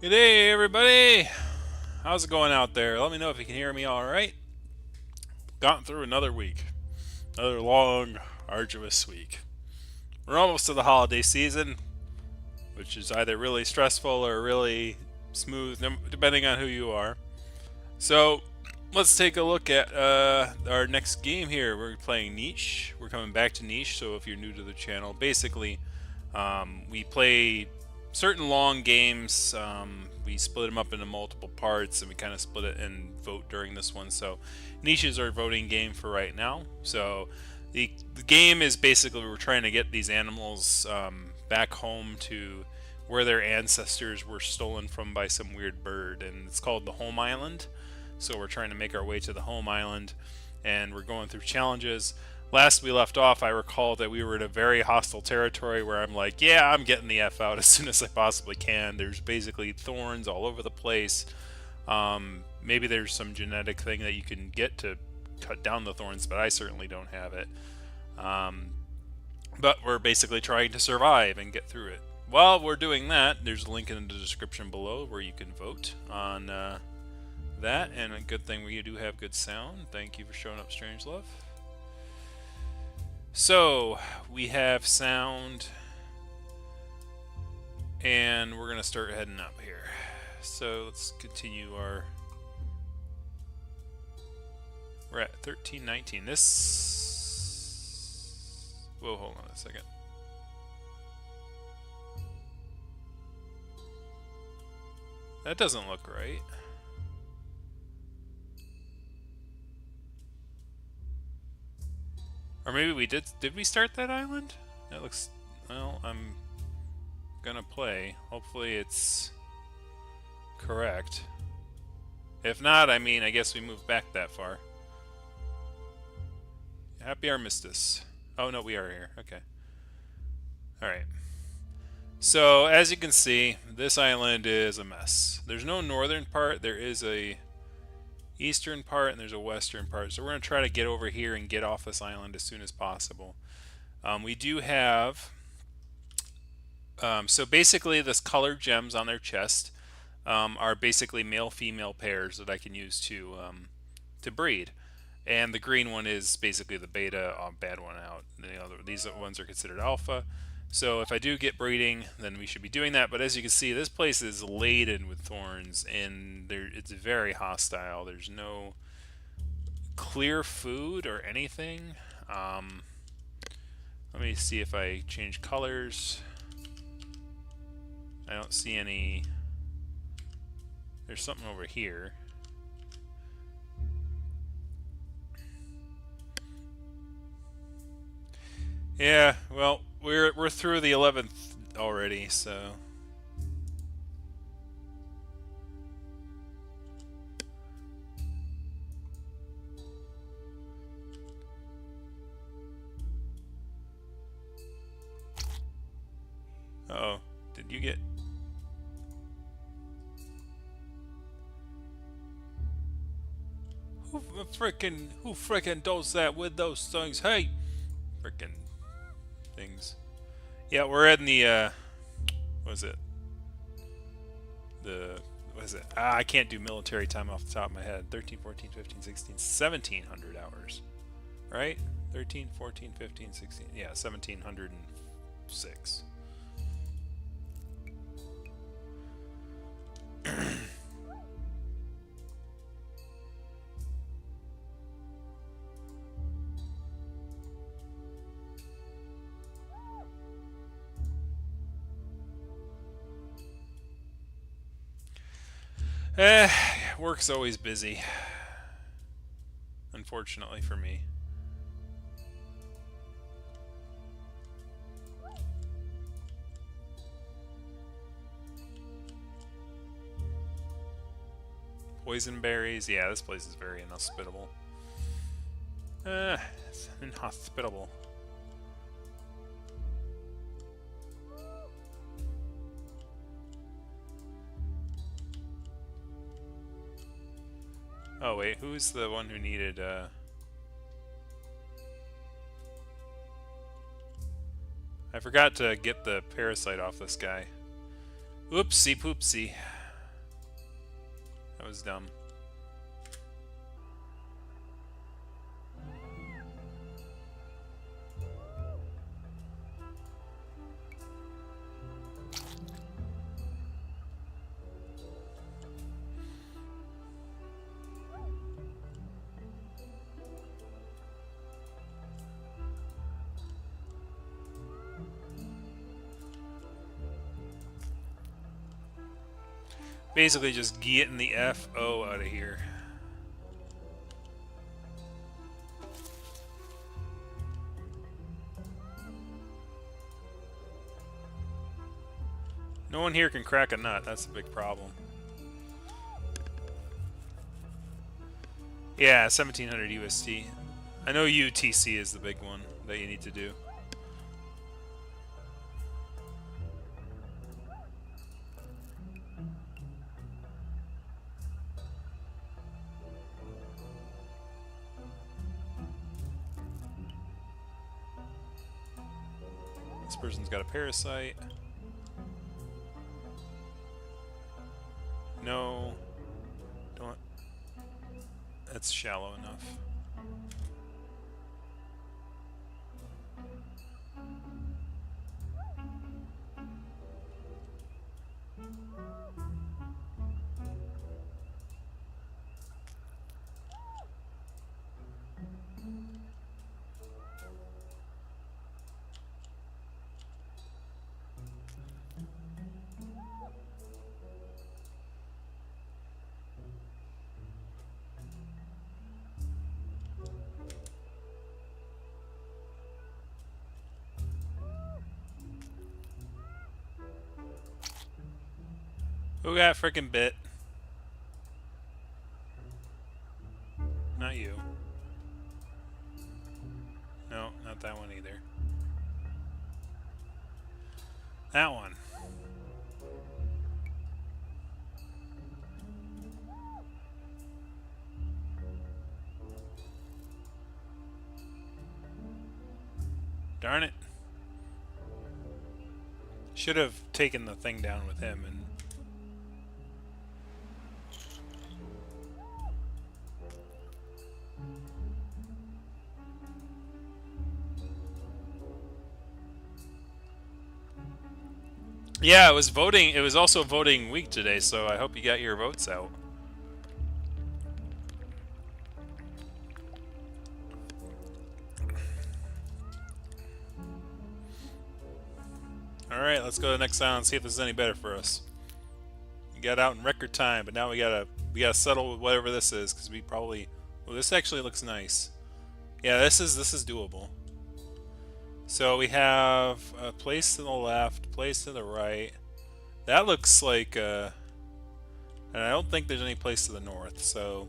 Good day, everybody. How's it going out there? Let me know if you can hear me all right. Gotten through another week, another long, arduous week. We're almost to the holiday season, which is either really stressful or really smooth, depending on who you are. So, let's take a look at our next game here. We're playing Niche. We're coming back to Niche, so if you're new to the channel, basically, we play certain long games. We split them up into multiple parts, and we kind of split it and vote during this one. So, Niche is our voting game for right now. So, the game is basically we're trying to get these animals back home to where their ancestors were stolen from by some weird bird, and it's called the Home Island. So we're trying to make our way to the home island, and we're going through challenges. Last we left off, I recall that we were in a very hostile territory where I'm like, yeah, I'm getting the F out as soon as I possibly can. There's basically thorns all over the place. Maybe there's some genetic thing that you can get to cut down the thorns, but I certainly don't have it. But we're basically trying to survive and get through it. While we're doing that, there's a link in the description below where you can vote on that, and a good thing we do have good sound. Thank you for showing up, Strangelove. So we have sound, and we're gonna start heading up here. So let's continue our. We're at 1319. This. Whoa, hold on a second. That doesn't look right. Or maybe we did. Did we start that island? That looks. Well, I'm gonna play. Hopefully it's correct. If not, I mean, I guess we moved back that far. Happy Armistice. Oh no, we are here. Okay. Alright. So, as you can see, this island is a mess. There's no northern part. There is a eastern part and there's a western part. So we're going to try to get over here and get off this island as soon as possible. We do have... so basically, this colored gems on their chest are basically male-female pairs that I can use to breed. And the green one is basically the beta, bad one out. These ones are considered alpha. So if I do get breeding, then we should be doing that. But as you can see, this place is laden with thorns, and it's very hostile. There's no clear food or anything. Let me see if I change colors. I don't see any. There's something over here. Yeah, well, we're through the 11th already, so uh-oh. Did you get who frickin' does that with those things? Hey, frickin' things. Yeah, we're in the what is it? What is it? I can't do military time off the top of my head. 13, 14, 15, 16, 1700 hours. Right? 13, 14, 15, 16. Yeah, 1706. Work's always busy. Unfortunately for me. Poison berries. Yeah, this place is very inhospitable. It's inhospitable. Oh wait, who's the one who needed I forgot to get the parasite off this guy. Oopsie poopsie. That was dumb. Basically just getting the FO out of here. No one here can crack a nut. That's a big problem. Yeah, 1700 USD. I know UTC is the big one that you need to do. This person's got a parasite. No. Don't. That's shallow enough. Who got frickin' bit? Not you. No, not that one either. That one. Darn it. Should have taken the thing down with him and... Yeah, it was voting. It was also voting week today, so I hope you got your votes out. All right, let's go to the next island and see if this is any better for us. We got out in record time, but now we gotta settle with whatever this is because we probably. Well, this actually looks nice. Yeah, this is doable. So we have a place to the left, place to the right. That looks like, and I don't think there's any place to the north. So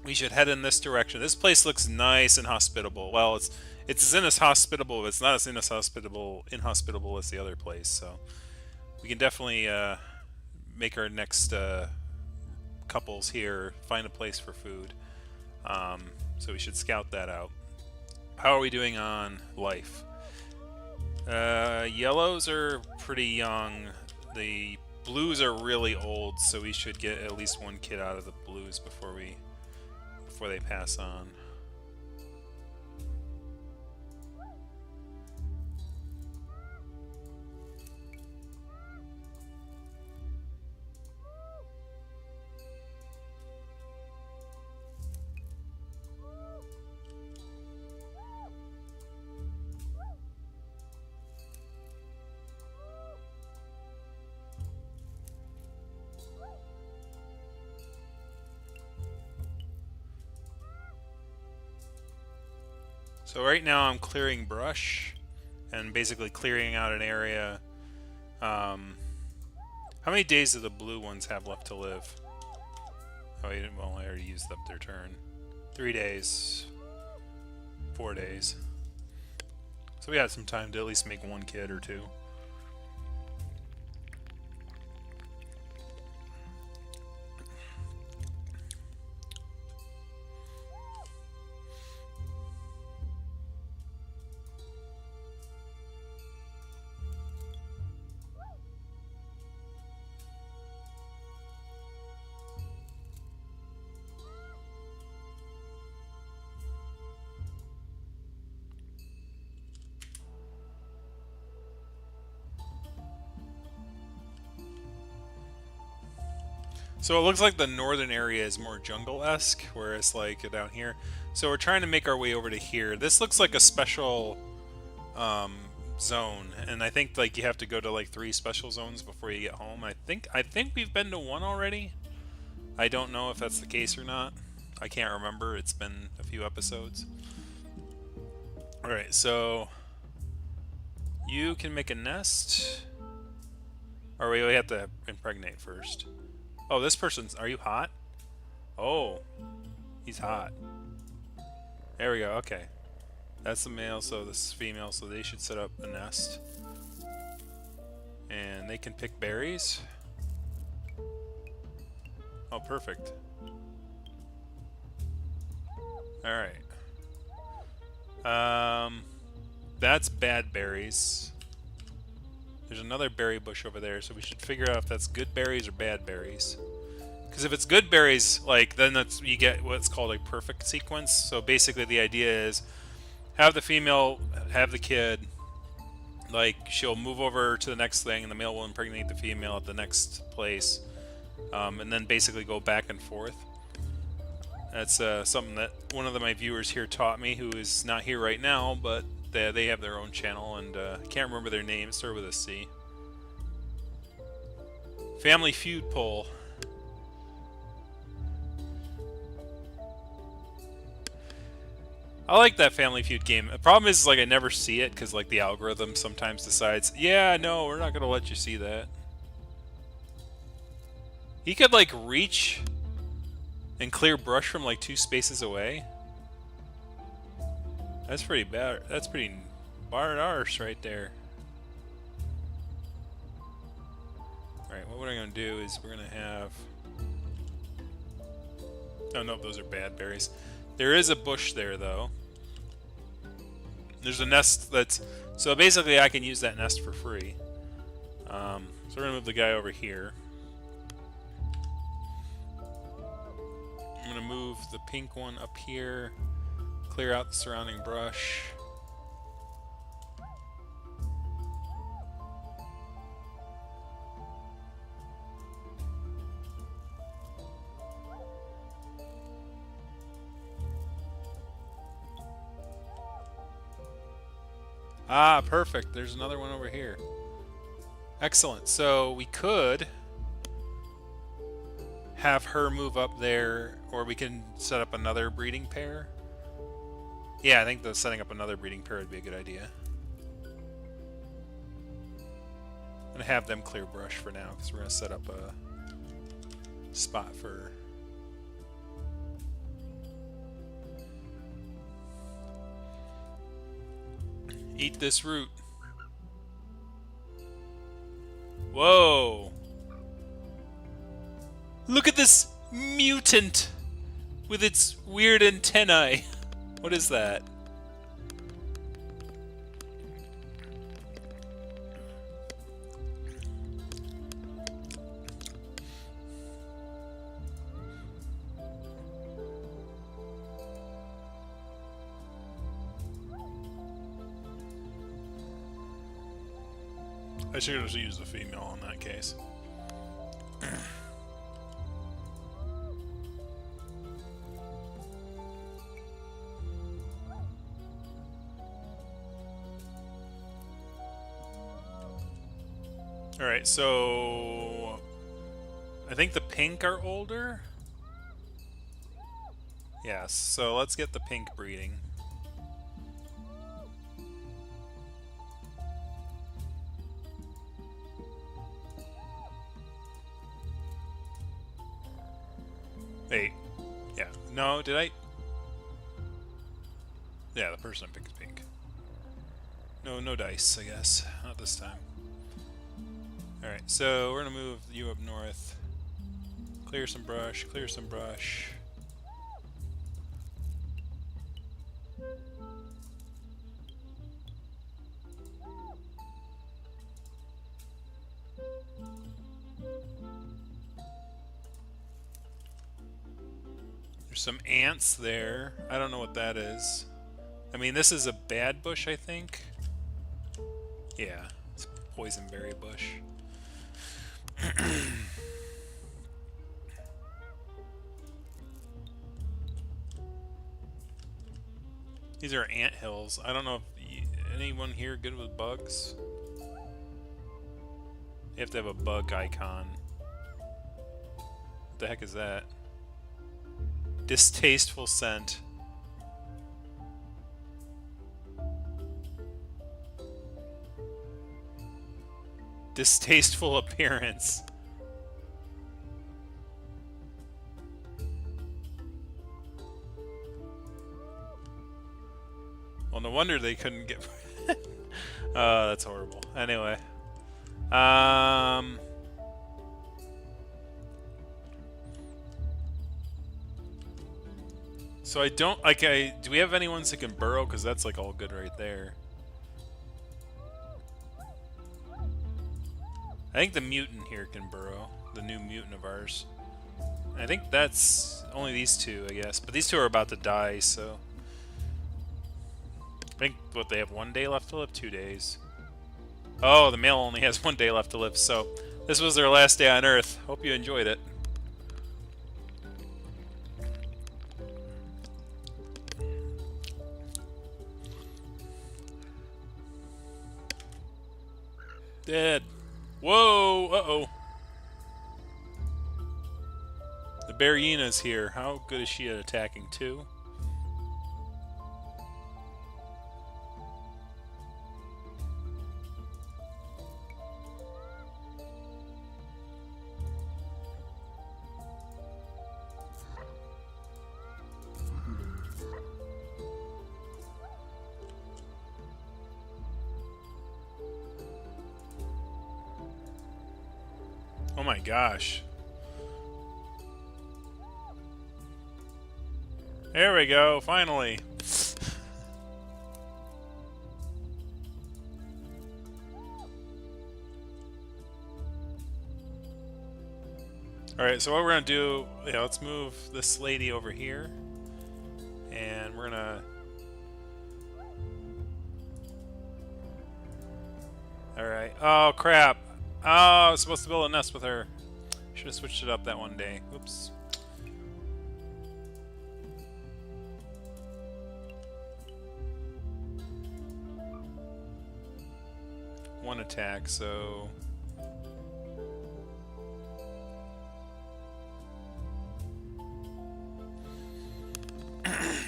we should head in this direction. This place looks nice and hospitable. Well, it's as inhospitable, but it's not as inhospitable as the other place. So we can definitely make our next couples here find a place for food. So we should scout that out. How are we doing on life? Yellows are pretty young. The blues are really old, so we should get at least one kid out of the blues before they pass on. So right now I'm clearing brush and basically clearing out an area. How many days do the blue ones have left to live? Oh, well, I already used up their turn. 3 days. 4 days. So we had some time to at least make one kid or two. So it looks like the northern area is more jungle-esque, whereas like down here. So we're trying to make our way over to here. This looks like a special um, zone, and I think like you have to go to like 3 special zones before you get home. I think we've been to 1 already. I don't know if that's the case or not. I can't remember. It's been a few episodes. All right, so you can make a nest. Or we have to impregnate first. Oh, this person's... Are you hot? Oh, he's hot. There we go, okay. That's the male, so this is female, so they should set up a nest. And they can pick berries. Oh, perfect. Alright. That's bad berries. There's another berry bush over there, so we should figure out if that's good berries or bad berries. Because if it's good berries, like then that's you get what's called a perfect sequence. So basically, the idea is have the female have the kid. Like she'll move over to the next thing, and the male will impregnate the female at the next place, and then basically go back and forth. That's something that one of my viewers here taught me, who is not here right now, but they have their own channel, and I can't remember their name. It started with a C. Family Feud poll. I like that Family Feud game. The problem is like I never see it because like the algorithm sometimes decides, yeah, no, we're not gonna let you see that. He could like reach and clear brush from like 2 spaces away. That's pretty bad. That's pretty bar arse right there. Alright, what we're gonna do is we're gonna have... Oh no, those are bad berries. There is a bush there though. There's a nest that's... So basically I can use that nest for free. So we're gonna move the guy over here. I'm gonna move the pink one up here. Clear out the surrounding brush. Ah, perfect. There's another one over here. Excellent. So we could have her move up there, or we can set up another breeding pair. Yeah, I think that setting up another breeding pair would be a good idea. I'm going to have them clear brush for now, because we're going to set up a spot for... Eat this root. Whoa! Look at this mutant with its weird antennae. What is that? I should have just used the female in that case. Alright, so... I think the pink are older? Yes, so let's get the pink breeding. Wait. Yeah. No, did I? Yeah, the person I picked is pink. No dice, I guess. Not this time. Alright, so we're gonna move you up north. Clear some brush, clear some brush. There's some ants there. I don't know what that is. I mean, this is a bad bush, I think. Yeah, it's a poisonberry bush. These are ant hills. I don't know if anyone here good with bugs? You have to have a bug icon. What the heck is that? Distasteful scent. Distasteful appearance. Well, no wonder they couldn't get... that's horrible. Anyway. So I don't... Like, do we have any ones that can burrow? Because that's, like, all good right there. I think the mutant here can burrow. The new mutant of ours. I think that's only these two, I guess. But these two are about to die, so... I think, what, they have 1 day left to live? 2 days. Oh, the male only has 1 day left to live, so... This was their last day on Earth. Hope you enjoyed it. Dead. Whoa! Uh-oh. The Barriena's here. How good is she at attacking, too? Oh my gosh. There we go, finally. Alright, so what we're gonna do, yeah, let's move this lady over here. And we're gonna... Alright. Oh, crap. Oh, I was supposed to build a nest with her. Should have switched it up that 1 day. Oops. One attack, so...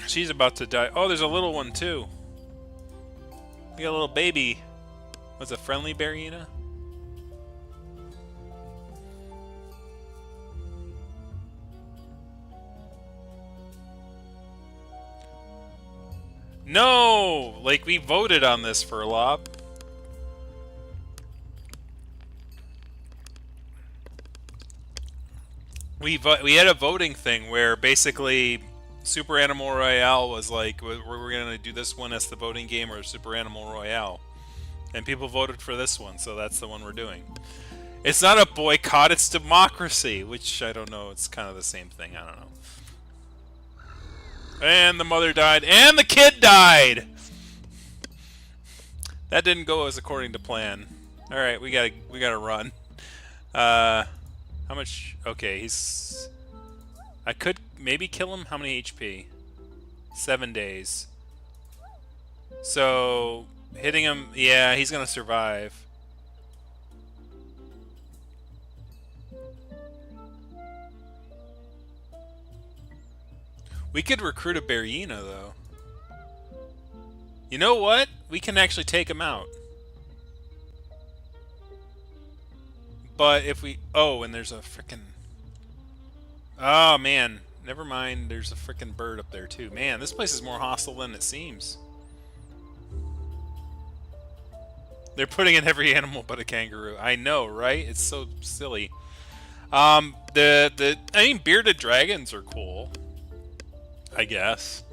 She's about to die. Oh, there's a little one, too. We got a little baby. Was it friendly Barriena? No! Like, we voted on this for a lot. We had a voting thing where basically Super Animal Royale was like, we're going to do this one as the voting game or Super Animal Royale. And people voted for this one, so that's the one we're doing. It's not a boycott, it's democracy, which I don't know, it's kind of the same thing, I don't know. And the mother died, and the kid died! That didn't go as according to plan. Alright, we gotta run. How much? Okay, he's... I could maybe kill him. How many HP? 7 days. So, hitting him... Yeah, he's gonna survive. We could recruit a Barriena, though. You know what? We can actually take him out. But if we... Oh, and there's a frickin'... Oh, man. Never mind. There's a frickin' bird up there, too. Man, this place is more hostile than it seems. They're putting in every animal but a kangaroo. I know, right? It's so silly. I mean, bearded dragons are cool. I guess.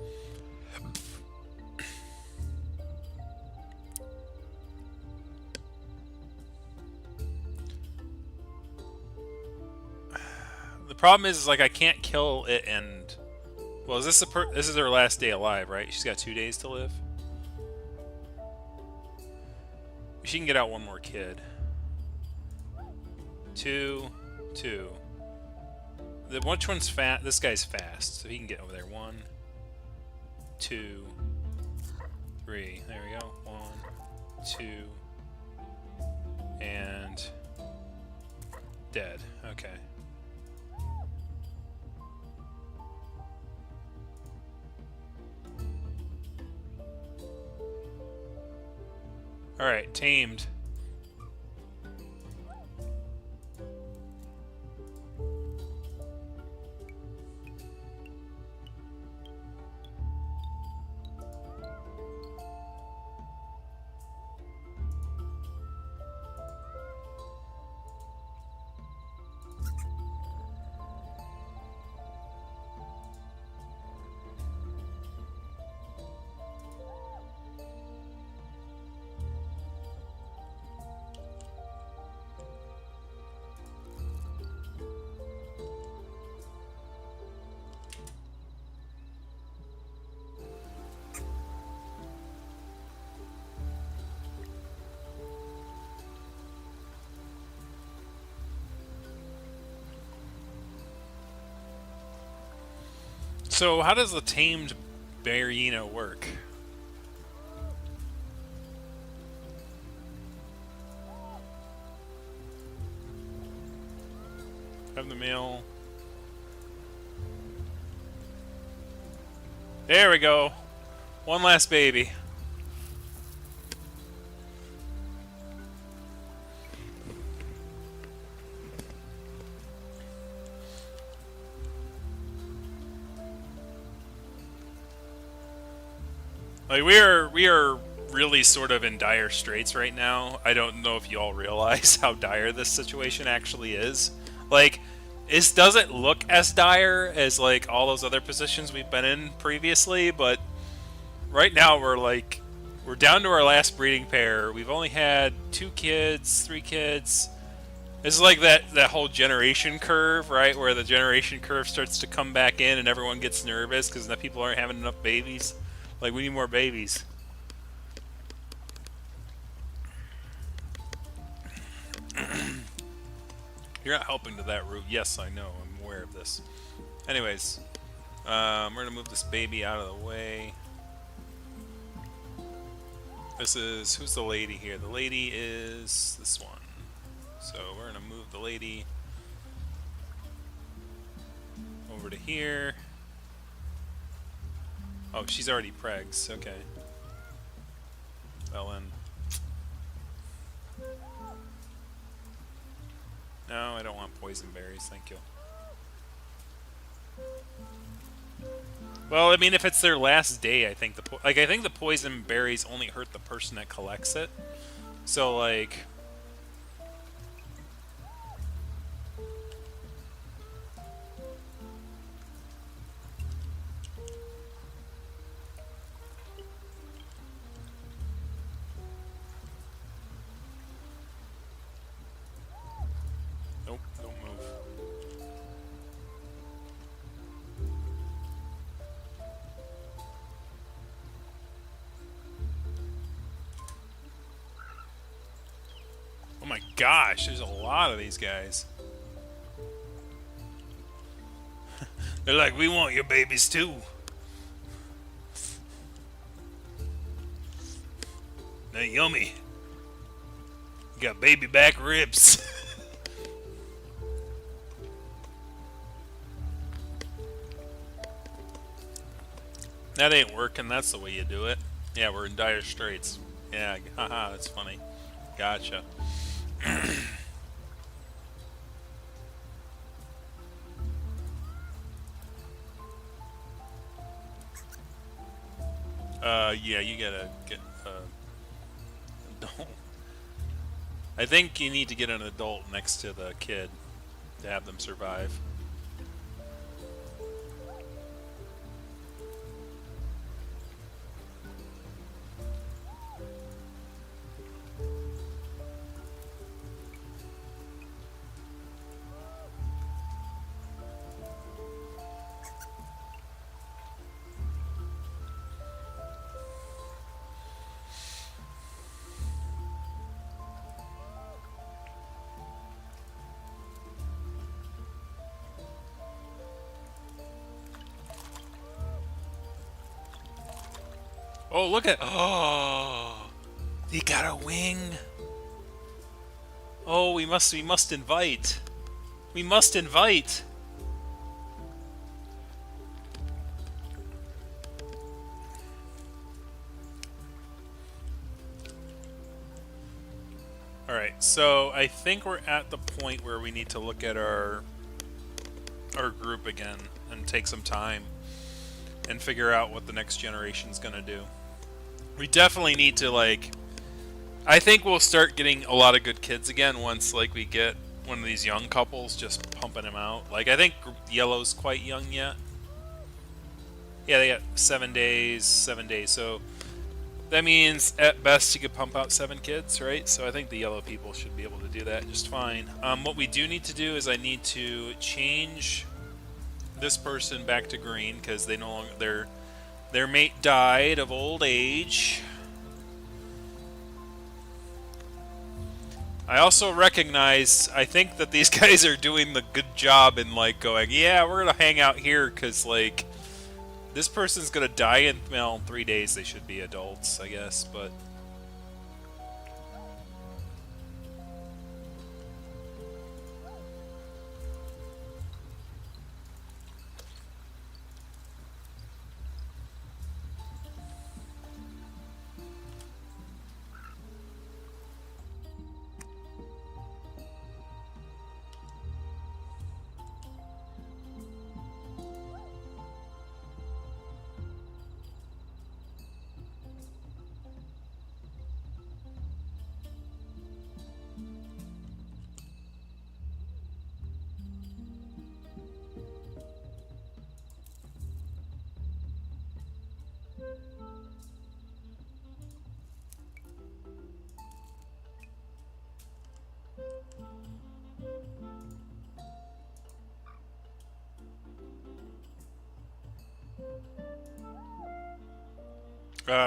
The problem is like I can't kill it and... Well, is this this is her last day alive, right? She's got 2 days to live. She can get out one more kid. 2, 2. Which one's fast? This guy's fast, so he can get over there. 1, 2, 3. There we go. 1, 2, and dead. Okay. Alright, tamed. So, how does the tamed Barrino work? Have the male. There we go. One last baby. Like we are really sort of in dire straits right now. I don't know if you all realize how dire this situation actually is. Like, this doesn't look as dire as like all those other positions we've been in previously, but right now we're down to our last breeding pair. We've only had 2 kids, 3 kids. This is like that whole generation curve, right? Where the generation curve starts to come back in and everyone gets nervous because the people aren't having enough babies. Like, we need more babies. You're not helping to that route. Yes, I know. I'm aware of this. Anyways, we're going to move this baby out of the way. This is... Who's the lady here? The lady is this one. So we're going to move the lady over to here. Oh, she's already pregs. Okay. Ellen. No, I don't want poison berries. Thank you. Well, I mean, if it's their last day, I think I think the poison berries only hurt the person that collects it. So, like... Nope, don't move. Oh my gosh, there's a lot of these guys. They're like, we want your babies too. They're yummy. You got baby back ribs. That ain't working. That's the way you do it. Yeah, we're in dire straits. Yeah, haha, that's funny. Gotcha. Yeah, you gotta get adult. I think you need to get an adult next to the kid to have them survive. Oh, look at... Oh, he got a wing. Oh, we must invite. We must invite. Alright, so I think we're at the point where we need to look at our group again and take some time and figure out what the next generation's gonna do. We definitely need to, like... I think we'll start getting a lot of good kids again once, like, we get one of these young couples just pumping them out. Like, I think Yellow's quite young yet. Yeah, they got 7 days, so that means at best you could pump out 7 kids, right? So I think the Yellow people should be able to do that just fine. What we do need to do is I need to change this person back to green because they no longer their mate died of old age. I also recognize, I think that these guys are doing the good job in, like, going, yeah, we're gonna hang out here because, like, this person's gonna die in, well, 3 days they should be adults, I guess, but...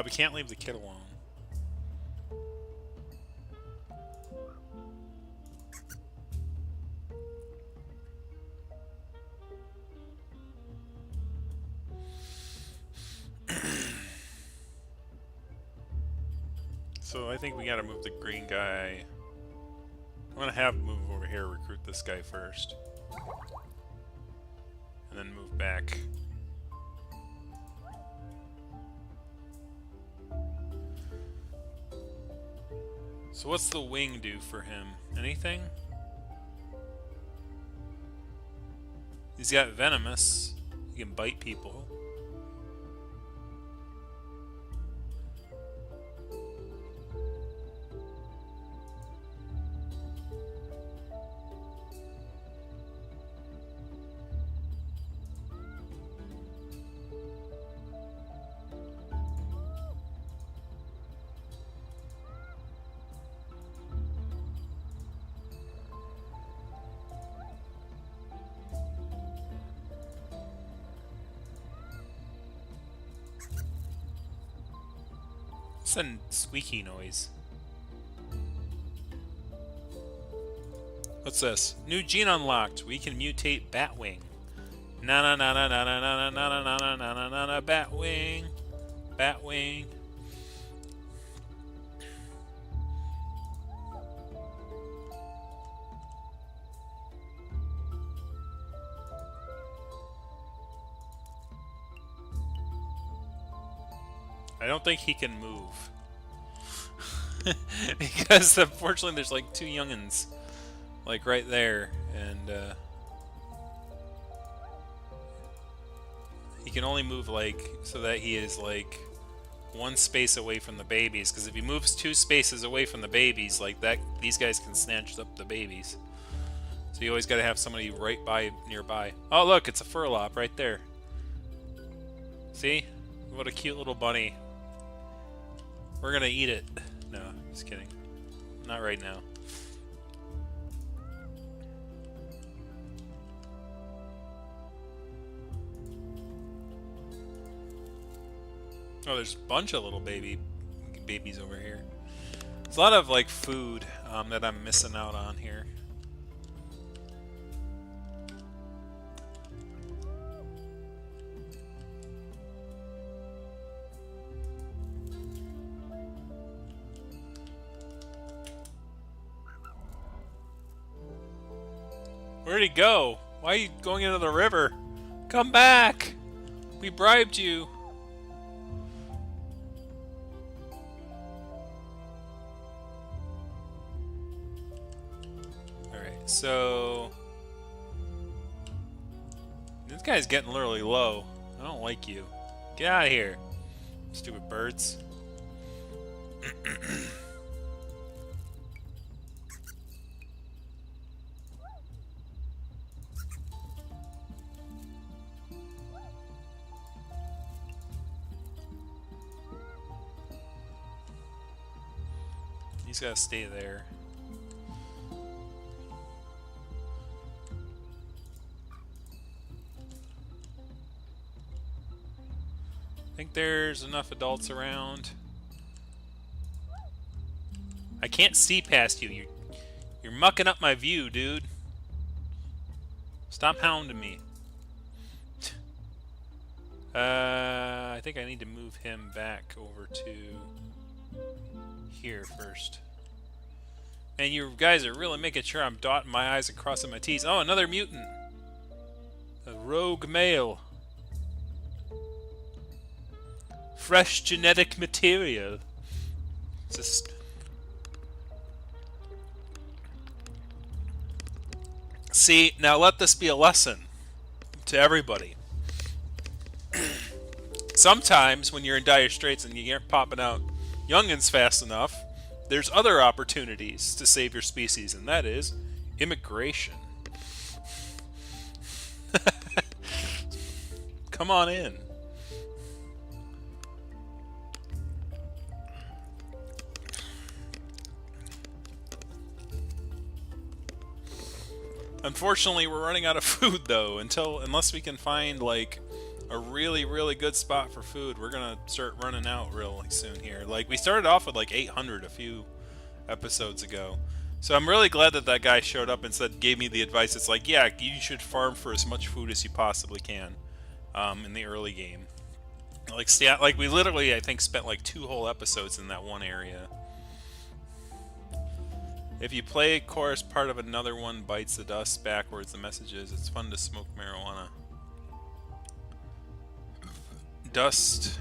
we can't leave the kid alone. So I think we gotta move the green guy. I'm gonna have him move over here, recruit this guy first. And then move back. So what's the wing do for him? Anything? He's got venomous. He can bite people. What's that squeaky noise? What's this? New gene unlocked. We can mutate Batwing. Na na na na na na na na na na na na na na Batwing. Batwing. I don't think he can move. Because unfortunately there's like 2 youngins like right there, and he can only move like so that he is like 1 space away from the babies, because if he moves 2 spaces away from the babies like that, these guys can snatch up the babies. So you always got to have somebody right by nearby. Oh look, it's a furlop right there. See? What a cute little bunny. We're gonna eat it. No, just kidding. Not right now. Oh, there's a bunch of little babies over here. There's a lot of like food that I'm missing out on here. Where'd he go? Why are you going into the river? Come back! We bribed you. Alright, so... this guy's getting literally low. I don't like you. Get out of here, stupid birds. He's gotta stay there. I think there's enough adults around. I can't see past you. You're mucking up my view, dude. Stop hounding me. I think I need to move him back over to here first. And you guys are really making sure I'm dotting my I's and crossing my T's. Oh, another mutant. A rogue male. Fresh genetic material. Just... see, now let this be a lesson to everybody. Sometimes when you're in dire straits and you aren't popping out youngins fast enough, there's other opportunities to save your species, and that is immigration. Come on in. Unfortunately, we're running out of food though. Unless we can find like a really, really good spot for food, we're gonna start running out really soon here. Like, we started off with like 800 a few episodes ago. So I'm really glad that that guy showed up and gave me the advice. It's like, yeah, you should farm for as much food as you possibly can in the early game. Like we literally, I think, spent like 2 whole episodes in that one area. If you play a chorus part of another one bites the dust backwards, the message is, it's fun to smoke marijuana. Dust.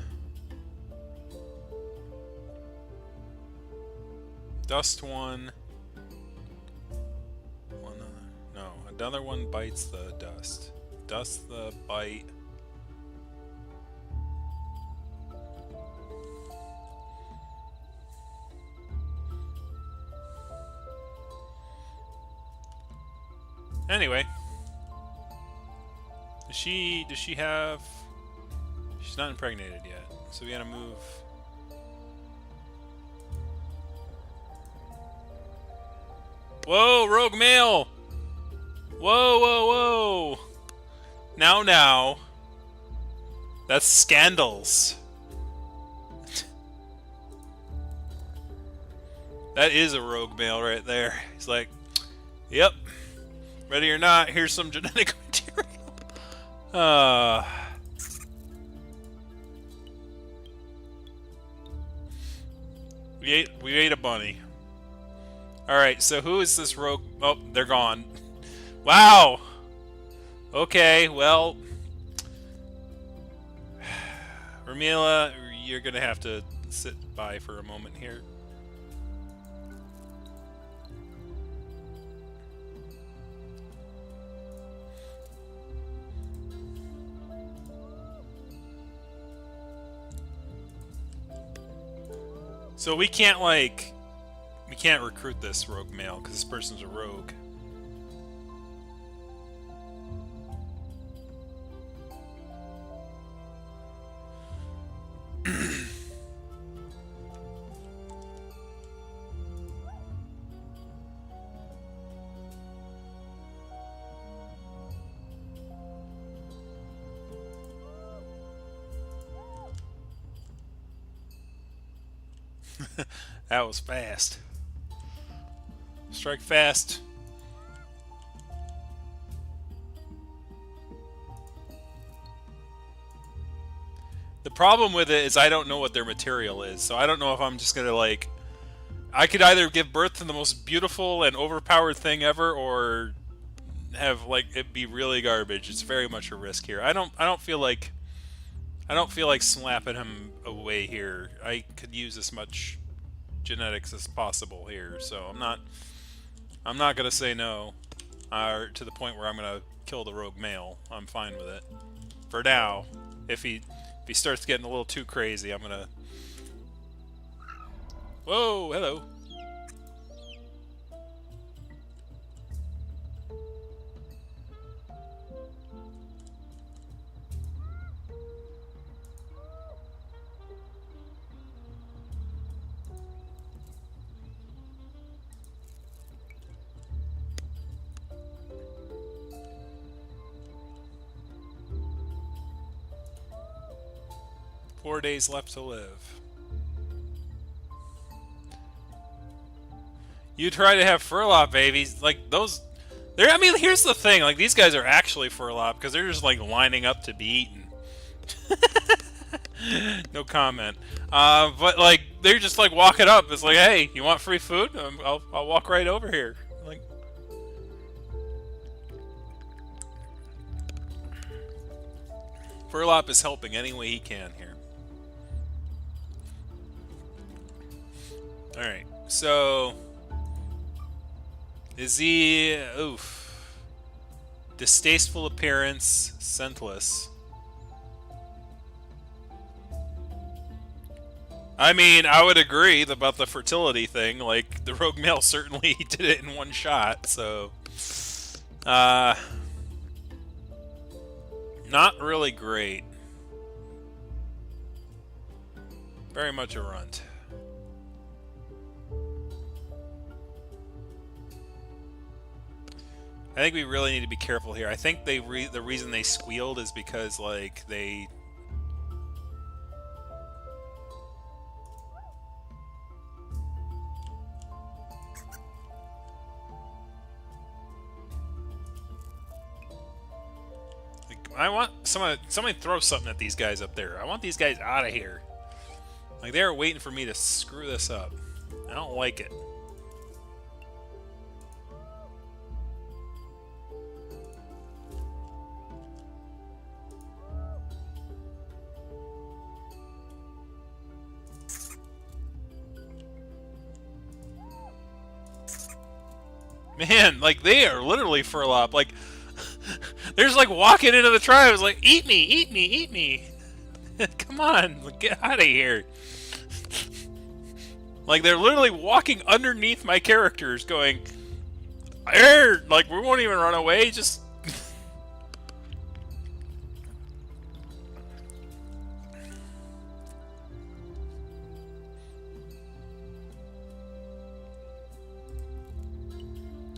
Dust one. No, another one bites the dust. Dust the bite. Anyway, does she have? She's not impregnated yet, so we gotta move. Whoa, rogue male! Whoa, whoa, whoa! Now, that's scandals. That is a rogue male right there. He's like, yep. Ready or not, here's some genetic material. We ate a bunny. Alright, so who is this rogue? Oh, they're gone. Wow! Okay, well... Ramila, you're gonna have to sit by for a moment here. So we can't, like... we can't recruit this rogue male, because this person's a rogue. That was fast. Strike fast. The problem with it is I don't know what their material is, so I don't know if I'm just gonna, like... I could either give birth to the most beautiful and overpowered thing ever, or have like it be really garbage. It's very much a risk here. I don't feel like slapping him away here. I could use as much genetics as possible here, so I'm not gonna say no. To the point where I'm gonna kill the rogue male. I'm fine with it. For now. If he starts getting a little too crazy, I'm gonna... Whoa, hello. 4 days left to live. You try to have furlop babies, like those. I mean, here's the thing: like these guys are actually furlop because they're just like lining up to be eaten. No comment. But like they're just like walking up. It's like, hey, you want free food? I'll walk right over here. Like, Furlop is helping any way he can here. All right, so is he? Oof. Distasteful appearance, scentless. I mean, I would agree about the fertility thing. Like, the rogue male certainly did it in one shot, so... not really great. Very much a runt. I think we really need to be careful here. I think the reason they squealed is because, like, they... I want somebody throw something at these guys up there. I want these guys out of here. Like, they're waiting for me to screw this up. I don't like it. Man, like, they are literally furlop. Like, they're just like walking into the tribe. It's like, eat me, eat me, eat me. Come on, get out of here. Like, they're literally walking underneath my characters going, like, we won't even run away, just...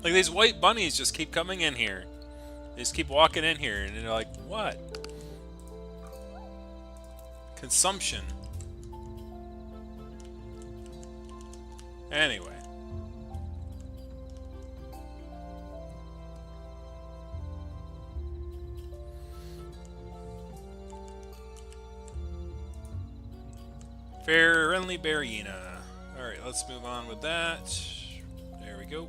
Like, these white bunnies just keep coming in here. They just keep walking in here, and they're like, what? Consumption. Anyway. Friendly Barina. Alright, let's move on with that. There we go.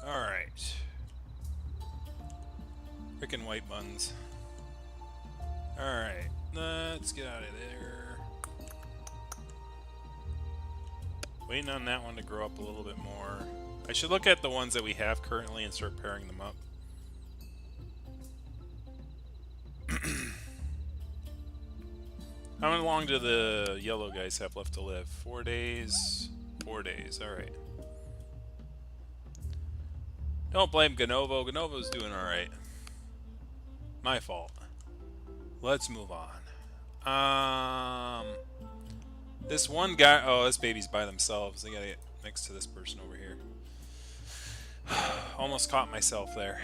Alright. Frickin' white buns. Alright, let's get out of there. Waiting on that one to grow up a little bit more. I should look at the ones that we have currently and start pairing them up. How long do the yellow guys have left to live? 4 days. 4 days, alright. Don't blame Ganovo. Ganovo's doing alright. My fault. Let's move on. This one guy... Oh, this baby's by themselves. They gotta get next to this person over here. Almost caught myself there.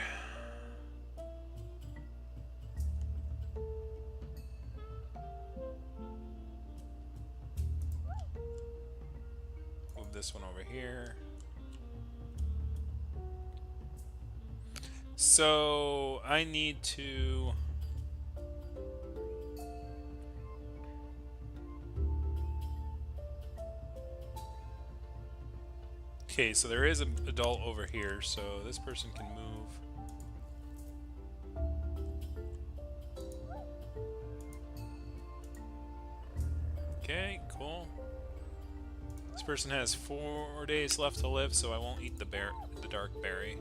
Move this one over here. So, I need to... Okay, so there is an adult over here, so this person can move. Okay, cool. This person has 4 days left to live, so I won't eat the dark berry.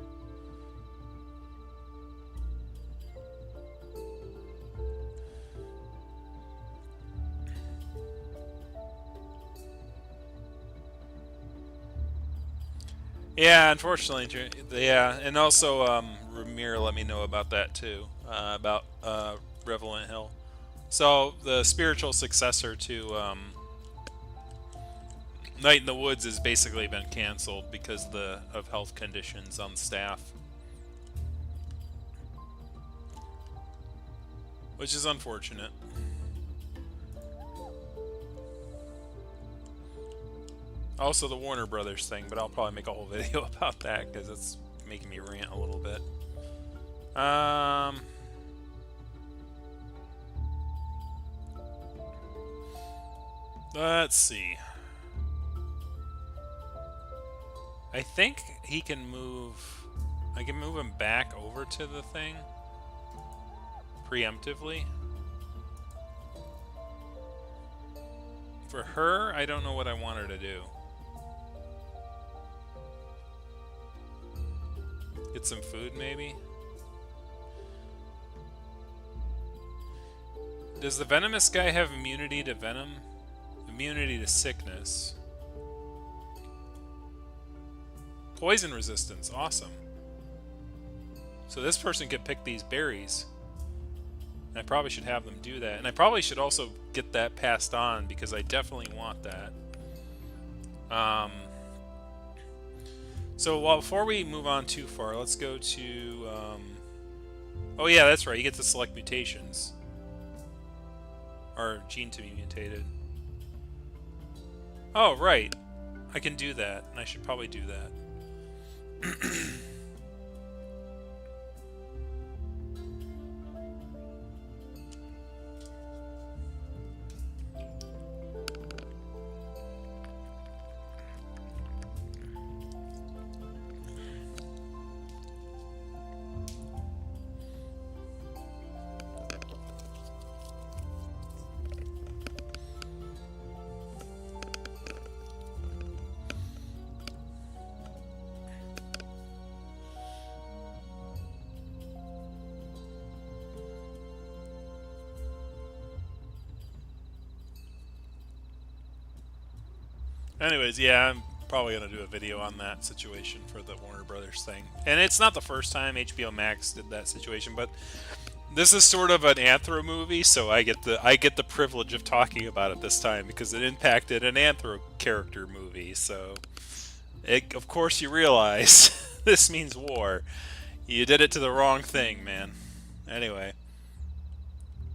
Yeah, unfortunately, yeah, and also Ramir let me know about that too, about Revelant Hill. So the spiritual successor to Night in the Woods has basically been canceled because of health conditions on staff, which is unfortunate. Also the Warner Brothers thing, but I'll probably make a whole video about that because it's making me rant a little bit. Let's see. I think he can move... I can move him back over to the thing preemptively. For her, I don't know what I want her to do. Get some food, maybe? Does the venomous guy have immunity to venom? Immunity to sickness. Poison resistance, awesome. So this person could pick these berries. I probably should have them do that. And I probably should also get that passed on because I definitely want that. So before we move on too far, let's go to... oh yeah, that's right. You get to select mutations. Or gene to be mutated. Oh, right. I can do that. And I should probably do that. Anyways, yeah, I'm probably going to do a video on that situation for the Warner Brothers thing. And it's not the first time HBO Max did that situation, but this is sort of an Anthro movie, so I get the privilege of talking about it this time because it impacted an Anthro character movie. So, of course, you realize this means war. You did it to the wrong thing, man. Anyway.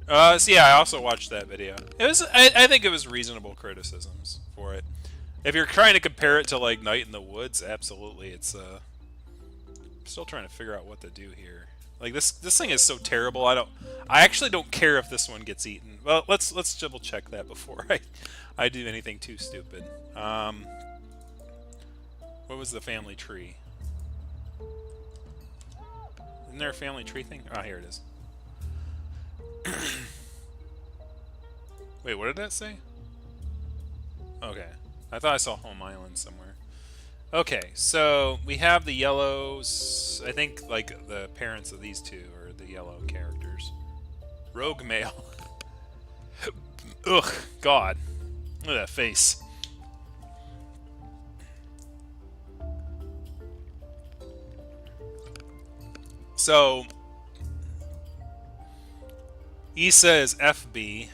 So yeah, I also watched that video. It was, I think it was reasonable criticisms for it. If you're trying to compare it to like Night in the Woods, absolutely, it's I'm still trying to figure out what to do here. Like this thing is so terrible. I actually don't care if this one gets eaten. Well, let's double check that before I do anything too stupid. What was the family tree? Isn't there a family tree thing? Oh, here it is. Wait, what did that say? Okay. I thought I saw Home Island somewhere. Okay, so we have the yellows. I think like the parents of these two are the yellow characters. Rogue male. Ugh, God. Look at that face. So Issa is FB.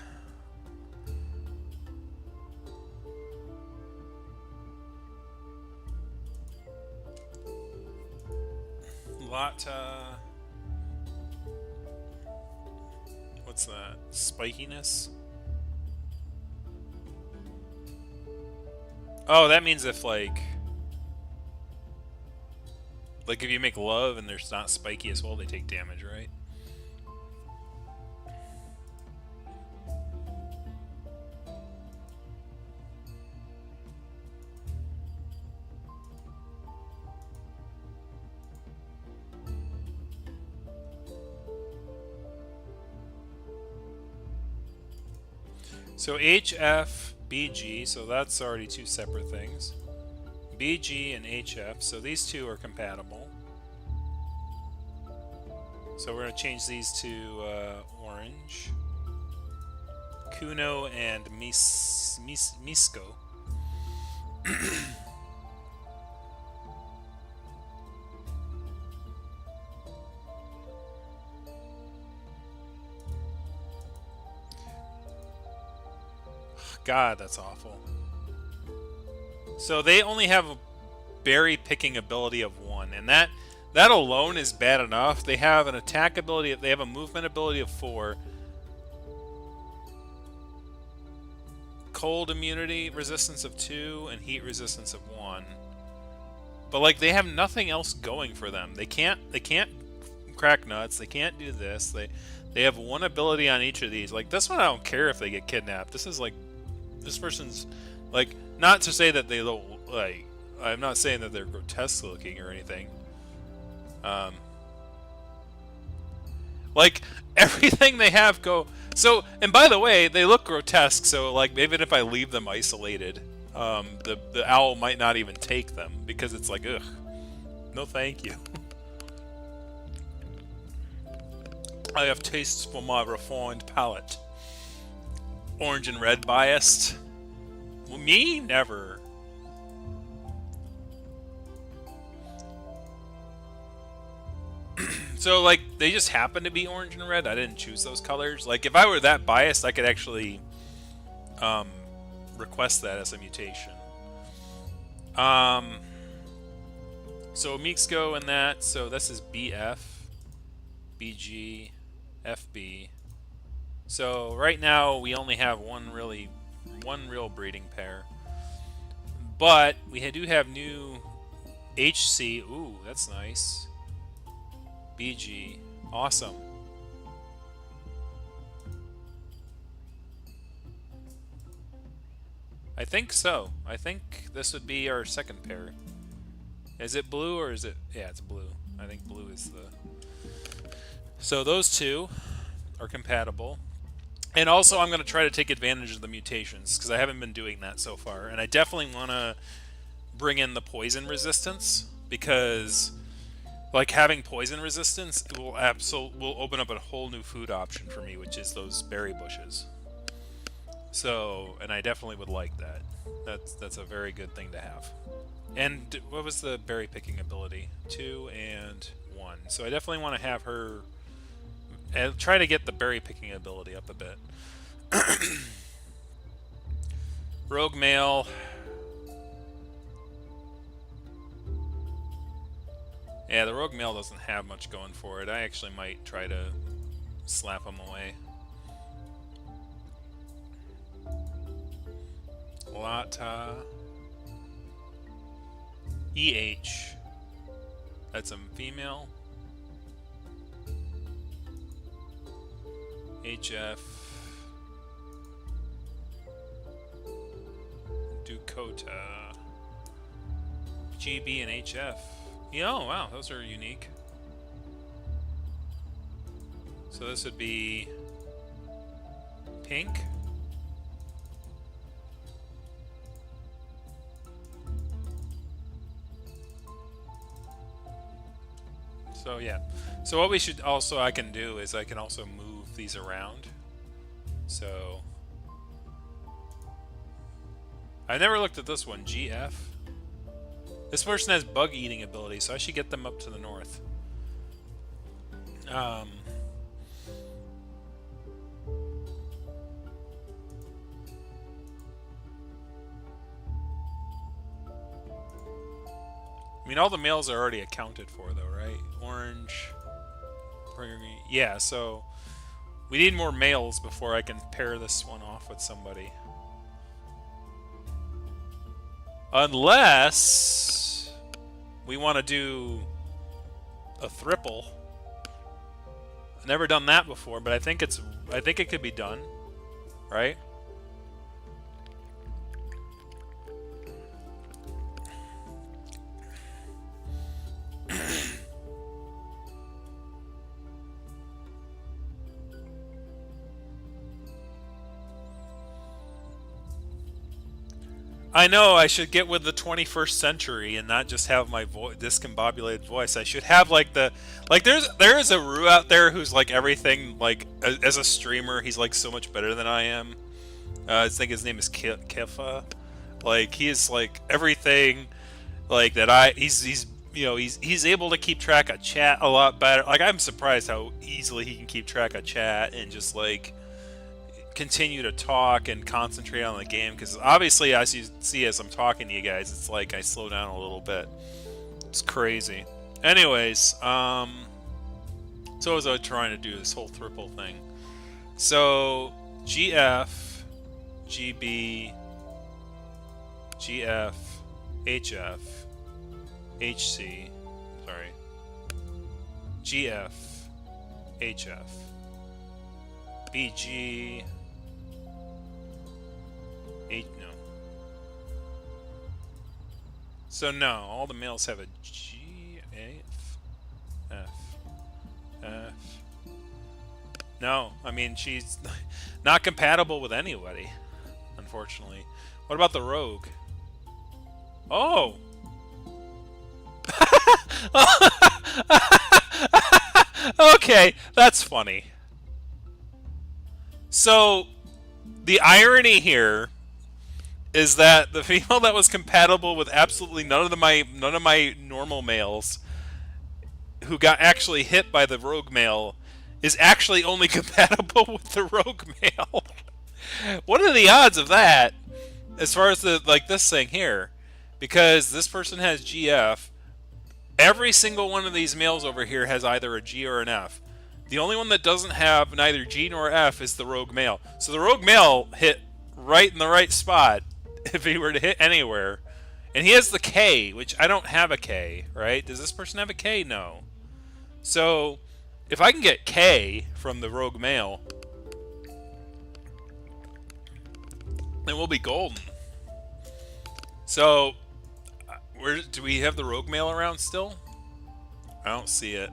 Lata. What's that? Spikiness? Oh, that means if like if you make love and there's not spiky as well, they take damage, right? So HF, BG, so that's already two separate things. BG and HF, so these two are compatible. So we're going to change these to orange. Kuno and Misko. God, that's awful. So they only have a berry picking ability of 1, and that alone is bad enough. They have an attack ability, they have a movement ability of 4. Cold immunity resistance of 2 and heat resistance of 1. But like they have nothing else going for them. They can't crack nuts, they can't do this. They have one ability on each of these. Like this one I don't care if they get kidnapped. This is like this person's like, not to say that they look like, I'm not saying that they're grotesque looking or anything. Like everything they have go. So, and by the way, they look grotesque. So, like, even if I leave them isolated, the owl might not even take them because it's like, ugh, no, thank you. I have tastes for my refined palate. Orange and red biased. Well, me? Never. So, like, they just happen to be orange and red. I didn't choose those colors. Like, if I were that biased, I could actually request that as a mutation. So, Meexco and that. So, this is BF, BG, FB. So, right now, we only have one real breeding pair. But, we do have new HC. Ooh, that's nice. BG. Awesome. I think so. I think this would be our second pair. Is it blue or is it... Yeah, it's blue. I think blue is the... So those two are compatible. And also I'm going to try to take advantage of the mutations because I haven't been doing that so far. And I definitely want to bring in the poison resistance because... Like, having poison resistance will open up a whole new food option for me, which is those berry bushes. So, and I definitely would like that. That's a very good thing to have. And what was the berry picking ability? 2 and 1. So I definitely want to have her try to get the berry picking ability up a bit. Rogue male. Yeah, the rogue male doesn't have much going for it. I actually might try to slap him away. Lata. EH. That's a female. HF. Dakota. GB and HF. Yeah, oh, wow, those are unique. So this would be pink. So yeah. So what we should also I can do is I can also move these around. So I never looked at this one, GF. This person has bug eating ability, so I should get them up to the north. I mean, all the males are already accounted for, though, right? Orange. Yeah, so we need more males before I can pair this one off with somebody. Unless we want to do a thriple. I've never done that before, but I think it could be done, right? I know I should get with the 21st century and not just have my discombobulated voice. I should have like there is a Rue out there who's like everything like as a streamer he's like so much better than I am. I think his name is Kifa. Like he is like everything like that he's you know he's able to keep track of chat a lot better. Like I'm surprised how easily he can keep track of chat and just like continue to talk and concentrate on the game, because obviously as you see as I'm talking to you guys it's like I slow down a little bit. It's crazy. Anyways, so as I was trying to do this whole triple thing, so GF GB GF HF HC sorry GF HF BG no. So no, all the males have a G, F, F. No, I mean she's not compatible with anybody, unfortunately. What about the rogue? Oh. Okay, that's funny. So the irony here is that the female that was compatible with absolutely none of my normal males who got actually hit by the rogue male is actually only compatible with the rogue male. What are the odds of that as far as the like this thing here? Because this person has GF. Every single one of these males over here has either a G or an F. The only one that doesn't have neither G nor F is the rogue male. So the rogue male hit right in the right spot if he were to hit anywhere. And he has the K, which I don't have a K, right? Does this person have a K? No. So if I can get K from the rogue male, then we'll be golden. So where do we have the rogue male around still? I don't see it.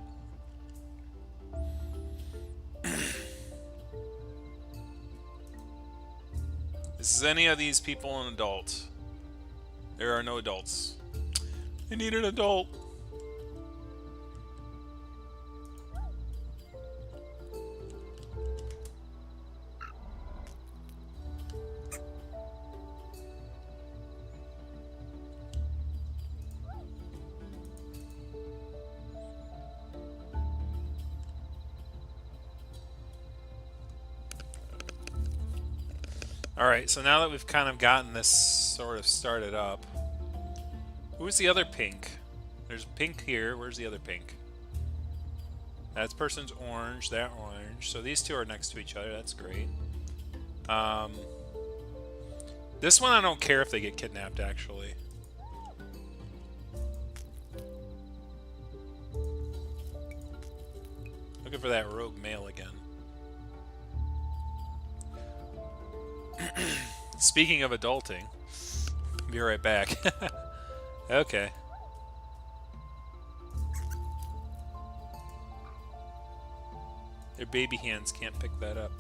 Is any of these people an adult? There are no adults. I need an adult. Alright, so now that we've kind of gotten this sort of started up, who's the other pink? There's pink here. Where's the other pink? That person's orange, that orange. So these two are next to each other. That's great. This one I don't care if they get kidnapped, actually. Looking for that rogue male again. Speaking of adulting, be right back. Okay. Their baby hands can't pick that up.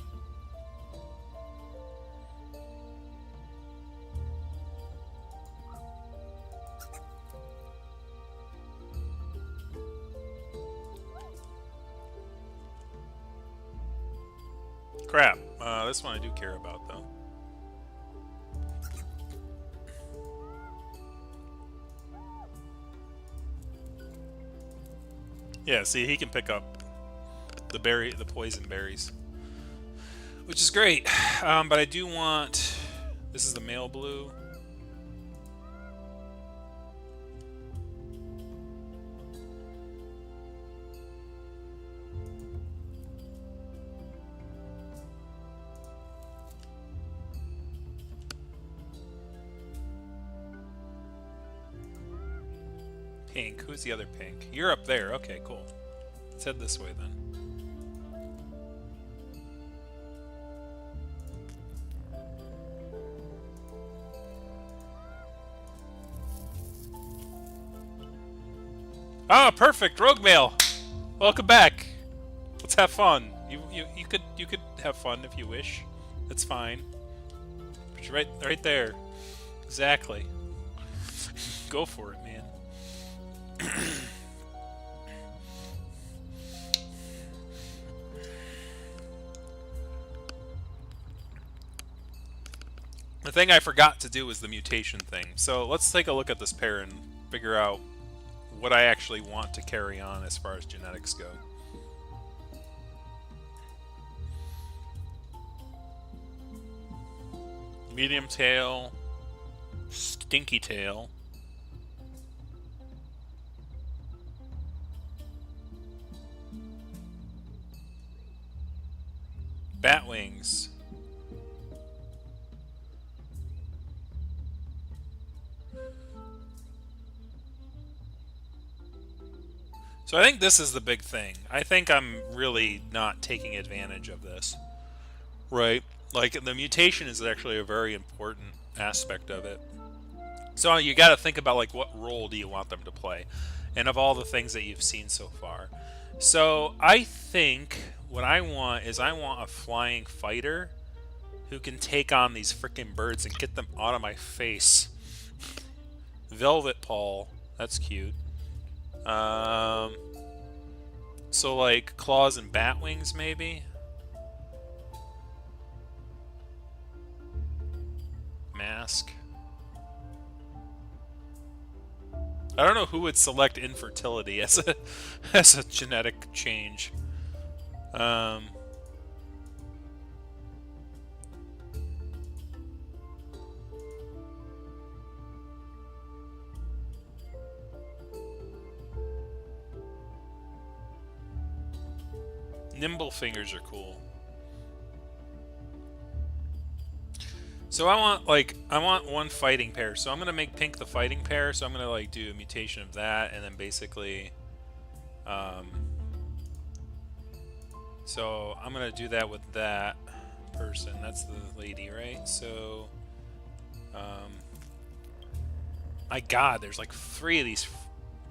Crap. This one I do care about, though. Yeah, see, he can pick up the poison berries, which is great. But I do want. This is the male blue. Pink. Who's the other pink? You're up there. Okay, cool. Let's head this way then. Ah, perfect. Rogue male. Welcome back. Let's have fun. You could have fun if you wish. That's fine. Put you right there. Exactly. Go for it, man. The thing I forgot to do was the mutation thing. So let's take a look at this pair and figure out what I actually want to carry on as far as genetics go. Medium tail, stinky tail, bat wings, so I think this is the big thing. I think I'm really not taking advantage of this. Right. Like, the mutation is actually a very important aspect of it. So you got to think about, like, what role do you want them to play? And of all the things that you've seen so far. So I think what I want is I want a flying fighter who can take on these freaking birds and get them out of my face. Velvet Paul. That's cute. So, like, claws and bat wings, maybe? Mask. I don't know who would select infertility as a as a genetic change. Nimble fingers are cool. So I want one fighting pair. So I'm gonna make pink the fighting pair. So I'm gonna like do a mutation of that, and then basically, so I'm gonna do that with that person. That's the lady, right? So, my God, there's like 3 of these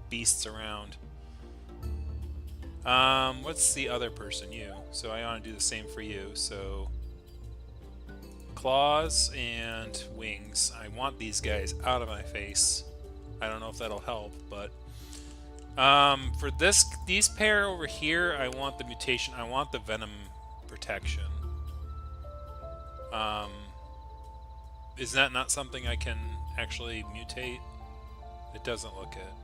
beasts around. What's the other person? You. So I want to do the same for you. So claws and wings. I want these guys out of my face. I don't know if that'll help, but for these pair over here, I want the mutation. I want the venom protection. Is that not something I can actually mutate? It doesn't look it.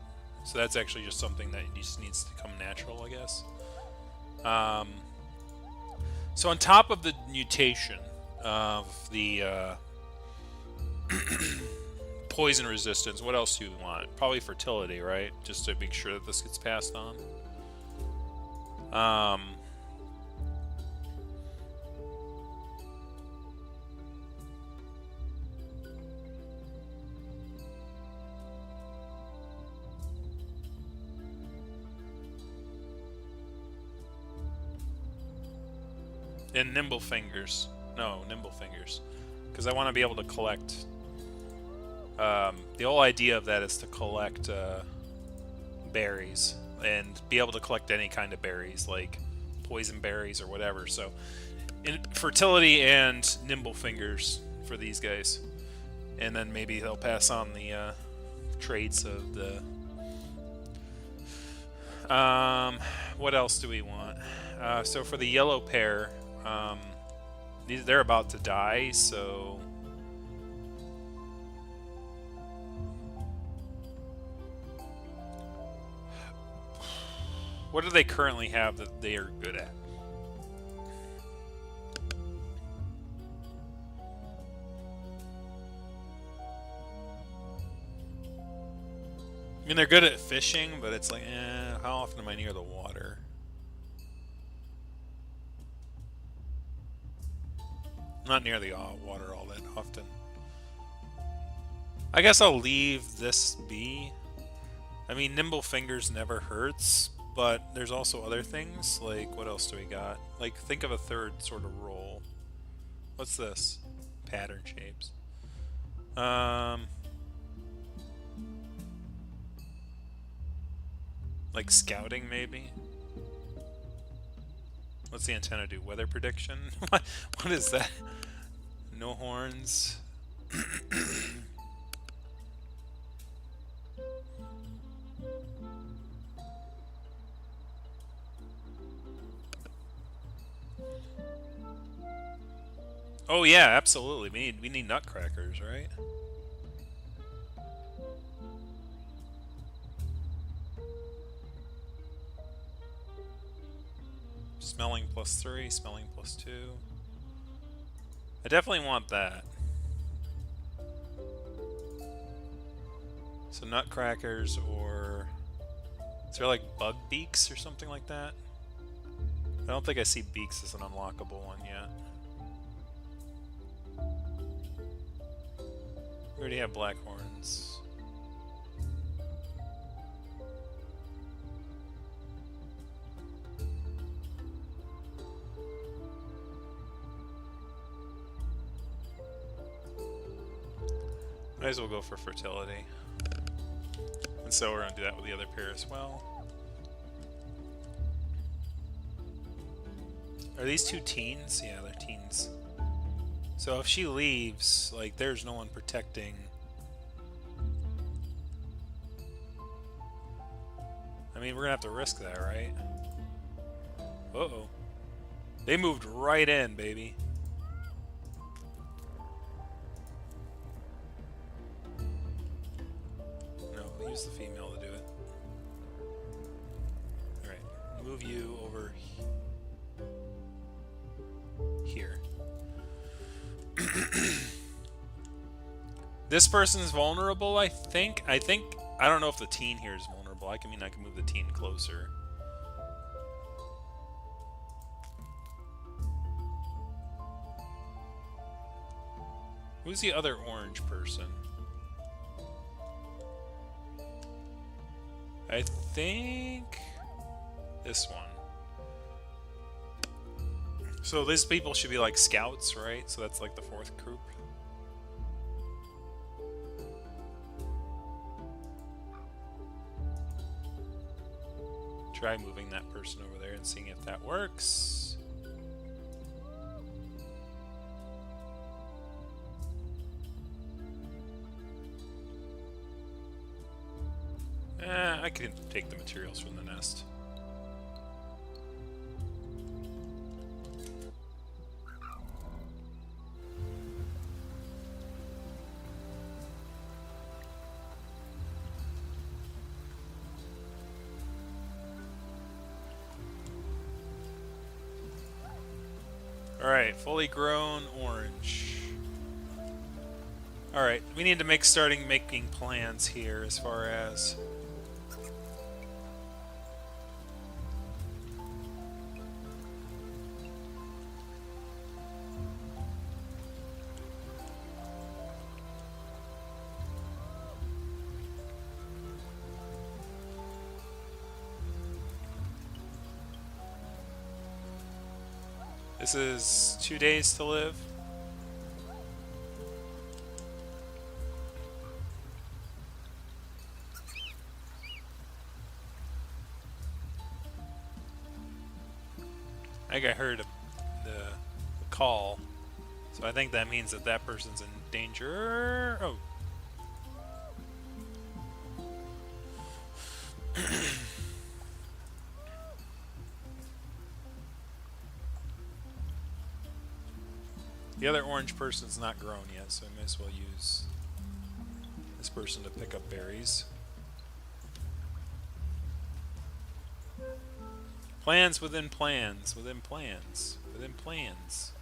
So that's actually just something that just needs to come natural, I guess. So on top of the mutation of the poison resistance, what else do you want? Probably fertility, right? Just to make sure that this gets passed on. And nimble fingers. No, nimble fingers. Because I want to be able to collect. The whole idea of that is to collect berries. And be able to collect any kind of berries, like poison berries or whatever. So, fertility and nimble fingers for these guys. And then maybe they'll pass on the traits of the... what else do we want? So for the yellow pair... they're about to die, so what do they currently have that they are good at? I mean, they're good at fishing, but it's like, how often am I near the water? Not near the water all that often. I guess I'll leave this be. I mean, nimble fingers never hurts, but there's also other things. Like, what else do we got? Like, think of a third sort of role. What's this? Pattern shapes. Like scouting, maybe? What's the antenna do? Weather prediction? What is that? No horns. Oh yeah, absolutely. We need nutcrackers, right? Smelling +3, smelling +2. I definitely want that. So nutcrackers, or is there like bug beaks or something like that? I don't think I see beaks as an unlockable one yet. We already have black horns. Might as well go for fertility. And so we're going to do that with the other pair as well. Are these two teens? Yeah, they're teens. So if she leaves, like, there's no one protecting. I mean, we're going to have to risk that, right? Uh-oh. They moved right in, baby. No, use the female to do it. Alright, move you over here. This person's vulnerable, I think. I don't know if the teen here is vulnerable. I can move the teen closer. Who's the other orange person? I think this one. So these people should be like scouts, right? So that's like the fourth group. Try moving that person over there and seeing if that works. I can take the materials from the nest. Alright, fully grown orange. Alright, we need to start making plans here as far as... This is 2 days to live. I think I heard the call, so I think that means that that person's in danger. Oh. The other orange person's not grown yet, so I may as well use this person to pick up berries. Plans within plans, within plans, within plans.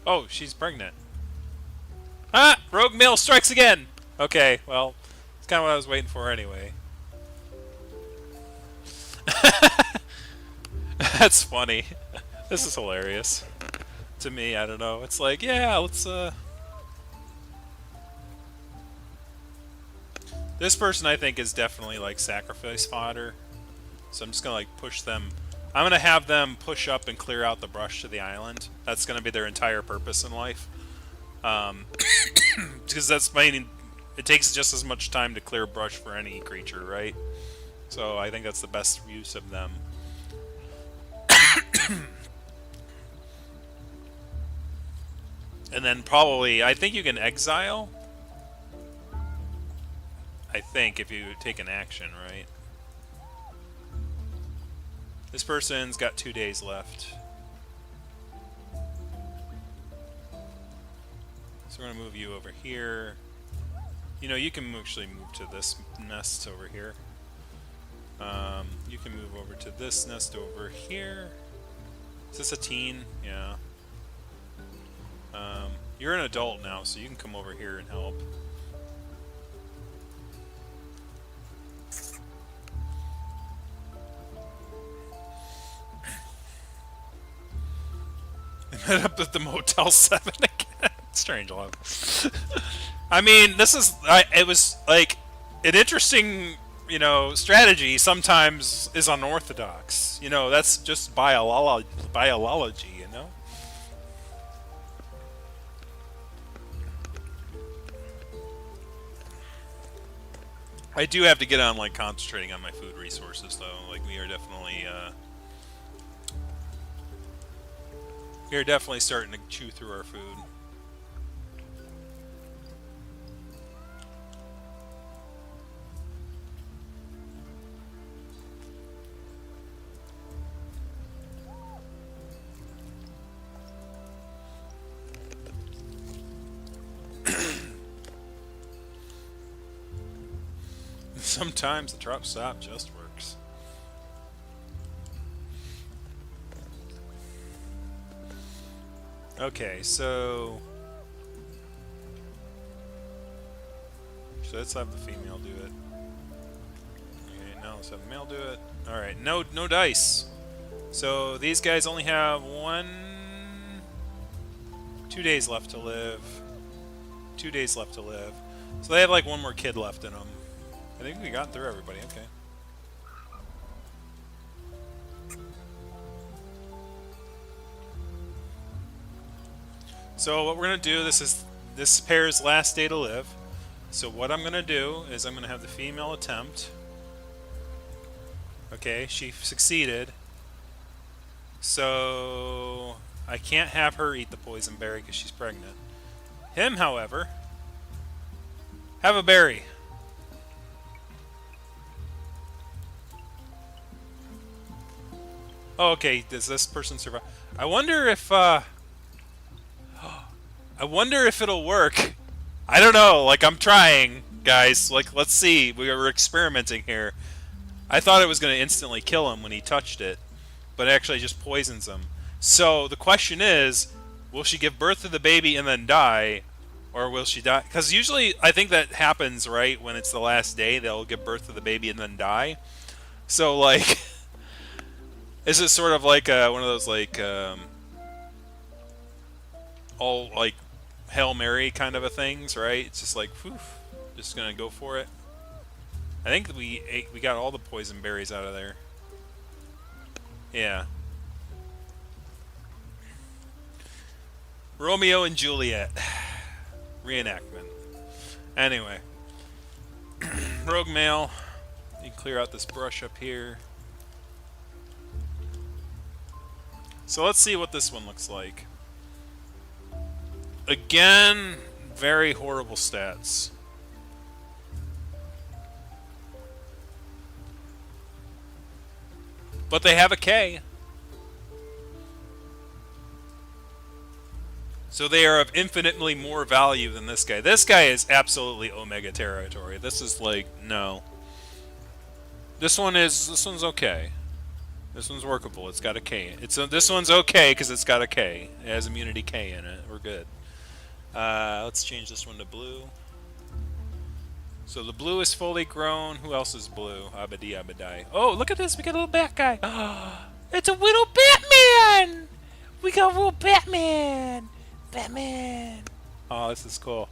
Oh, she's pregnant. Ah! Rogue male strikes again! Okay, well, it's kind of what I was waiting for anyway. That's funny. This is hilarious. To me, I don't know. It's like, yeah, let's, This person, I think, is definitely, like, sacrifice fodder. So I'm just gonna, like, push them... I'm gonna have them push up and clear out the brush to the island. That's gonna be their entire purpose in life. Because that's it takes just as much time to clear brush for any creature, right? So I think that's the best use of them. And then probably, I think you can exile. I think if you take an action, right? This person's got 2 days left. So we're gonna move you over here. You know, you can actually move to this nest over here. You can move over to this nest over here. Is this a teen? Yeah. You're an adult now, so you can come over here and help. I met up at the Motel 7 again. Strange love. I mean, this is... it was, like, an interesting, you know, strategy sometimes is unorthodox. You know, that's just biology, you know? I do have to get on, like, concentrating on my food resources, though. Like, we are definitely starting to chew through our food. Sometimes the drop stop just works. Okay, so let's have the female do it. Okay, now let's have the male do it. All right, no dice. So these guys only have 2 days left to live. 2 days left to live. So they have like one more kid left in them. I think we got through everybody. Okay. So what we're gonna do, this is this pair's last day to live. So what I'm gonna do is I'm gonna have the female attempt. Okay, she succeeded. So I can't have her eat the poison berry because she's pregnant. Him, however, have a berry. Oh, okay. Does this person survive? I wonder if it'll work. I don't know. Like, I'm trying, guys. Like, let's see. We were experimenting here. I thought it was going to instantly kill him when he touched it, but it actually just poisons him. So the question is, will she give birth to the baby and then die, or will she die? Because usually, I think that happens, right? When it's the last day, they'll give birth to the baby and then die. So, like, is it sort of like one of those, like, all, like, Hail Mary kind of a things, right? It's just like, whew, just gonna go for it. I think we got all the poison berries out of there. Yeah. Romeo and Juliet. Reenactment. Anyway. Rogue male. You can clear out this brush up here. So let's see what this one looks like. Again, very horrible stats. But they have a K. So they are of infinitely more value than this guy. This guy is absolutely Omega territory. This is like, no. This one's okay. This one's workable. It's got a K. This one's okay because it's got a K. It has immunity K in it. We're good. Let's change this one to blue. So the blue is fully grown. Who else is blue? Abadi Abadai. Oh, look at this. We got a little bat guy. It's a little Batman! We got a little Batman! Batman! Oh, this is cool.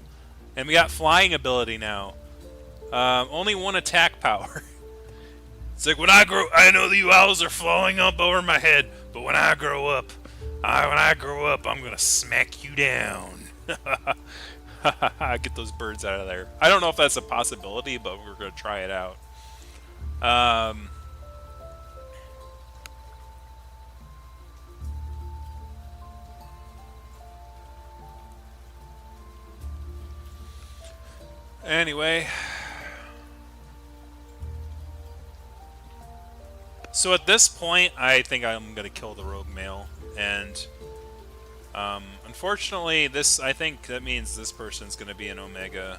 And we got flying ability now. Only one attack power. It's like, I know the owls are flying up over my head, but when I grow up, I'm gonna smack you down. Get those birds out of there. I don't know if that's a possibility, but we're gonna try it out. Um, anyway, so at this point, I think I'm gonna kill the rogue male, and unfortunately, I think that means this person's gonna be an Omega.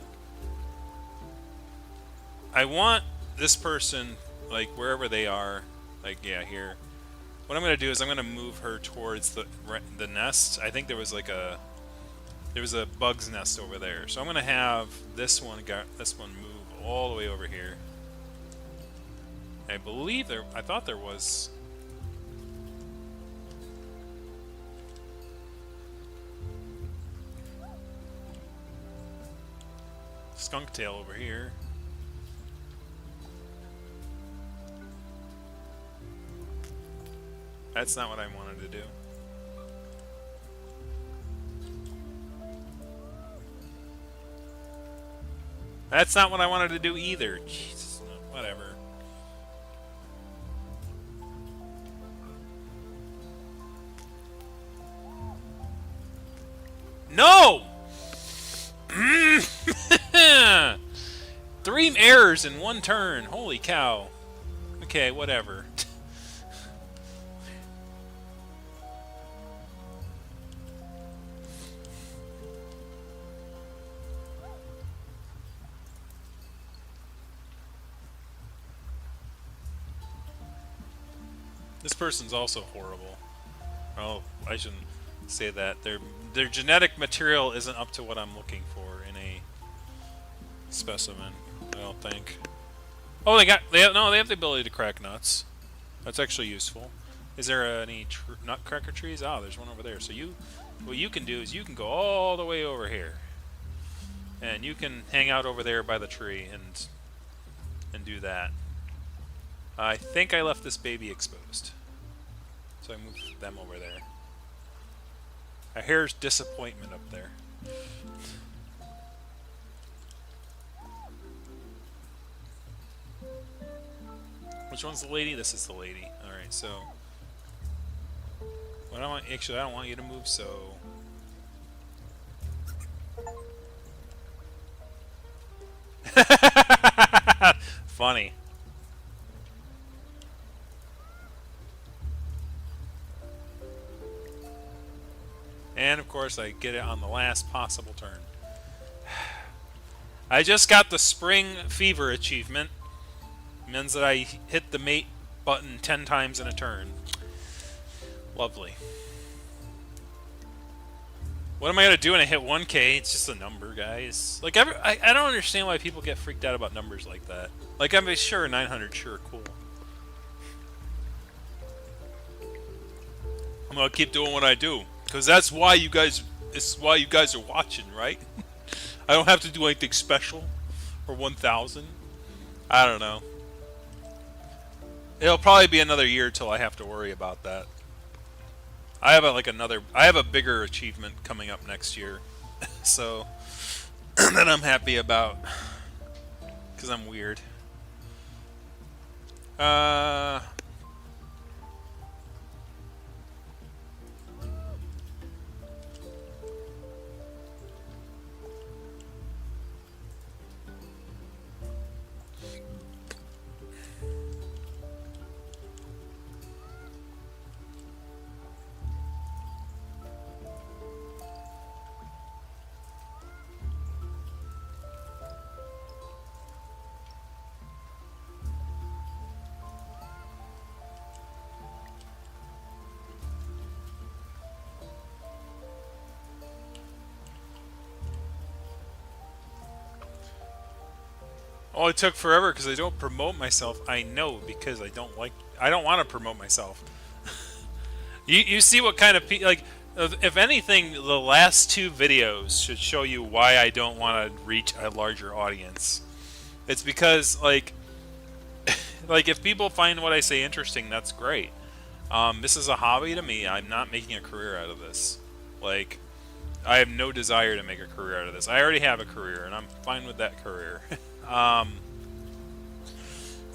I want this person, like wherever they are, like yeah, here. What I'm gonna do is I'm gonna move her towards the nest. I think there was a bug's nest over there, so I'm gonna have this one move all the way over here. I believe I thought there was. Skunk tail over here. That's not what I wanted to do. That's not what I wanted to do either. Jesus, whatever. No! 3 errors in 1 turn. Holy cow. Okay, whatever. This person's also horrible. Oh, I shouldn't say that. Their genetic material isn't up to what I'm looking for in a specimen. I don't think. Oh, they have the ability to crack nuts. That's actually useful. Is there any nutcracker trees? Ah, there's one over there. So what you can do is you can go all the way over here, and you can hang out over there by the tree and do that. I think I left this baby exposed, so I moved them over there. I hear disappointment up there. Which one's the lady? This is the lady. Alright, so actually I don't want you to move, so funny. And of course I get it on the last possible turn. I just got the Spring Fever achievement. Means that I hit the mate button 10 times in a turn. Lovely. What am I gonna do when I hit 1K? It's just a number, guys. Like, I don't understand why people get freaked out about numbers like that. Like, I'm sure 900, sure, cool. I'm gonna keep doing what I do, because that's why you guys. It's why you guys are watching, right? I don't have to do anything special for 1,000. I don't know. It'll probably be another year till I have to worry about that. I have a bigger achievement coming up next year, so that I'm happy about, because I'm weird. Oh, it took forever because I don't promote myself. I know, because I don't want to promote myself. You see what kind of like, if anything, the last 2 videos should show you why I don't want to reach a larger audience. It's because like if people find what I say interesting, that's great. This is a hobby to me. I'm not making a career out of this. Like, I have no desire to make a career out of this. I already have a career, and I'm fine with that career.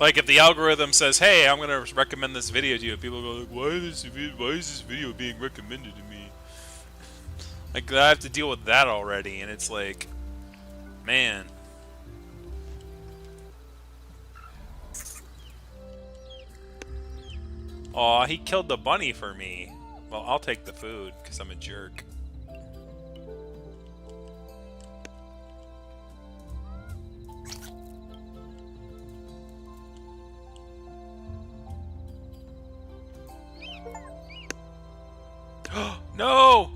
Like if the algorithm says, "Hey, I'm gonna recommend this video to you," people go like, why is this video being recommended to me?" Like I have to deal with that already, and it's like, man. Aw, he killed the bunny for me. Well, I'll take the food because I'm a jerk. No!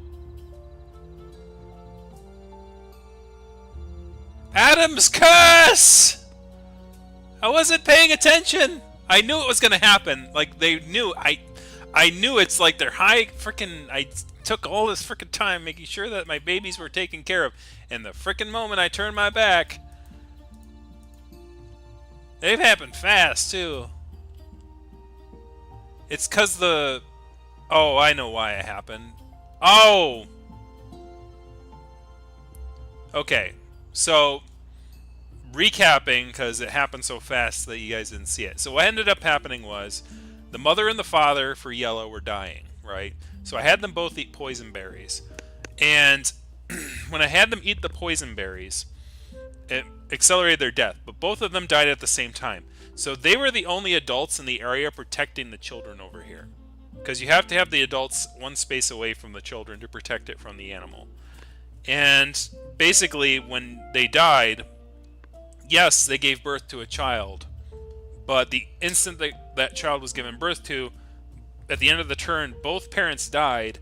Adam's curse! I wasn't paying attention. I knew it was gonna happen. Like they knew. I knew it's like they're high freaking. I took all this freaking time making sure that my babies were taken care of, and the freaking moment I turned my back, they've happened fast too. It's cause the. Oh, I know why it happened. Oh. Okay, so recapping because it happened so fast that you guys didn't see it. So what ended up happening was the mother and the father for Yellow were dying, right? So I had them both eat poison berries. And when I had them eat the poison berries, it accelerated their death. But both of them died at the same time. So they were the only adults in the area protecting the children over here. Because you have to have the adults one space away from the children to protect it from the animal. And basically, when they died, yes, they gave birth to a child. But the instant that that child was given birth to, at the end of the turn, both parents died.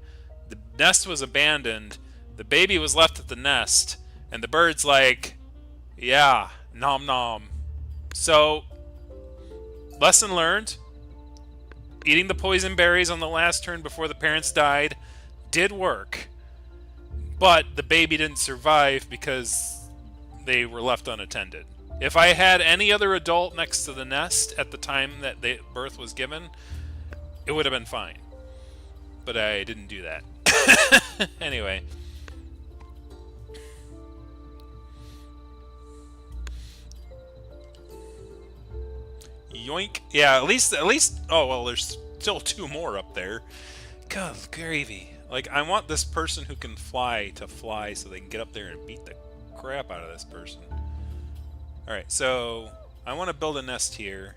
The nest was abandoned. The baby was left at the nest. And the bird's like, yeah, nom nom. So, lesson learned. Eating the poison berries on the last turn before the parents died did work. But the baby didn't survive because they were left unattended. If I had any other adult next to the nest at the time that the birth was given, it would have been fine. But I didn't do that. Anyway. Yoink. Yeah, at least, oh, well, there's still two more up there. God, gravy. Like, I want this person who can fly to fly so they can get up there and beat the crap out of this person. Alright, so I want to build a nest here.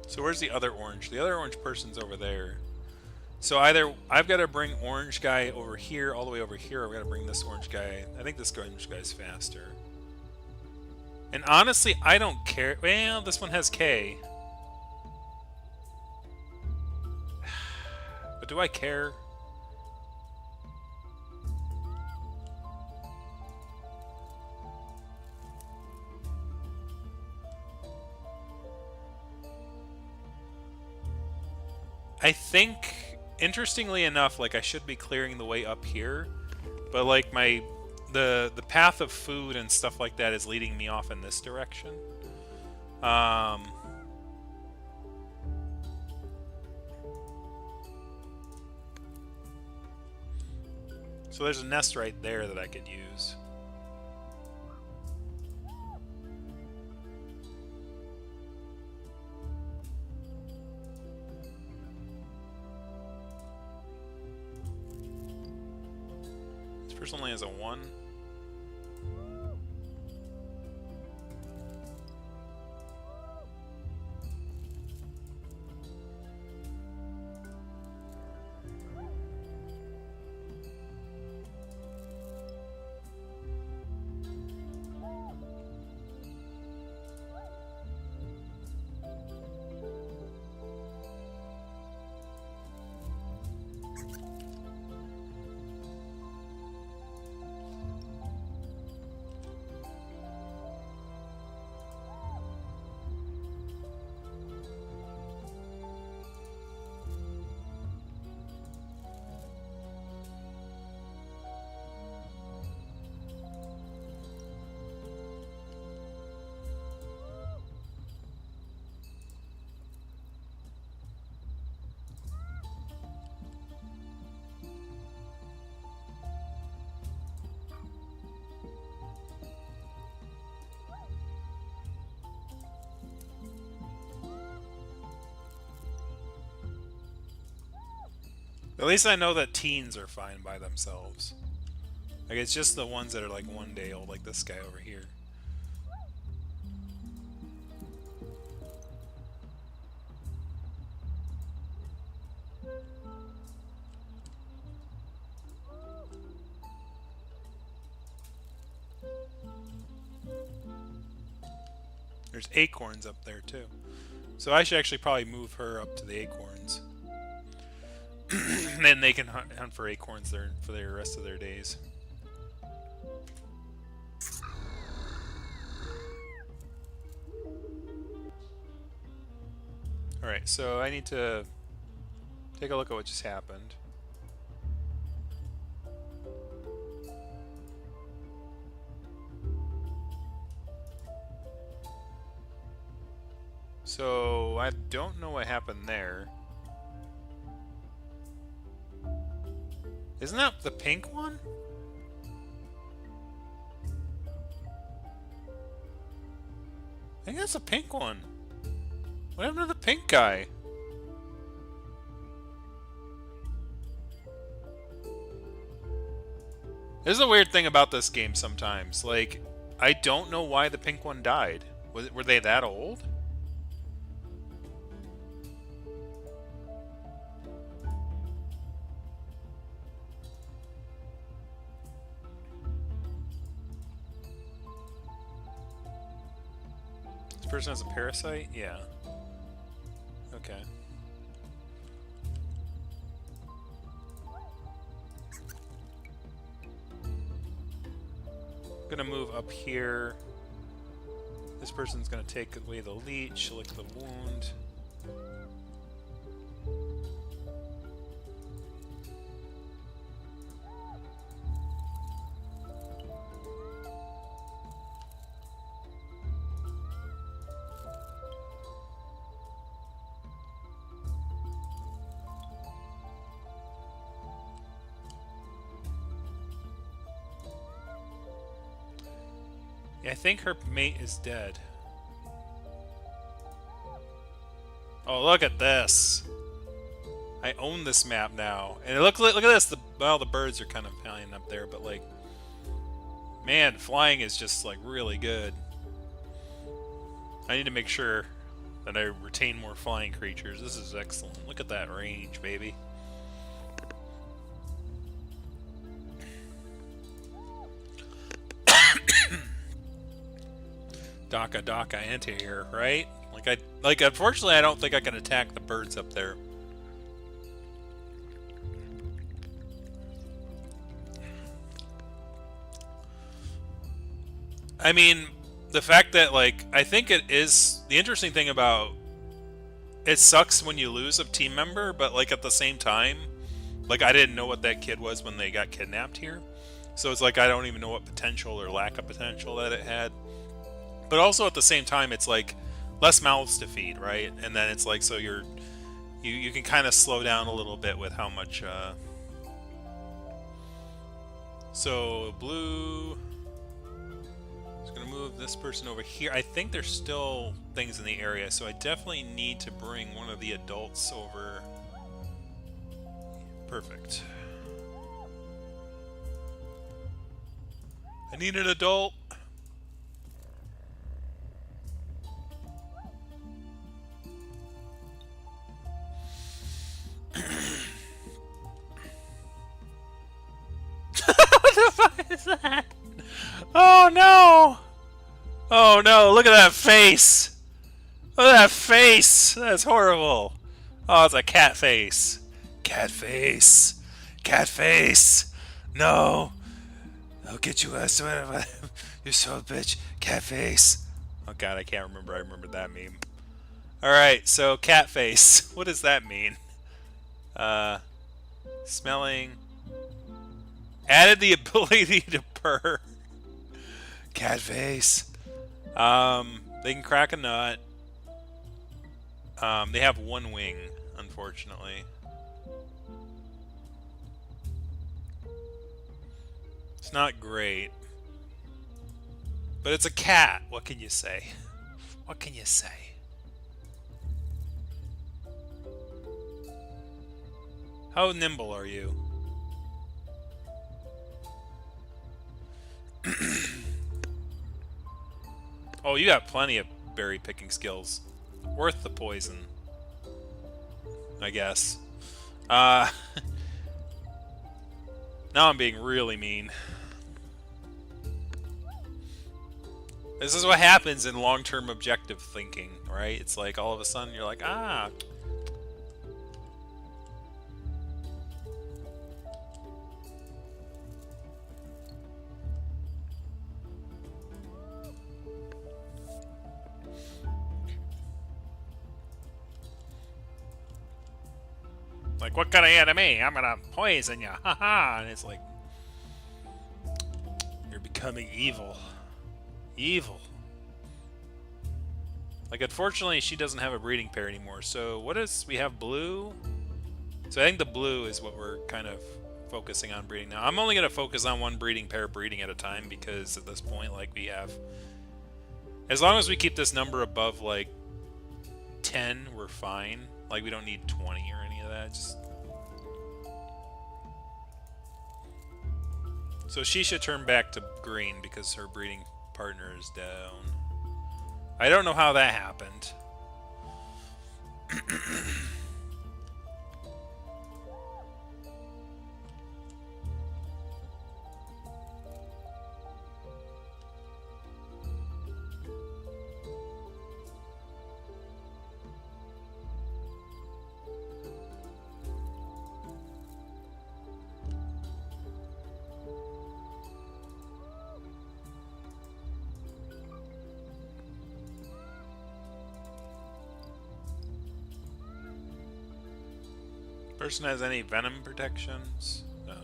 So where's the other orange? The other orange person's over there. So either I've got to bring orange guy over here, all the way over here, or I've got to bring this orange guy. I think this orange guy's faster. And honestly, I don't care. Well, this one has K. But do I care? I think, interestingly enough, like I should be clearing the way up here, but like the path of food and stuff like that is leading me off in this direction. So there's a nest right there that I could use. This person only has a 1. At least I know that teens are fine by themselves. Like, it's just the ones that are like 1 day old, like this guy over here. There's acorns up there too. So I should actually probably move her up to the acorns. And then they can hunt for acorns there for the rest of their days. Alright, so I need to take a look at what just happened. So I don't know what happened there. Isn't that the pink one? I think that's a pink one. What happened to the pink guy? This is a weird thing about this game sometimes. Like, I don't know why the pink one died. Were they that old? This person has a parasite? Yeah. Okay. I'm gonna move up here. This person's gonna take away the leech, lick the wound. Yeah, I think her mate is dead. Oh, look at this! I own this map now, and look at this. Well, the birds are kind of flying up there, but like, man, flying is just like really good. I need to make sure that I retain more flying creatures. This is excellent. Look at that range, baby. Daka anti-air, right? Like unfortunately I don't think I can attack the birds up there. I mean, the fact that like I think it is the interesting thing about it sucks when you lose a team member, but like at the same time, like I didn't know what that kid was when they got kidnapped here. So it's like I don't even know what potential or lack of potential that it had. But also at the same time, it's like less mouths to feed, right? And then it's like so you can kind of slow down a little bit with how much. So blue is gonna move this person over here. I think there's still things in the area, so I definitely need to bring one of the adults over. Perfect. I need an adult. What the fuck is that? Oh no! Oh no, look at that face! Look at that face! That's horrible! Oh, it's a cat face. Cat face! Cat face! No! I'll get you, you son of a bitch! Cat face! Oh god, I can't remember. I remember that meme. Alright, so cat face. What does that mean? Smelling. Added the ability to purr. Cat face. They can crack a nut. They have one wing, unfortunately. It's not great. But it's a cat. What can you say? What can you say? How nimble are you? Oh, you got plenty of berry picking skills. Worth the poison, I guess. Uh, now I'm being really mean. This is what happens in long-term objective thinking, right? It's like all of a sudden you're like, ah. Like, what kind of enemy? I'm gonna poison you, haha. And it's like, you're becoming evil. Evil. Like, unfortunately, she doesn't have a breeding pair anymore. So, what is... we have blue? So, I think the blue is what we're kind of focusing on breeding now. I'm only going to focus on one breeding pair breeding at a time because at this point, like, we have... as long as we keep this number above, like, 10, we're fine. Like, we don't need 20 or any of that. Just... so, she should turn back to green because her breeding partner is down. I don't know how that happened. Person has any venom protections? No.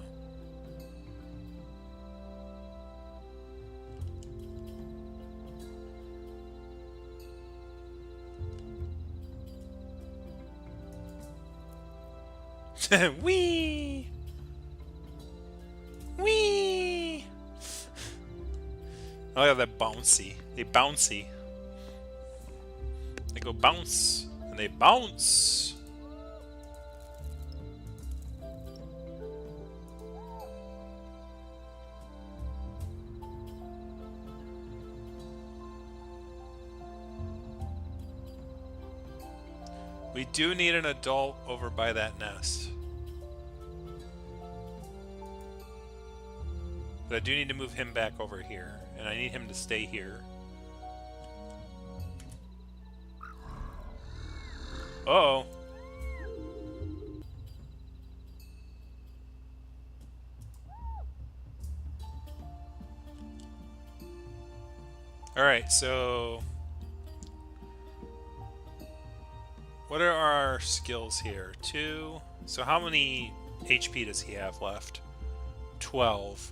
Wee! Wee! Oh yeah, that bouncy. They bouncy. They go bounce, and they bounce. We do need an adult over by that nest. But I do need to move him back over here. And I need him to stay here. Uh-oh. Alright, so... what are our skills here? 2. So how many HP does he have left? 12.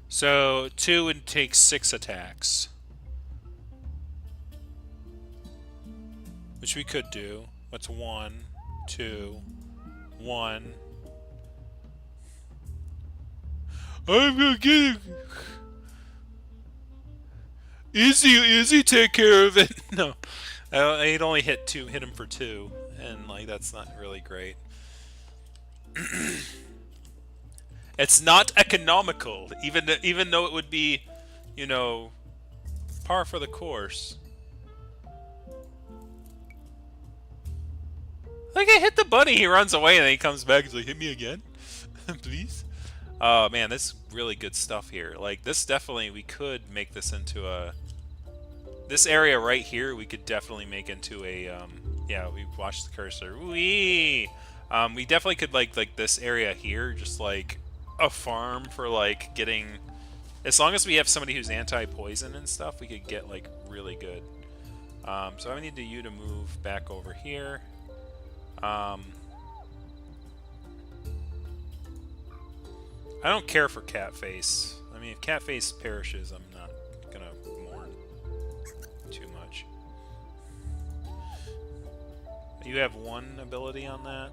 So 2 would take 6 attacks. Which we could do. What's 1, 2, 1. I'm gonna get it. Easy, take care of it. No. I'd only hit him for 2. And like that's not really great. It's not economical, even though it would be, you know, par for the course. Like I hit the bunny, he runs away, and then he comes back. He's like, "Hit me again, please." Oh man, this is really good stuff here. Like this, definitely we could make this into a. This area right here, we could definitely make into a. Yeah, we watched the cursor. Wee. We definitely could like this area here, just like a farm for like getting. As long as we have somebody who's anti-poison and stuff, we could get like really good. So I need you to move back over here. I don't care for Catface. I mean, if Catface perishes, I'm not gonna mourn too much. You have 1 ability on that?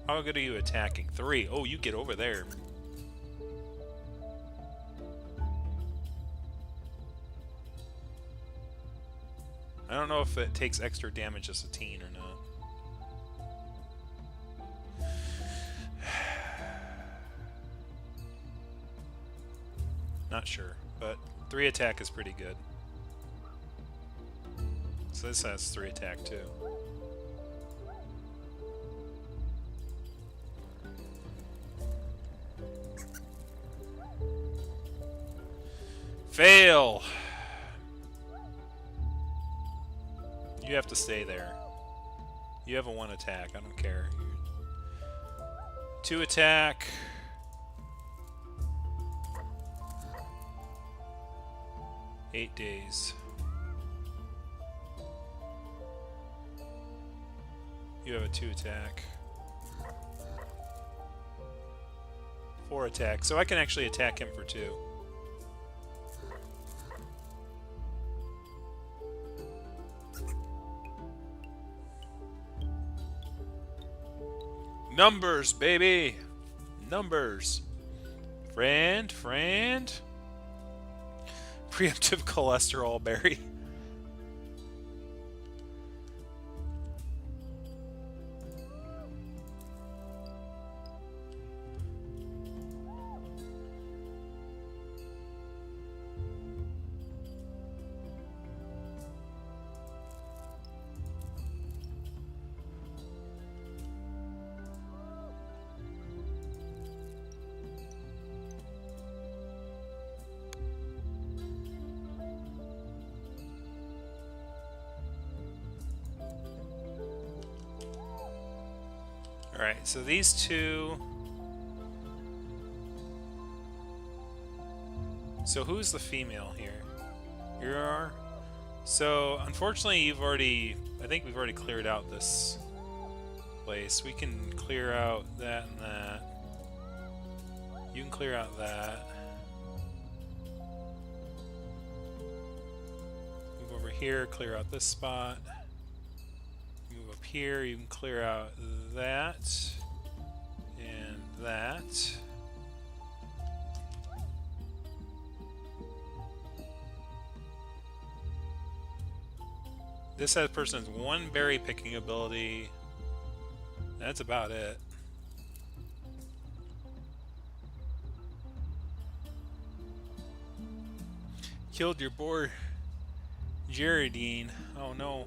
How good are you attacking? 3. Oh, you get over there. I don't know if it takes extra damage as a teen or not. not sure. But 3 attack is pretty good. So this has 3 attack too. Fail! You have to stay there. You have a 1 attack, I don't care. 2 attack. Eight days. You have a 2 attack. 4 attack. So I can actually attack him for 2. Numbers, baby! Numbers. Friend. Preemptive cholesterol berry. Alright, so these two... So who's the female here? You are? So, unfortunately, you've already... I think we've already cleared out this place. We can clear out that and that. You can clear out that. Move over here, clear out this spot. Move up here, you can clear out that and that. This person has 1 berry picking ability. That's about it. Killed your boy Geraldine. Oh no.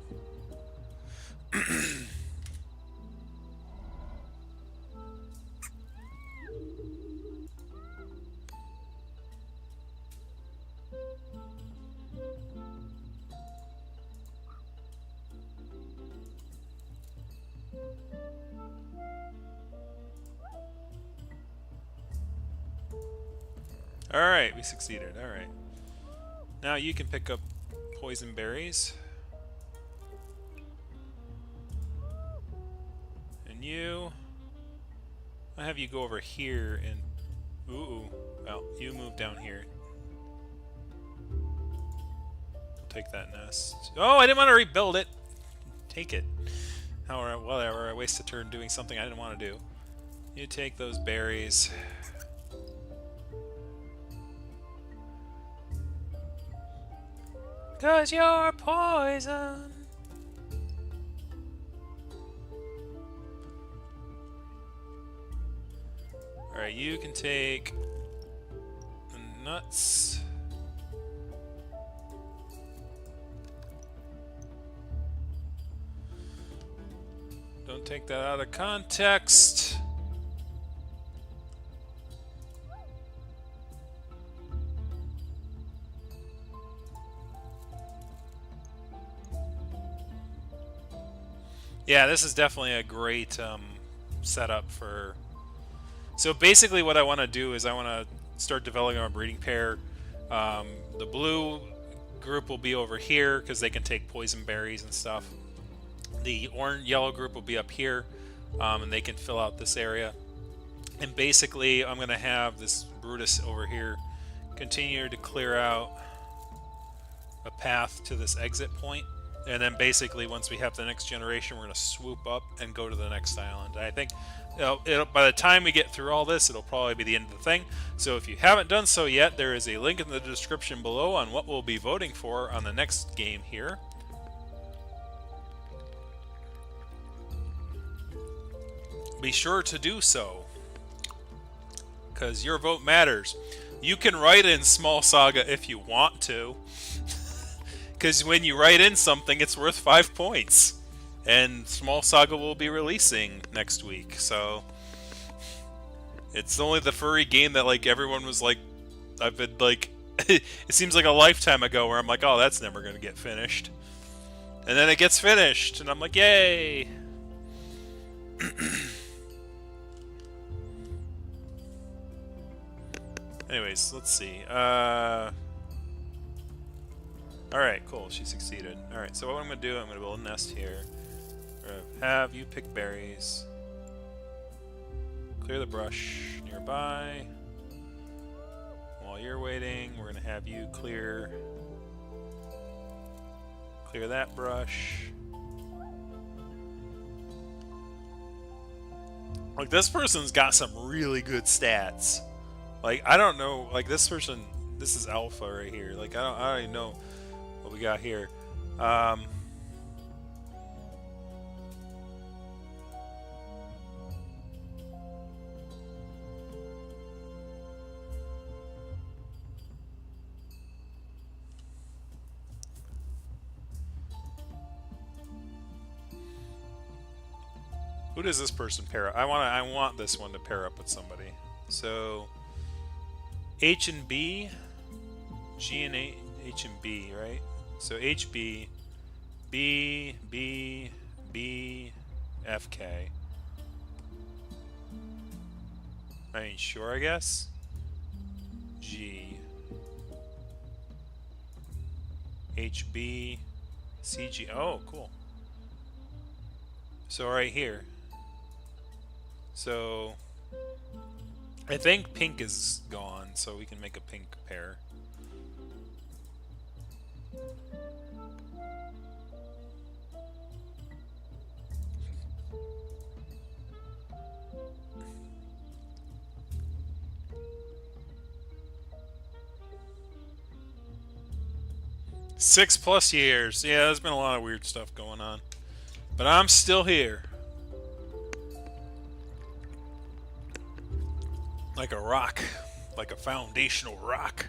Alright, we succeeded. Alright. Now you can pick up poison berries. And you... I'll have you go over here and... Ooh. Well, you move down here. Take that nest. Oh, I didn't want to rebuild it! Take it. However, whatever. I wasted a turn doing something I didn't want to do. You take those berries. 'Cause you're poison. Alright, you can take the nuts. Don't take that out of context. Yeah, this is definitely a great setup for... So basically what I want to do is I want to start developing our breeding pair. The blue group will be over here because they can take poison berries and stuff. The yellow group will be up here and they can fill out this area. And basically I'm going to have this Brutus over here continue to clear out a path to this exit point. And then basically, once we have the next generation, we're going to swoop up and go to the next island. I think by the time we get through all this, it'll probably be the end of the thing. So if you haven't done so yet, there is a link in the description below on what we'll be voting for on the next game here. Be sure to do so, because your vote matters. You can write in Small Saga if you want to. Because when you write in something, it's worth 5 points. And Small Saga will be releasing next week, so... It's only the furry game that, like, everyone was like... I've been, like... it seems like a lifetime ago where I'm like, oh, that's never gonna get finished. And then it gets finished, and I'm like, yay! Anyways, let's see. Alright, cool. She succeeded. Alright, so what I'm going to do, I'm going to build a nest here. Have you pick berries. Clear the brush nearby. While you're waiting, we're going to have you clear that brush. Like, this person's got some really good stats. Like, I don't know, like, this person, this is alpha right here. Like, I don't even know what we got here. Who does this person pair up? I want this one to pair up with somebody. So H and B, G and H and B, right? So HB, B, B, B, FK. I mean, sure, I guess. G, HB, CG. Oh, cool. So right here. So I think pink is gone, so we can make a pink pair. +6 years. Yeah, there's been a lot of weird stuff going on. But I'm still here. Like a rock. Like a foundational rock.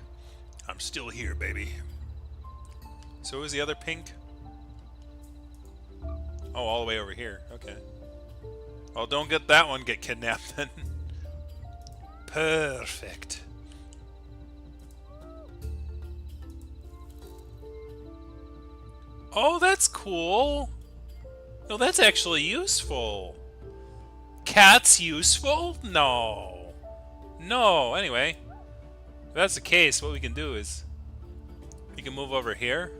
I'm still here, baby. So is the other pink? Oh, all the way over here. Okay. Well, don't get that one get kidnapped then. Perfect. Oh, that's cool. No, that's actually useful. Cat's useful? No. No, anyway. If that's the case, what we can do is... we can move over here.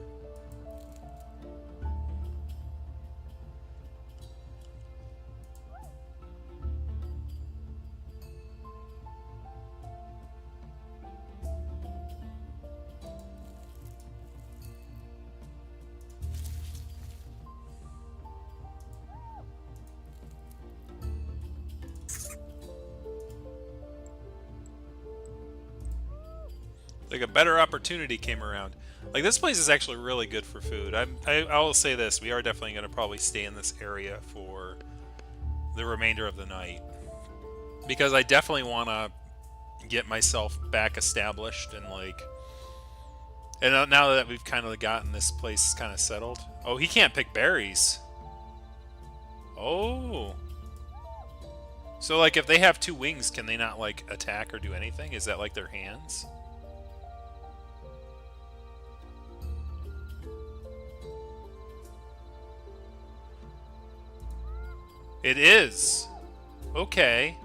Like a better opportunity came around. Like, this place is actually really good for food. I will say this, we are definitely going to probably stay in this area for the remainder of the night. Because I definitely want to get myself back established and like... and now that we've kind of gotten this place kind of settled. Oh, he can't pick berries. Oh. So like if they have 2 wings, can they not like attack or do anything? Is that like their hands? It is. Okay.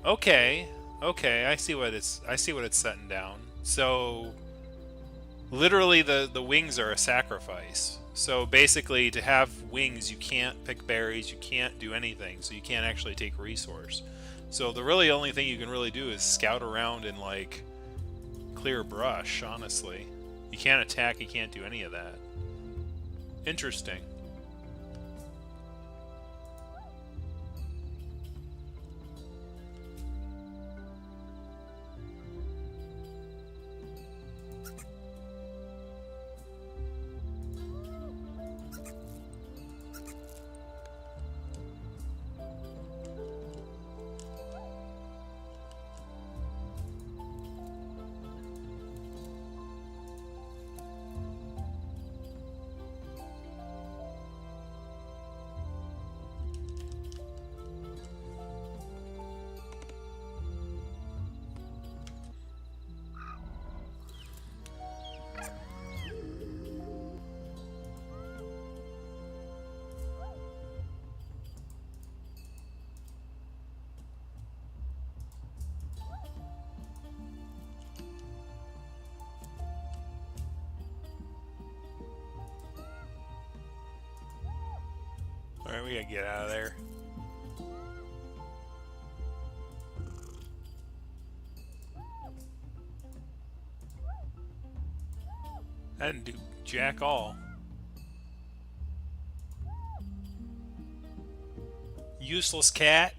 Okay. Okay, I see what it's setting down. So literally the wings are a sacrifice. So basically to have wings you can't pick berries, you can't do anything, so you can't actually take resource. So the really only thing you can really do is scout around and like clear brush, honestly. You can't attack, you can't do any of that. Interesting. we gotta get out of there. I didn't do jack all. Useless cat.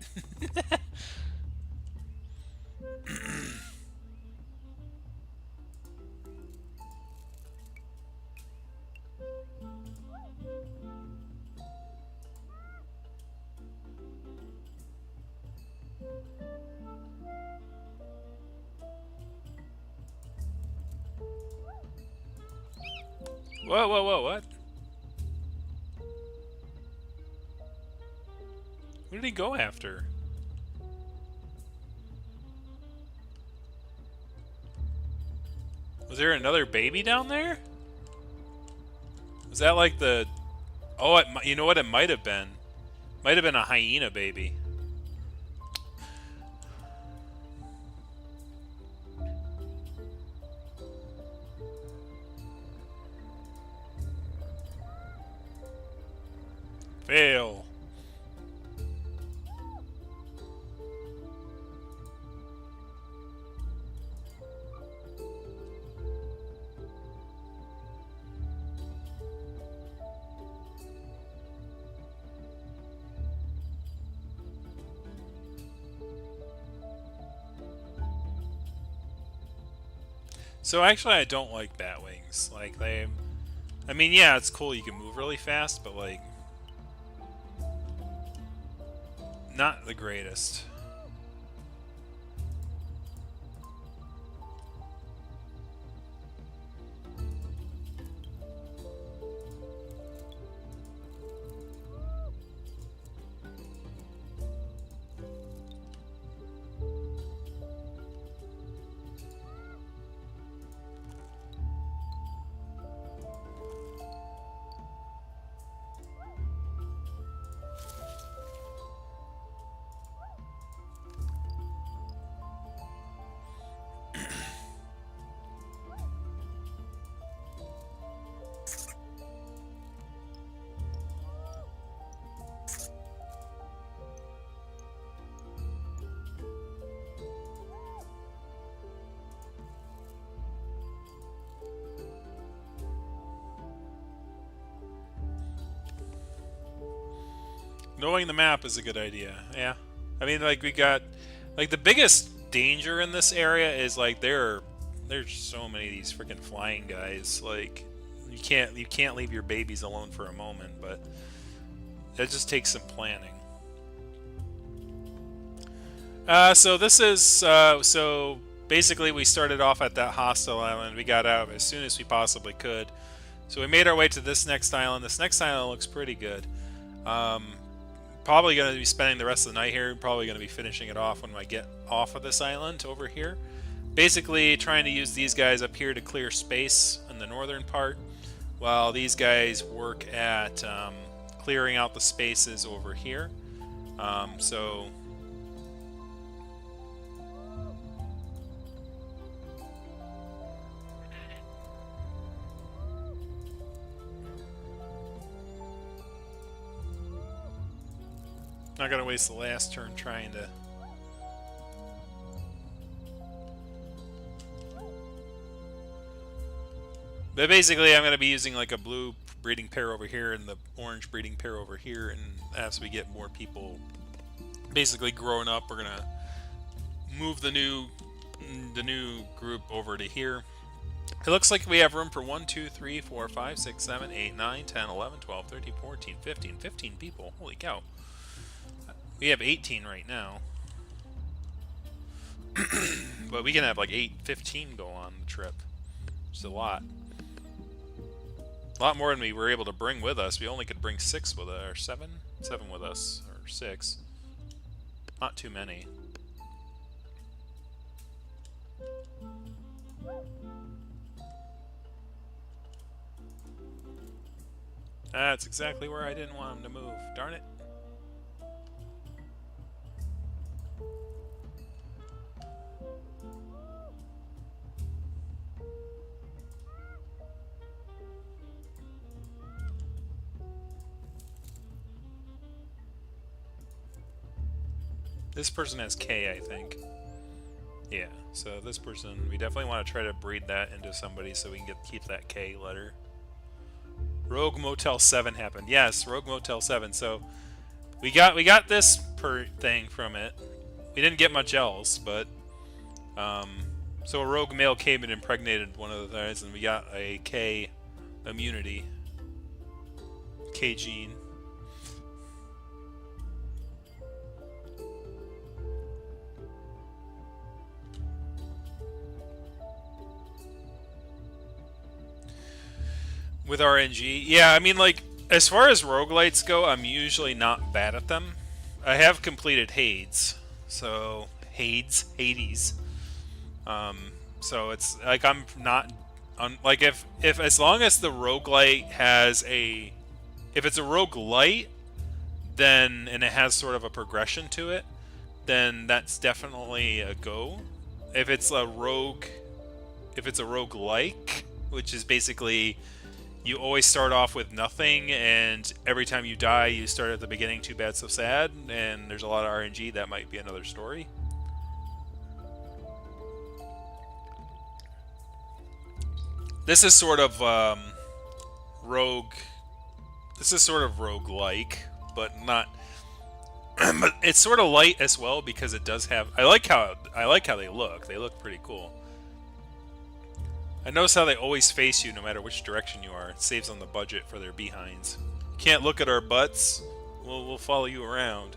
Whoa, whoa, whoa, what? Who did he go after? Was there another baby down there? Was that like the... Oh, you know what it might have been? Might have been a hyena baby. Fail. So actually, I don't like bat wings. Like they, I mean, yeah, it's cool you can move really fast, but like, not the greatest. Knowing the map is a good idea. Yeah. I mean, like, we got... Like, the biggest danger in this area is, like, there's so many of these freaking flying guys. Like, you can't leave your babies alone for a moment, but that just takes some planning. So this is... so, basically, we started off at that hostile island. We got out as soon as we possibly could. So we made our way to this next island. This next island looks pretty good. Probably going to be spending the rest of the night here. Probably going to be finishing it off when I get off of this island over here. Basically trying to use these guys up here to clear space in the northern part, while these guys work at clearing out the spaces over here. So... Not gonna waste the last turn trying to... But basically, I'm gonna be using like a blue breeding pair over here and the orange breeding pair over here, and as we get more people basically growing up, we're gonna move the new group over to here. It looks like we have room for 1, 2, 3, 4, 5, 6, 7, 8, 9, 10, 11, 12, 13, 14, 15, 15 people. Holy cow. We have 18 right now. But we can have like 15 go on the trip. It's a lot. A lot more than we were able to bring with us. We only could bring 6 with us, or 7? 7 with us, or 6. Not too many. That's exactly where I didn't want him to move. Darn it. This person has K, I think. Yeah, so this person, we definitely want to try to breed that into somebody so we can keep that K letter. Rogue Motel 7 happened. Yes, Rogue Motel 7. So we got this per thing from it. We didn't get much else, but so a rogue male came and impregnated one of the guys, and we got a K immunity. K gene. With RNG, yeah, I mean, like, as far as roguelites go, I'm usually not bad at them. I have completed Hades, so Hades. So it's like I'm not like if as long as the roguelite has if it's a roguelite, then and it has sort of a progression to it, then that's definitely a go. If it's a roguelike, which is basically you always start off with nothing, and every time you die, you start at the beginning. Too bad, so sad. And there's a lot of RNG. That might be another story. This is sort of rogue. This is sort of roguelike, but not. But it's sort of light as well because it does have. I like how they look. They look pretty cool. I notice how they always face you no matter which direction you are. It saves on the budget for their behinds. Can't look at our butts. We'll follow you around.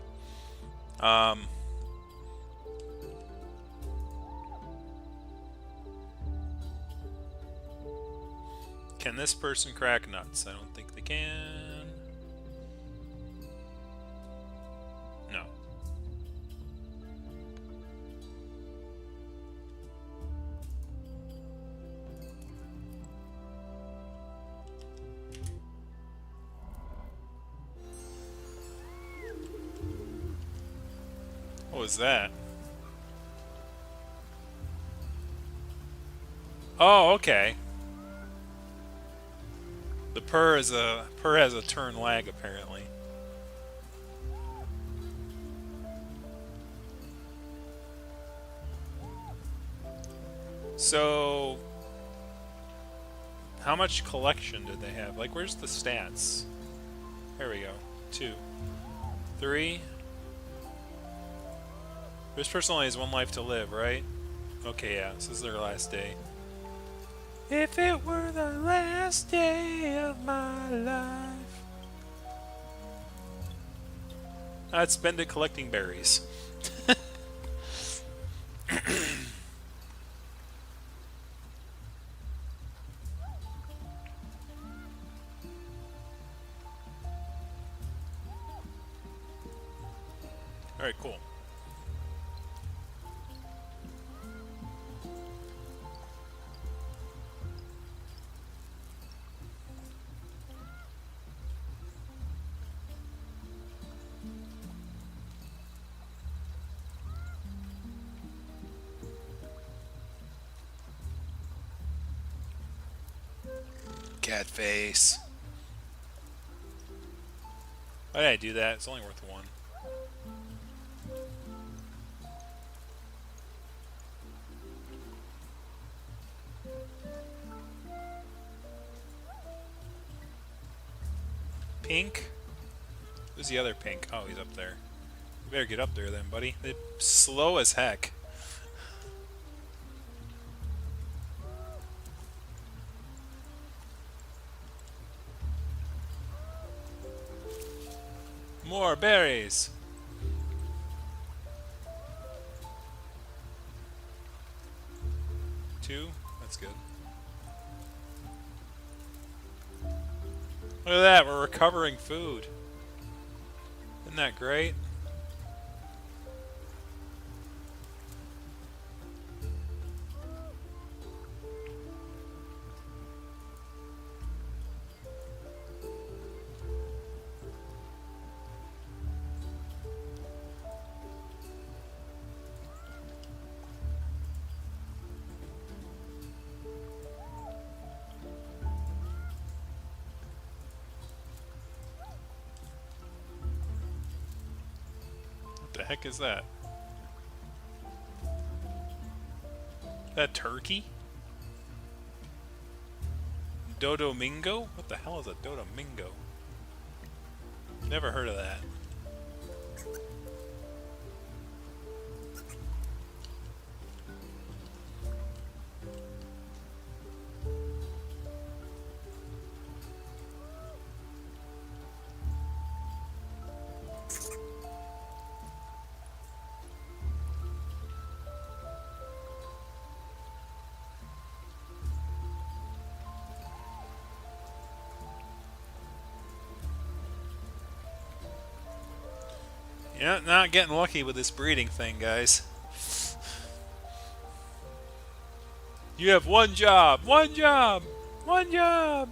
Can this person crack nuts? I don't think they can. No. What was that? Oh, okay. The purr has a turn lag apparently. So how much collection did they have? Like, where's the stats? There we go. 2, 3. This person only has 1 life to live, right? Okay, yeah. This is their last day. If it were the last day of my life. I'd spend it collecting berries. Alright, cool. Cat face. Why did I do that? It's only worth 1. Pink? Who's the other pink? Oh, he's up there. You better get up there then, buddy. They're slow as heck. More berries! Two? That's good. Look at that, we're recovering food. Isn't that great? What the heck is that? That turkey? Dodomingo? What the hell is a Dodomingo? Never heard of that. Yeah, not getting lucky with this breeding thing, guys. You have one job! One job! One job!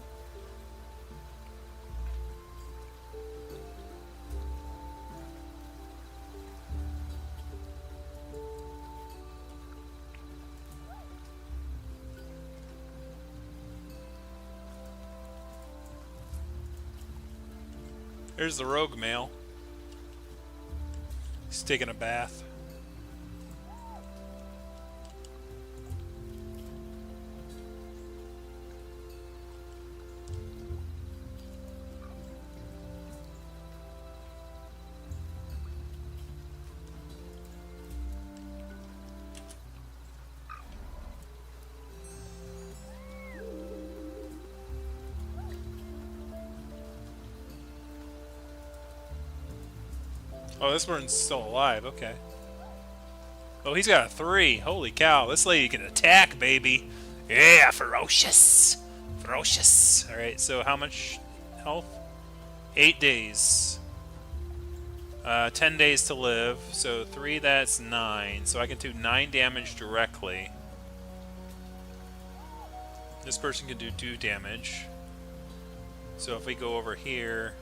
There's the rogue male. He's taking a bath. Oh, this one's still alive. Okay. Oh, he's got a 3. Holy cow. This lady can attack, baby. Yeah, ferocious. Ferocious. Alright, so how much health? 8 days. 10 days to live. So 3, that's 9. So I can do 9 damage directly. This person can do 2 damage. So if we go over here,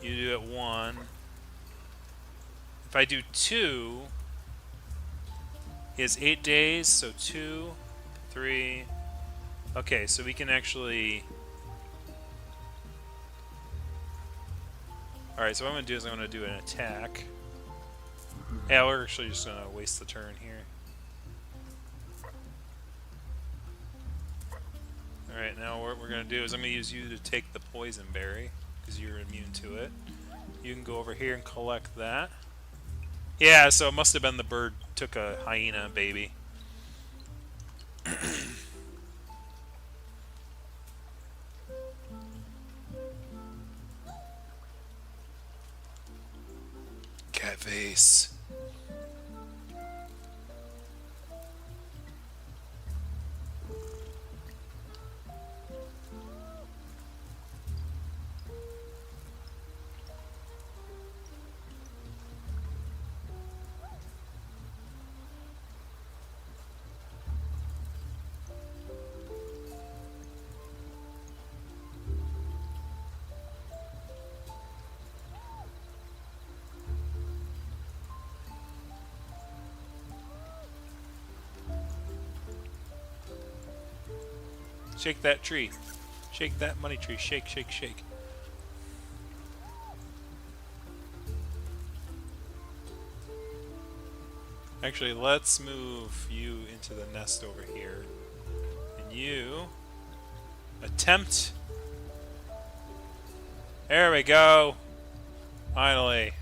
you do it 1. If I do 2, he has 8 days, so 2, 3. Okay, so we can actually... Alright, so what I'm going to do is I'm going to do an attack. Yeah, we're actually just going to waste the turn here. Alright, now what we're going to do is I'm going to use you to take the poison berry, because you're immune to it. You can go over here and collect that. Yeah, so it must have been the bird took a hyena baby. Cat face. Shake that tree. Shake that money tree. Shake, shake, shake. Actually, let's move you into the nest over here. And you attempt. There we go. Finally.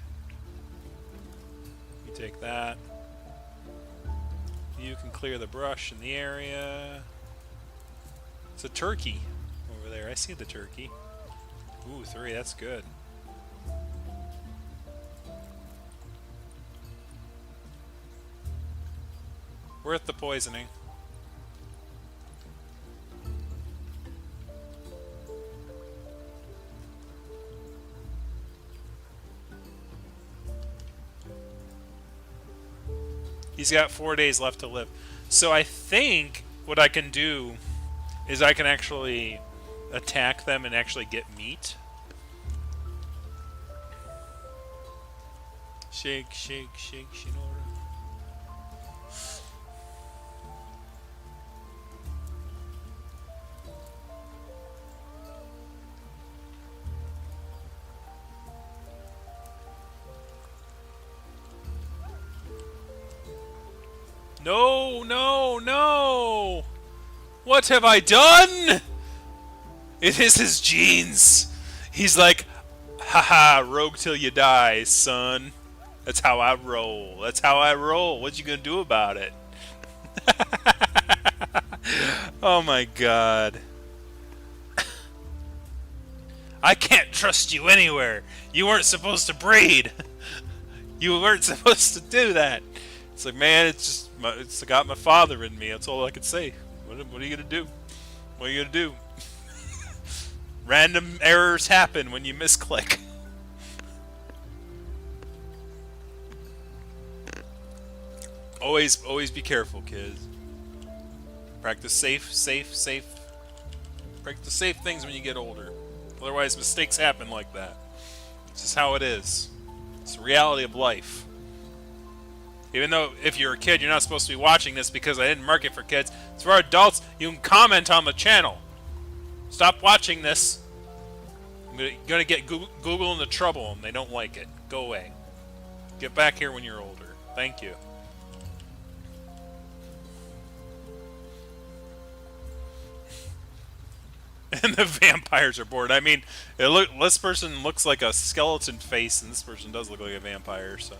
You take that. You can clear the brush in the area. It's a turkey over there. I see the turkey. Ooh, 3. That's good. Worth the poisoning. He's got 4 days left to live. So I think what I can do is I can actually attack them and actually get meat. Shake, shake, shake, Shinora. No, no, no! What have I done? It is his genes. He's like, haha, rogue till you die, son. That's how I roll. That's how I roll. What you gonna do about it? Oh my god. I can't trust you anywhere. You weren't supposed to breed. You weren't supposed to do that. It's like, man, it's got my father in me. That's all I could say. What are you gonna do? What are you gonna do? Random errors happen when you misclick. Always be careful, kids. Practice safe. Practice safe things when you get older. Otherwise, mistakes happen like that. It's just how it is. It's the reality of life. Even though if you're a kid, you're not supposed to be watching this because I didn't mark it for kids. It's for adults. You can comment on the channel. Stop watching this. You're going to get Google into trouble and they don't like it. Go away. Get back here when you're older. Thank you. And the vampires are bored. I mean, this person looks like a skeleton face, and this person does look like a vampire, so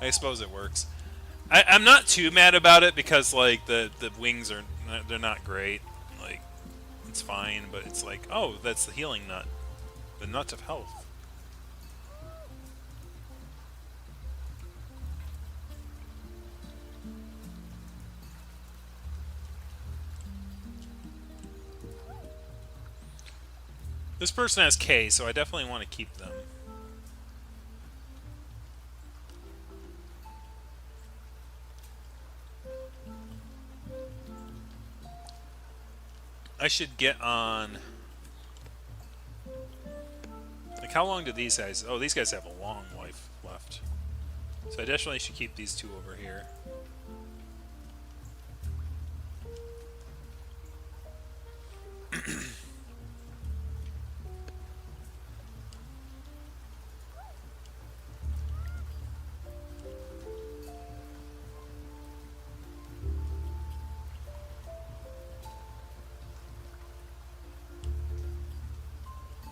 I suppose it works. I'm not too mad about it because, like, the wings they're not great. Like, it's fine, but it's like, oh, that's the healing nut, the nut of health. This person has K, so I definitely want to keep them. I should get on... Like, how long do these guys... Oh, these guys have a long life left. So I definitely should keep these two over here.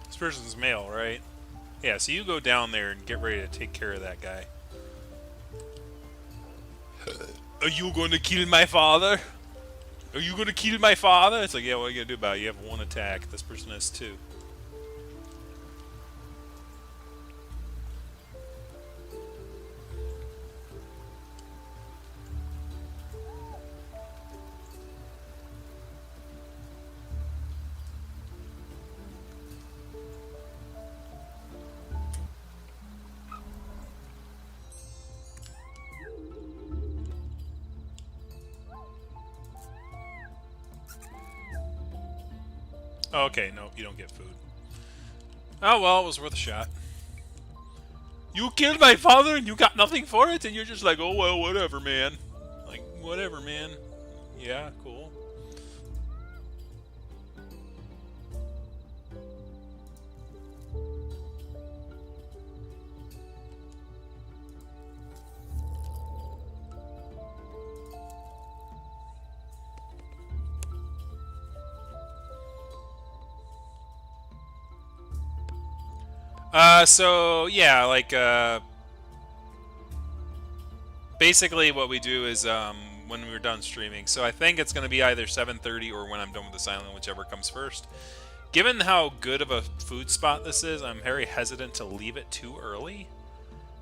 This person's male, right? Yeah, so you go down there and get ready to take care of that guy. Are you going to kill my father? Are you going to kill my father? It's like, yeah, what are you going to do about it? You have one attack. This person has two. Oh, okay, no, you don't get food. Oh, well, it was worth a shot. You killed my father and you got nothing for it? And you're just like, oh, well, whatever, man. Like, whatever, man. Yeah, cool. So, yeah, like, basically what we do is, when we're done streaming, so I think it's going to be either 7:30 or when I'm done with the silent, whichever comes first. Given how good of a food spot this is, I'm very hesitant to leave it too early.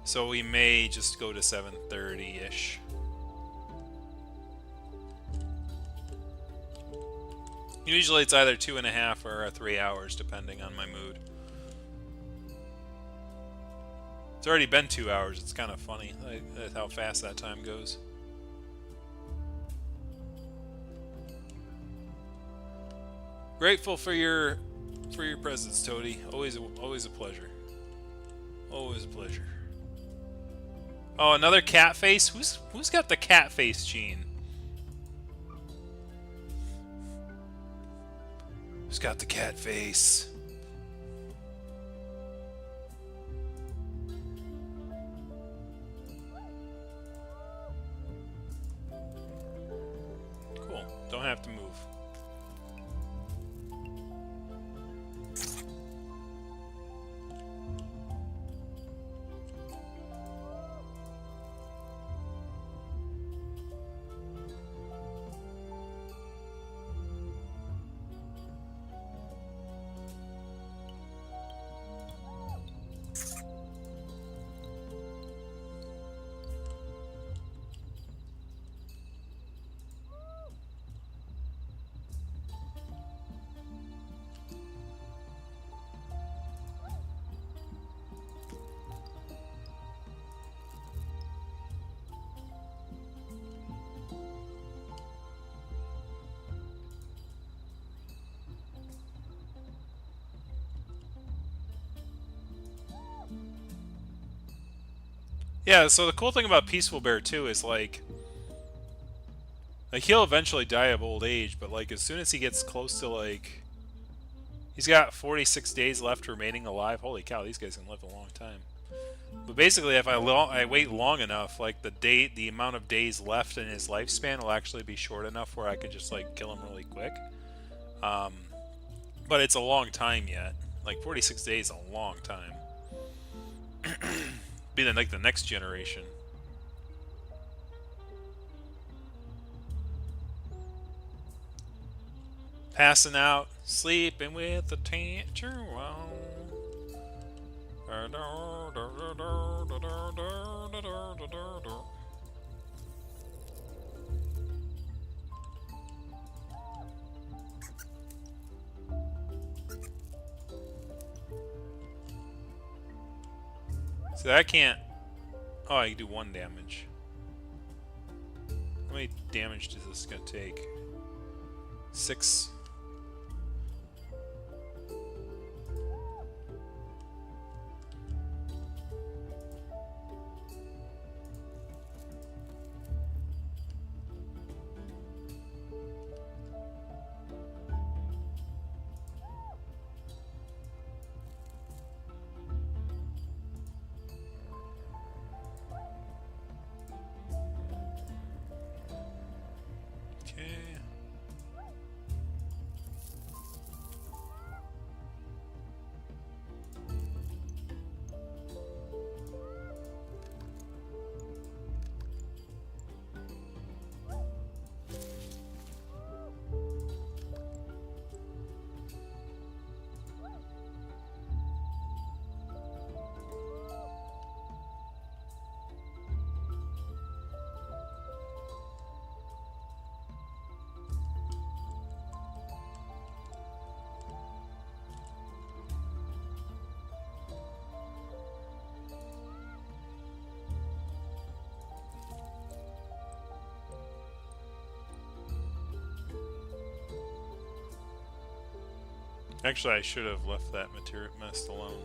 So we may just go to 7:30-ish. Usually it's either 2.5 or 3 hours, depending on my mood. It's already been 2 hours. It's kind of funny how fast that time goes. Grateful for your presence, Toady. Always a pleasure. Always a pleasure. Oh, another cat face? Who's got the cat face gene? Who's got the cat face? Yeah, so the cool thing about Peaceful Bear too is like he'll eventually die of old age, but like as soon as he gets close to like he's got 46 days left remaining alive. Holy cow, these guys can live a long time. But basically, if I wait long enough, like the amount of days left in his lifespan will actually be short enough where I could just like kill him really quick. Um, but it's a long time yet. Like 46 days is a long time. Be like the next generation. Passing out, sleeping with the Tantroo on. So I can't. Oh, I can do 1 damage. How many damage does this gonna take? 6. Okay. Actually, I should have left that material mist alone.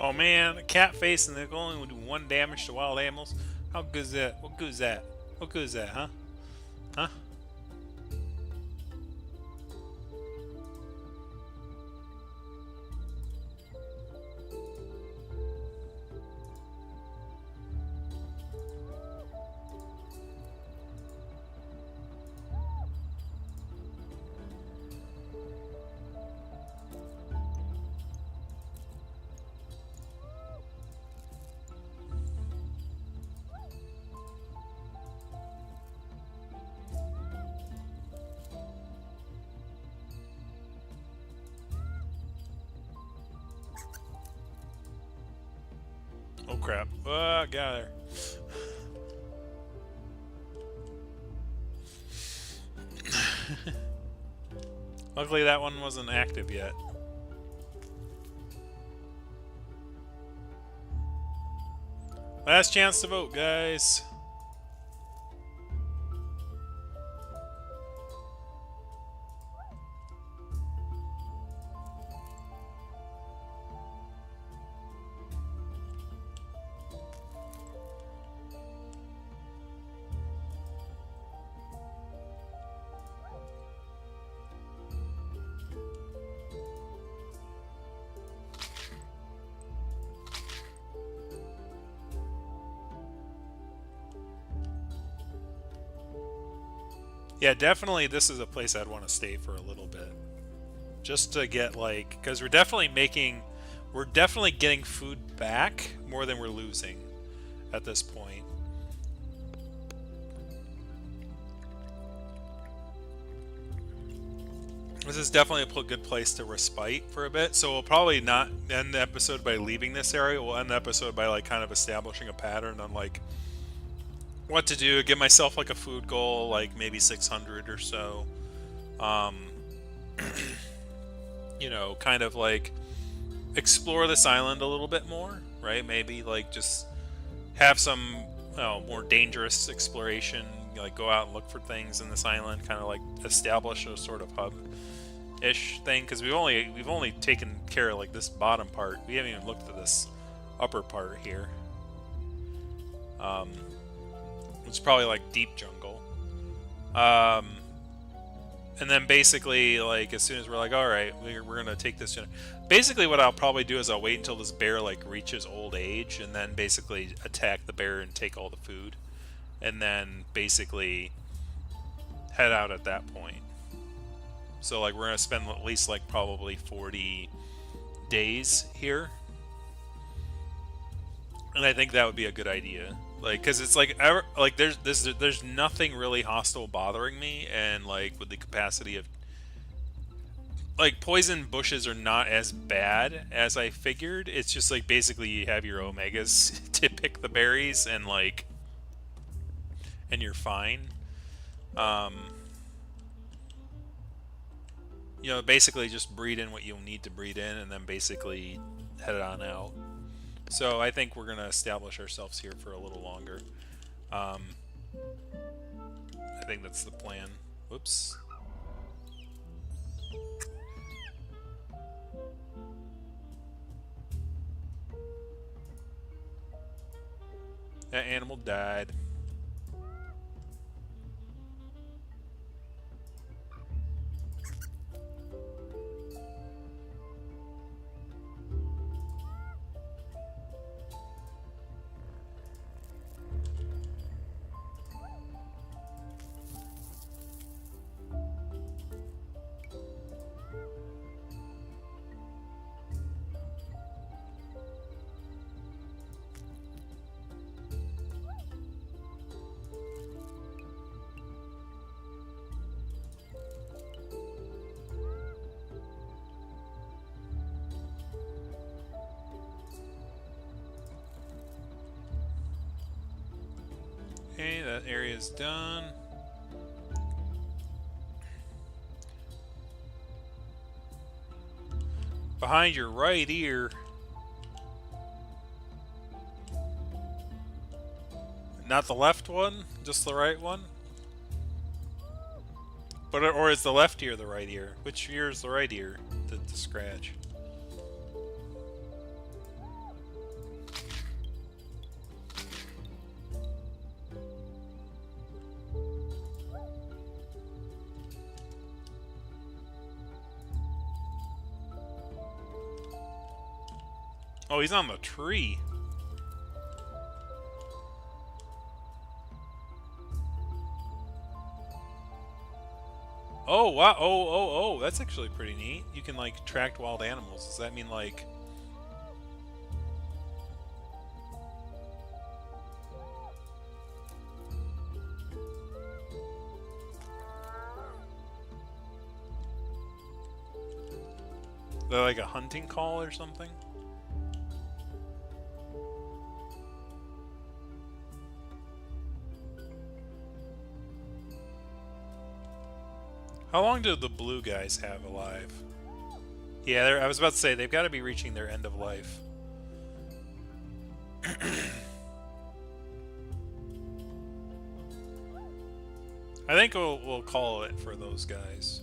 Oh man, a cat face and they're only do 1 damage to wild animals? How good is that? What good is that? What good is that, huh? Huh? Oh crap. Got her. Luckily that one wasn't active yet. Last chance to vote, guys. Yeah, definitely this is a place I'd want to stay for a little bit. Just to get like, because we're definitely getting food back more than we're losing at this point. This is definitely a good place to respite for a bit. So we'll probably not end the episode by leaving this area. We'll end the episode by like kind of establishing a pattern on like what to do. Give myself like a food goal, like maybe 600 or so. You know, kind of like explore this island a little bit more, right? Maybe like just have some more dangerous exploration, like go out and look for things in this island, kind of like establish a sort of hub-ish thing, because we've only taken care of like this bottom part. We haven't even looked at this upper part here. It's probably like deep jungle. And then basically, like, as soon as we're like, all right, we're gonna take this. Basically, what I'll probably do is I'll wait until this bear like reaches old age, and then basically attack the bear and take all the food, and then basically head out at that point. So like, we're gonna spend at least like probably 40 days here, and I think that would be a good idea. Like, because it's like there's nothing really hostile bothering me, and like with the capacity of like poison bushes are not as bad as I figured. It's just like basically you have your omegas to pick the berries, and like and you're fine. You know, basically just breed in what you'll need to breed in, and then basically head on out. So I think we're going to establish ourselves here for a little longer. I think that's the plan. Whoops. That animal died. Okay, that area's done. Behind your right ear. Not the left one, just the right one? But or is the left ear the right ear? Which ear is the right ear? The scratch. Oh, he's on the tree. Oh, wow. Oh. That's actually pretty neat. You can, like, track wild animals. Does that mean, like... they're like a hunting call or something? How long do the blue guys have alive? Yeah, I was about to say, they've got to be reaching their end of life. I think we'll call it for those guys.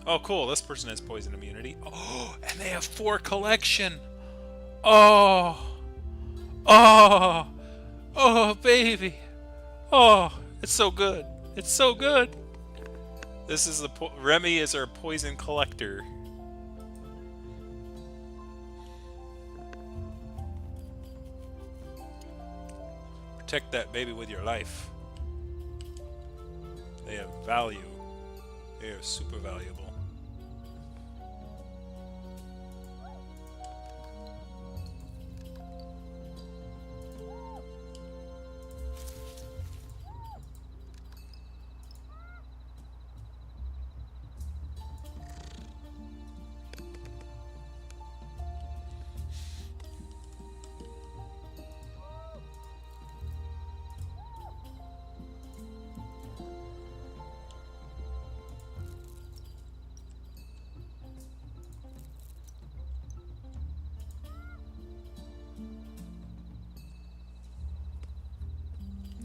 Oh, cool. This person has poison immunity. Oh, and they have 4 collection. Oh. Oh. Oh, baby. Oh, it's so good. It's so good. This is the... Remy is our poison collector. Protect that baby with your life. They have value. They are super valuable.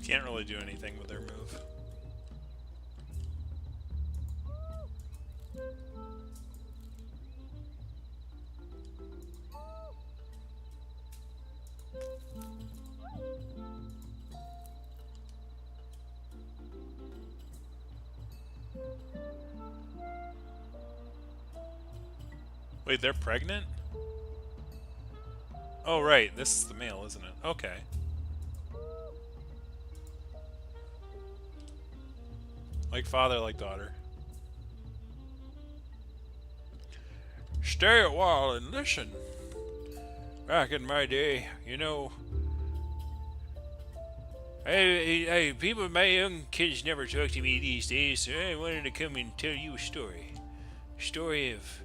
Can't really do anything with their move. Wait, they're pregnant? Oh, right. This is the male, isn't it? Okay. Like father, like daughter. Stay a while and listen. Back in my day, you know... people, my young kids never talk to me these days, so I wanted to come and tell you a story. A story of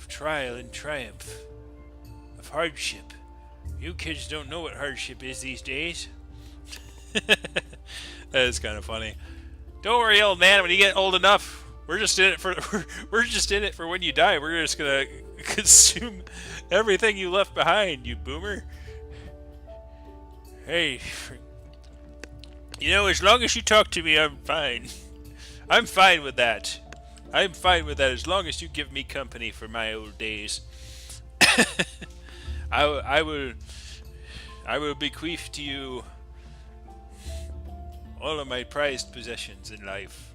trial and triumph. Of hardship. You kids don't know what hardship is these days. That is kind of funny. Don't worry, old man. When you get old enough, we're just in it for we're just in it for when you die. We're just gonna consume everything you left behind, you boomer. Hey, you know, as long as you talk to me, I'm fine. I'm fine with that. I'm fine with that as long as you give me company for my old days. I will bequeath to you all of my prized possessions in life.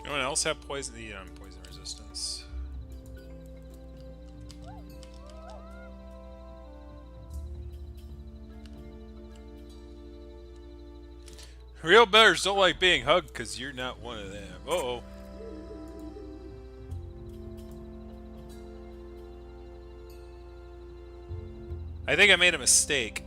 Anyone else have poison? Yeah, poison resistance. Real bears don't like being hugged because you're not one of them. Uh-oh. I think I made a mistake.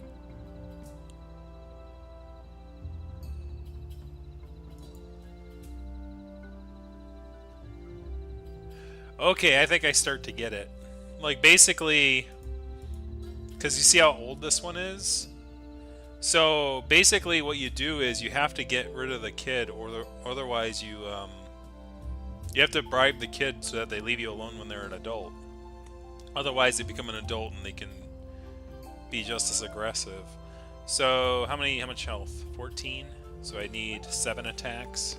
Okay, I think I start to get it. Like, basically, because you see how old this one is? So, basically what you do is you have to get rid of the kid, or otherwise you have to bribe the kid so that they leave you alone when they're an adult. Otherwise, they become an adult and they can be just as aggressive. So, how much health? 14? So I need 7 attacks.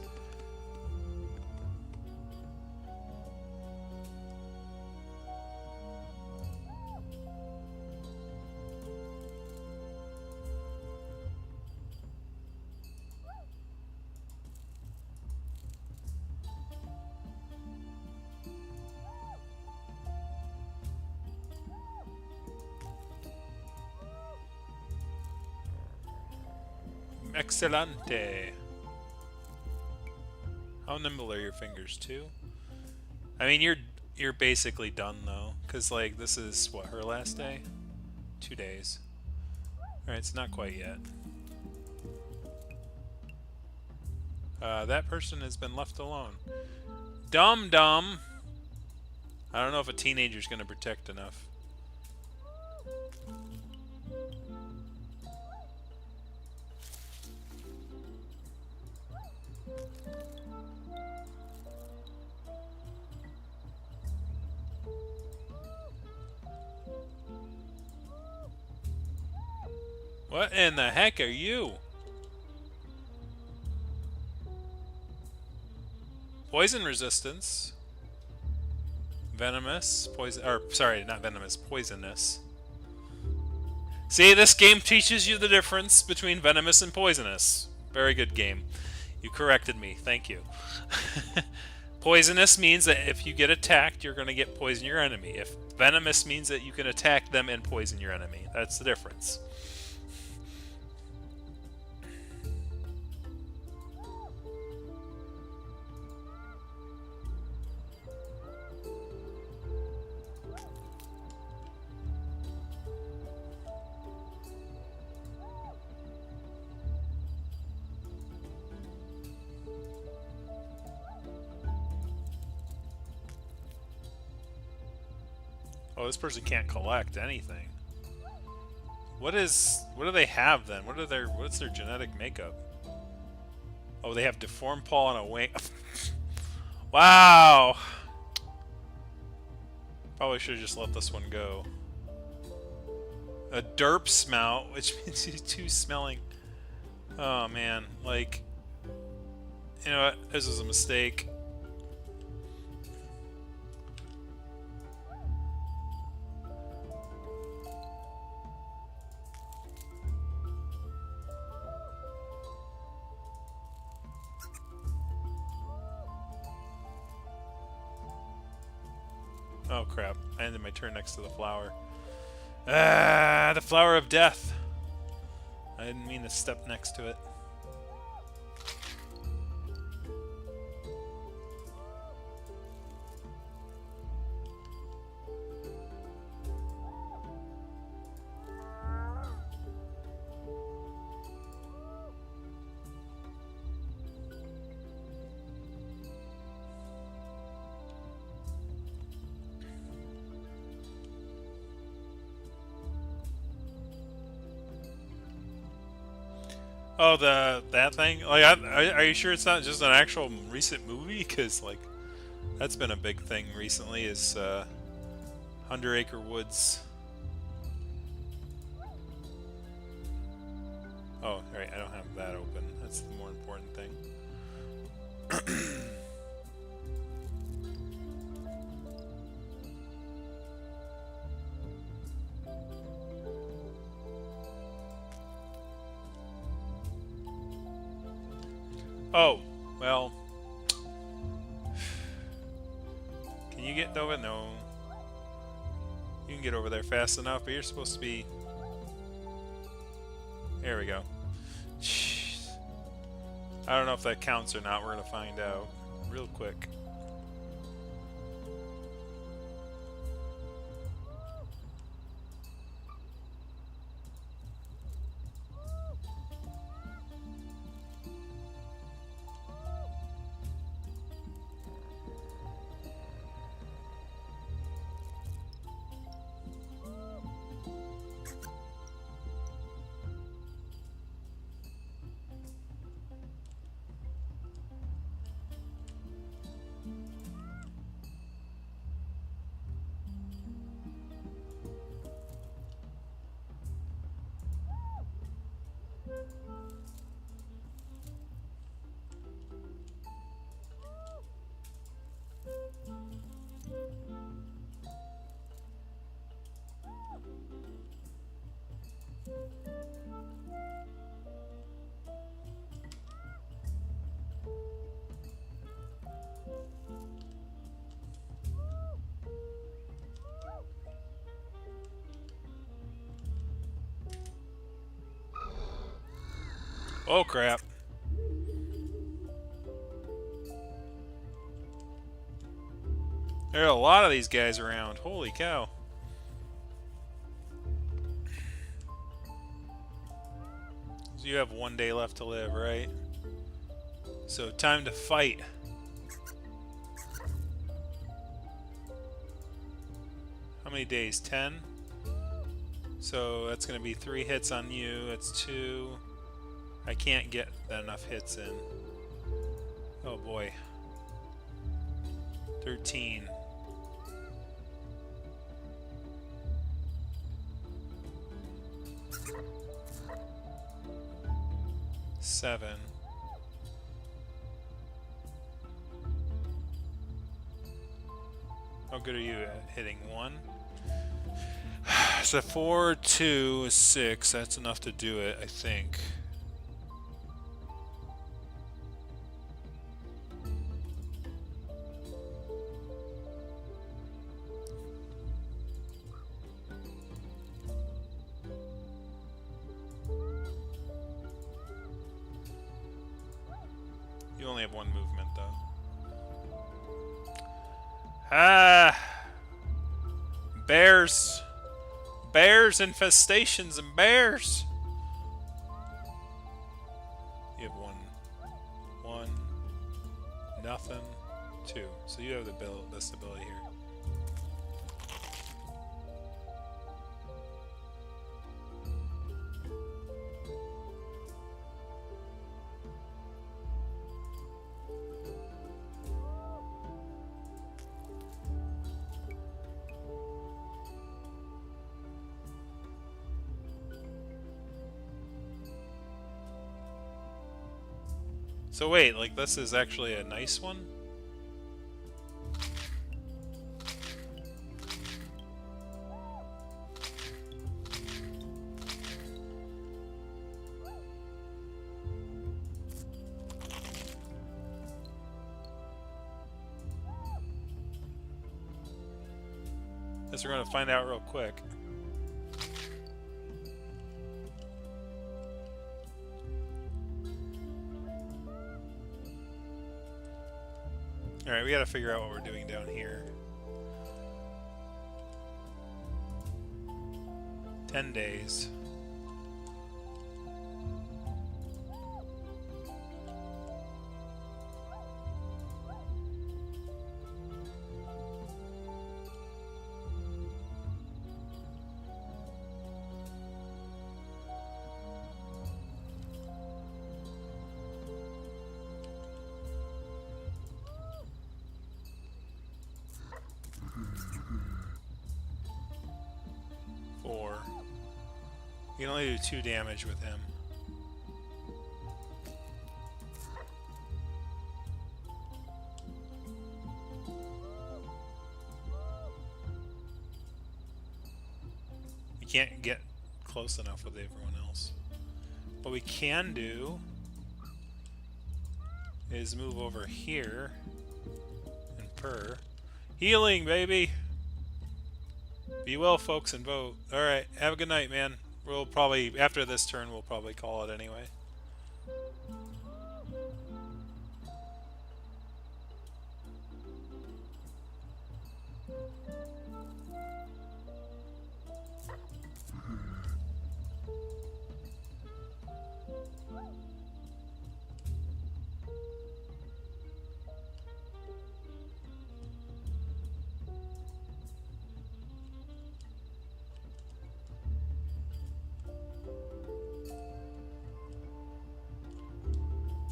Excelente. How nimble are your fingers, too? I mean, you're basically done though, because like this is what, her last day? 2 days. All right, it's not quite yet. That person has been left alone. Dumb. I don't know if a teenager's gonna protect enough. What in the heck are you? Poison resistance. Venomous. Poison. Or, sorry, not venomous. Poisonous. See, this game teaches you the difference between venomous and poisonous. Very good game. You corrected me. Thank you. Poisonous means that if you get attacked, you're going to get poison your enemy. If venomous means that you can attack them and poison your enemy. That's the difference. Oh, this person can't collect anything. What do they have then? What's their genetic makeup? Oh, they have deformed paw and a wing. Wow. Probably should have just let this one go. A derp smout, which means he's too smelling. Oh man, like, you know what? This was a mistake. Oh crap, I ended my turn next to the flower. Ah, the flower of death. I didn't mean to step next to it. Oh, that thing? Like, are you sure it's not just an actual recent movie? Because like, that's been a big thing recently. Is 100 Acre Woods? Oh, right. I don't have that open. That's the more important thing. Oh, well. Can you get over? No. You can get over there fast enough, but you're supposed to be... There we go. Jeez. I don't know if that counts or not. We're going to find out real quick. Oh crap. There are a lot of these guys around. Holy cow. So you have 1 day left to live, right? So time to fight. How many days? 10? So that's going to be 3 hits on you. That's 2. I can't get enough hits in. Oh boy. 13. Seven. How good are you at hitting? 1? So 4, 2, 6. That's enough to do it, I think. You only have 1 movement, though. Ah! Bears! Bears, infestations, and bears! You have 1. 1. Nothing. 2. So you have this ability here. So wait, like this is actually a nice one? Guess we're gonna find out real quick. Alright, we gotta figure out what we're doing down here. 10 days. You can only do 2 damage with him. You can't get close enough with everyone else. What we can do is move over here and purr. Healing, baby! Be well, folks, and vote. Alright, have a good night, man. We'll probably, after this turn, we'll probably call it anyway.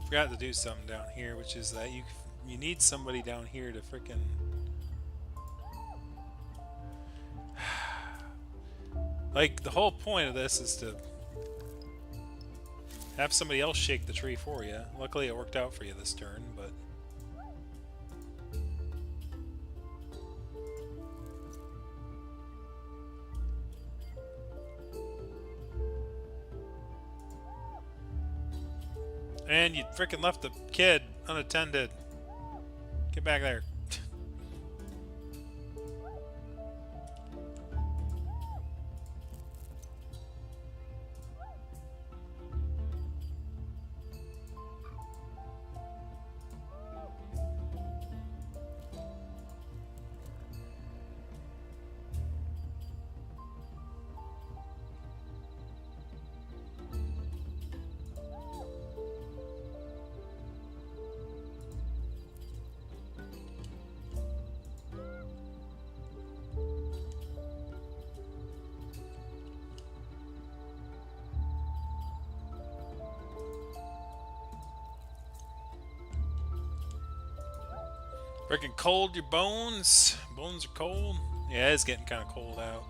Forgot to do something down here, which is that you need somebody down here to frickin' like the whole point of this is to have somebody else shake the tree for you. Luckily it worked out for you this turn, but and you frickin' left the kid unattended. Get back there. Freaking cold your bones. Bones are cold. Yeah, it's getting kind of cold out.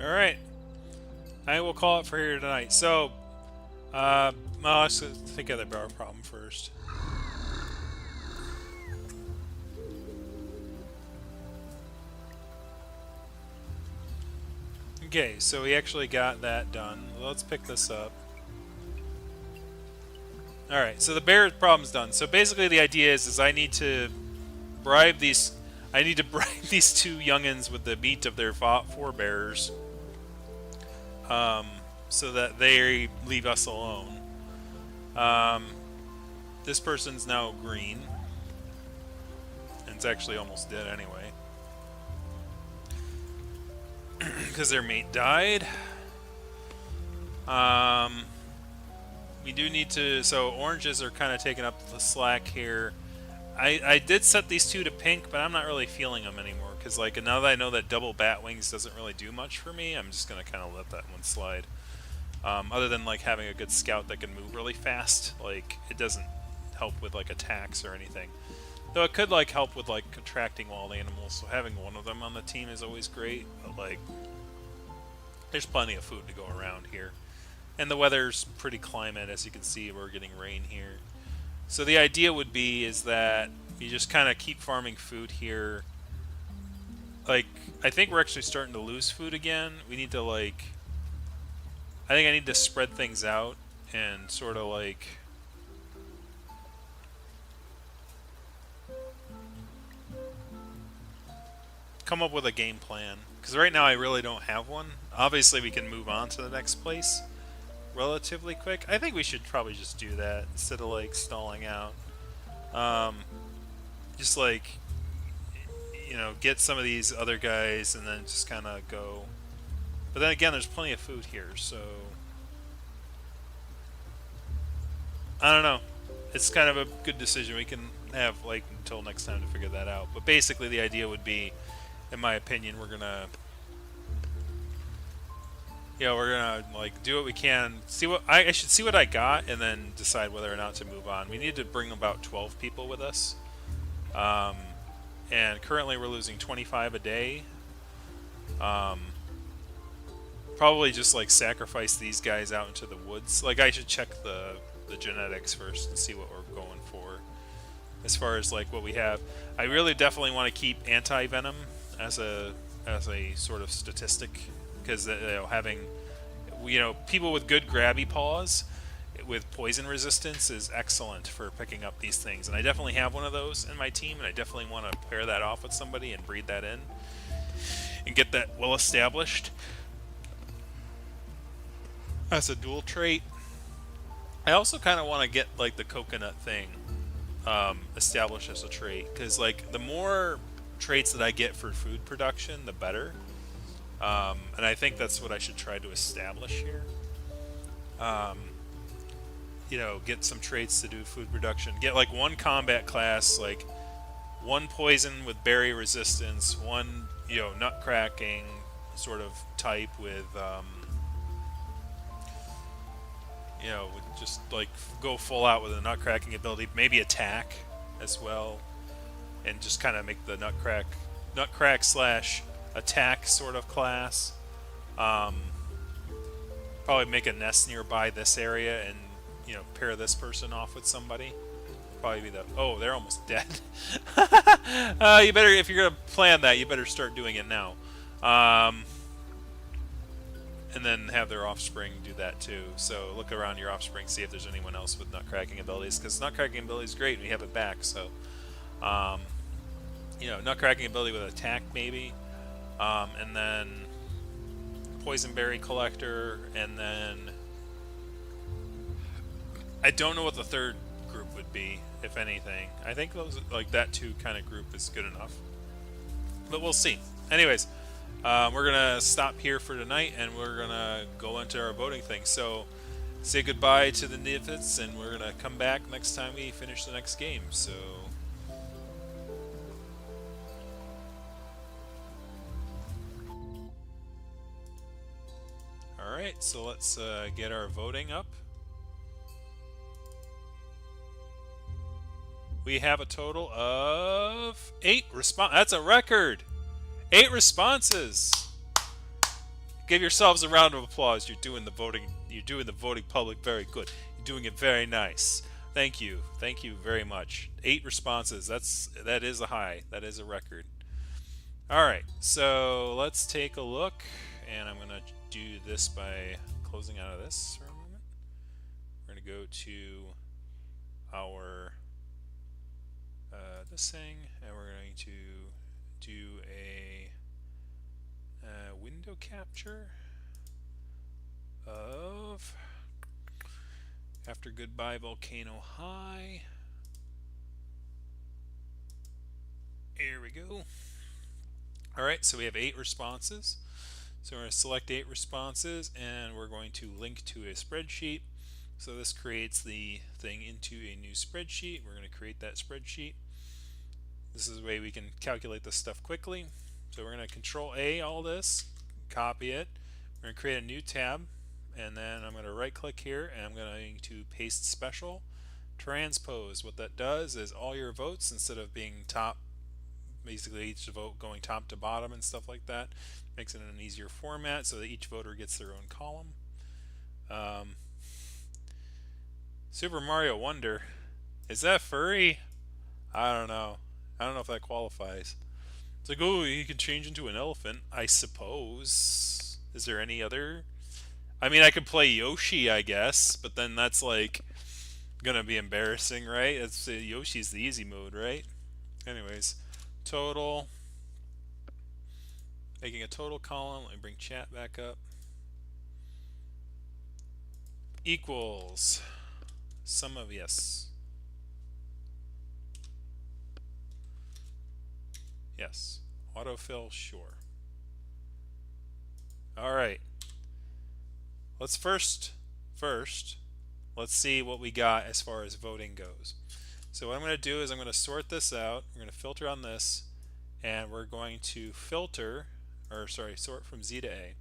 All right. I will call it for here tonight. So, well, let's think of the bar problem first. Okay, so we actually got that done. Let's pick this up. Alright, so the bear problem's done. So basically the idea is I need to bribe these... I need to bribe these two youngins with the meat of their forebears. So that they leave us alone. This person's now green. And it's actually almost dead anyway. Because their mate died. We do need to... So oranges are kind of taking up the slack here. I did set these two to pink, but I'm not really feeling them anymore. Because like, now that I know that double bat wings doesn't really do much for me, I'm just going to kind of let that one slide. Other than like having a good scout that can move really fast. Like, it doesn't help with like attacks or anything. Though it could like help with like attracting wild animals. So having one of them on the team is always great. But like, there's plenty of food to go around here. And the weather's pretty climate, as you can see, we're getting rain here. So the idea would be is that you just kind of keep farming food here. Like, I think we're actually starting to lose food again. We need to like... I think I need to spread things out and sort of like... come up with a game plan. Because right now I really don't have one. Obviously we can move on to the next place relatively quick. I think we should probably just do that instead of like stalling out. Just like, you know, get some of these other guys and then just kind of go. But then again, there's plenty of food here, so I don't know. It's kind of a good decision. We can have like until next time to figure that out. But basically the idea would be, in my opinion, we're gonna like do what we can. See what I should see what I got, and then decide whether or not to move on. We need to bring about 12 people with us, and currently we're losing 25 a day. Probably just like sacrifice these guys out into the woods. Like, I should check the genetics first and see what we're going for as far as like what we have. I really definitely want to keep anti-venom as a sort of statistic, because you know, having people with good grabby paws with poison resistance is excellent for picking up these things, and I definitely have one of those in my team, and I definitely want to pair that off with somebody and breed that in and get that well established as a dual trait. I also kind of want to get like the coconut thing established as a trait, because like the more traits that I get for food production, the better. And I think that's what I should try to establish here. Get some traits to do food production. Get like one combat class, like one poison with berry resistance, one nut cracking sort of type with just like go full out with a nut cracking ability, maybe attack as well, and just kind of make the nut crack slash attack sort of class. Probably make a nest nearby this area and pair this person off with somebody. Probably be oh, they're almost dead. You better, if you're gonna plan that, you better start doing it now. And then have their offspring do that too. So look around your offspring, see if there's anyone else with nut cracking abilities, because nut cracking ability is great. We have it back. So nut cracking ability with attack maybe, and then poison berry collector, and then I don't know what the third group would be, if anything. I think those like that two kind of group is good enough, but we'll see. Anyways, we're gonna stop here for tonight, and we're gonna go into our voting thing. So say goodbye to the Nifits, and we're gonna come back next time we finish the next game. So. Alright, so let's get our voting up. We have a total of 8 That's a record! 8 responses! Give yourselves a round of applause. You're doing the voting. You're doing the voting public very good. You're doing it very nice. Thank you. Thank you very much. 8 responses. That is a high. That is a record. Alright, so let's take a look, and I'm gonna do this by closing out of this for a moment. We're going to go to our this thing, and we're going to do a window capture of After Goodbye Volcano High. Here we go. Alright, so we have 8 responses. So we're going to select 8 responses, and we're going to link to a spreadsheet. So this creates the thing into a new spreadsheet. We're going to create that spreadsheet. This is the way we can calculate this stuff quickly. So we're going to Control A all this, copy it. We're going to create a new tab, and then I'm going to right click here, and I'm going to paste special, transpose. What that does is all your votes, instead of being top, basically each vote going top to bottom and stuff like that, makes it in an easier format so that each voter gets their own column. Super Mario Wonder, is that furry? I don't know. I don't know if that qualifies. It's like, oh, he can change into an elephant, I suppose. Is there any other? I mean, I could play Yoshi, I guess, but then that's like gonna be embarrassing, right? It's Yoshi's the easy mode, right? Anyways, total. Making a total column. Let me bring chat back up. Equals sum of yes. Yes. Autofill, sure. Alright. Let's first, let's see what we got as far as voting goes. So what I'm going to do is I'm going to sort this out. We're going to filter on this, and we're going to sort from Z to A.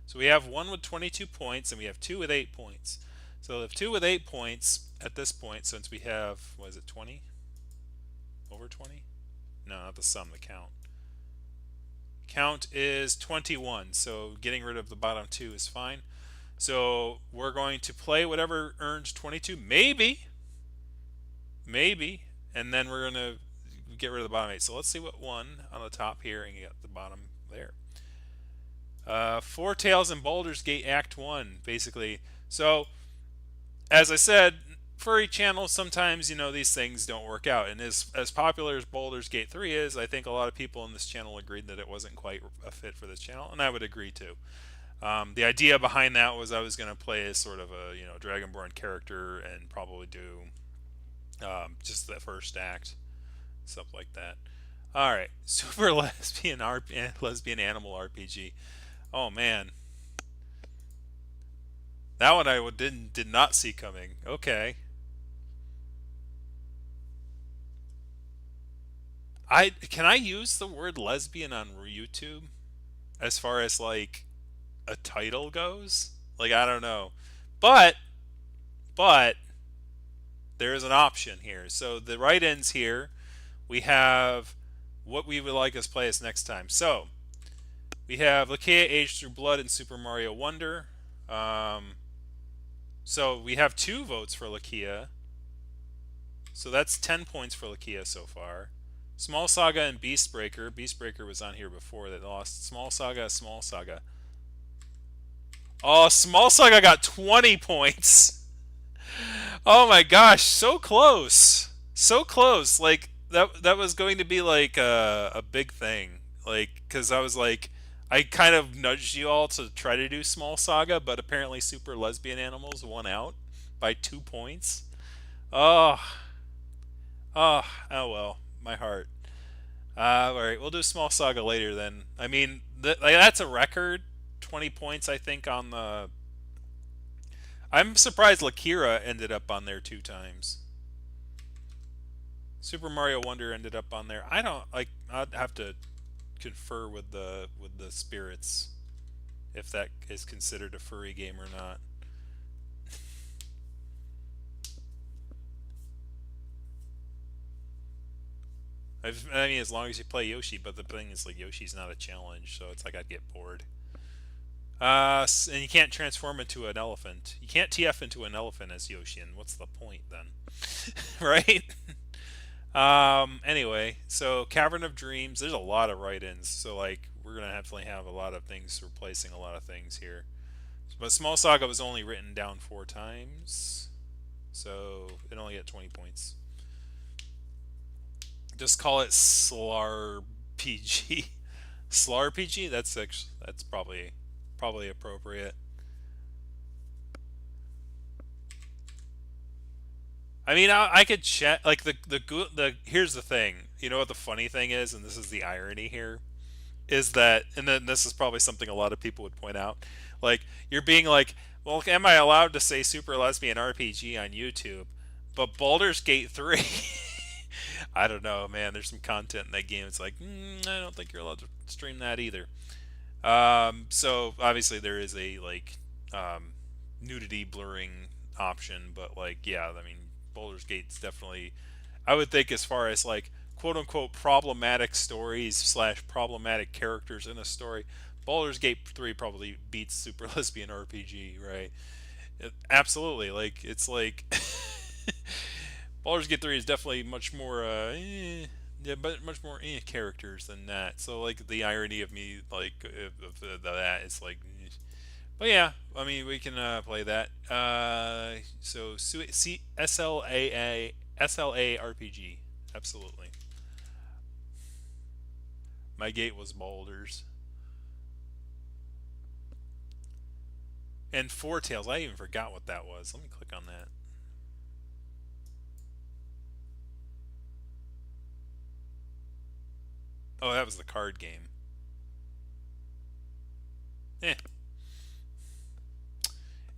So we have 1 with 22 points, and we have 2 with 8 points. So if 2 with 8 points at this point, since we have, what is it, 20? Over 20? No, not the sum, the count. Count is 21, so getting rid of the bottom 2 is fine. So we're going to play whatever earns 22, maybe, and then we're going to get rid of the bottom 8. So let's see what won on the top here, and you got the bottom there. Four Tails and Baldur's Gate Act 1, basically. So, as I said, furry channels, sometimes, you know, these things don't work out. And as popular as Baldur's Gate 3 is, I think a lot of people in this channel agreed that it wasn't quite a fit for this channel, and I would agree too. The idea behind that was I was going to play as sort of a, you know, Dragonborn character and probably do just the first act, stuff like that. Alright, Super Lesbian Animal RPG. Oh man. That one I did not see coming. Okay. Can I use the word lesbian on YouTube as far as like a title goes? Like, I don't know. But there is an option here. So the write-ins here, we have what we would like us play as next time. So we have Lakia Aged Through Blood in Super Mario Wonder. So we have 2 votes for Lakia. So that's 10 points for Lakia so far. Small Saga and Beastbreaker. Beastbreaker was on here before. That lost. Small Saga. Oh, Small Saga got 20 points. Oh my gosh, so close. So close. Like, that was going to be like a big thing. Like, because I was like, I kind of nudged you all to try to do Small Saga, but apparently Super Lesbian Animals won out by 2 points. Oh, oh well, my heart. All right, we'll do Small Saga later then. I mean, like that's a record, 20 points I think on the. I'm surprised Lakira ended up on there 2 times. Super Mario Wonder ended up on there. I don't like. I'd have to confer with the spirits if that is considered a furry game or not. I mean, as long as you play Yoshi, but the thing is, like, Yoshi's not a challenge, so it's like I'd get bored. And you can't transform into an elephant. You can't TF into an elephant as Yoshi, and what's the point then? Right? Anyway, so Cavern of Dreams, there's a lot of write-ins, so like we're gonna definitely have a lot of things replacing a lot of things here. But Small Saga was only written down 4 times, so it only got 20 points. Just call it Slar PG. Slar PG. That's probably appropriate. I mean, I could check like the here's the thing. You know what the funny thing is, and this is the irony here, is that, and then this is probably something a lot of people would point out. Like you're being like, well, am I allowed to say Super Lesbian RPG on YouTube? But Baldur's Gate 3, I don't know, man. There's some content in that game. It's like, I don't think you're allowed to stream that either. So obviously there is a like um, nudity blurring option, but like yeah, I mean Baldur's Gate's definitely, I would think, as far as like quote unquote problematic stories slash problematic characters in a story, Baldur's Gate 3 probably beats Super Lesbian RPG, right? Absolutely, like it's like Baldur's Gate 3 is definitely much more yeah, but much more characters than that. So like the irony of me like of that is like, but yeah, I mean we can play that. So SLA RPG, absolutely. My gate was Boulders and Four Tails. I even forgot what that was. Let me click on that. Oh, that was the card game. Eh,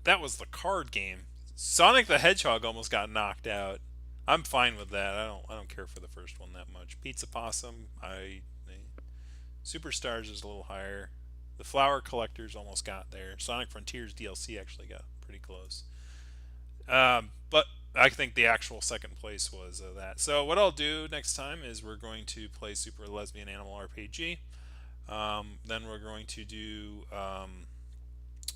that was the card game. Sonic the Hedgehog almost got knocked out. I'm fine with that. I don't care for the first one that much. Pizza Possum, Superstars is a little higher. The Flower Collectors almost got there. Sonic Frontiers DLC actually got pretty close. But I think the actual second place was that. So what I'll do next time is we're going to play Super Lesbian Animal RPG. Then we're going to do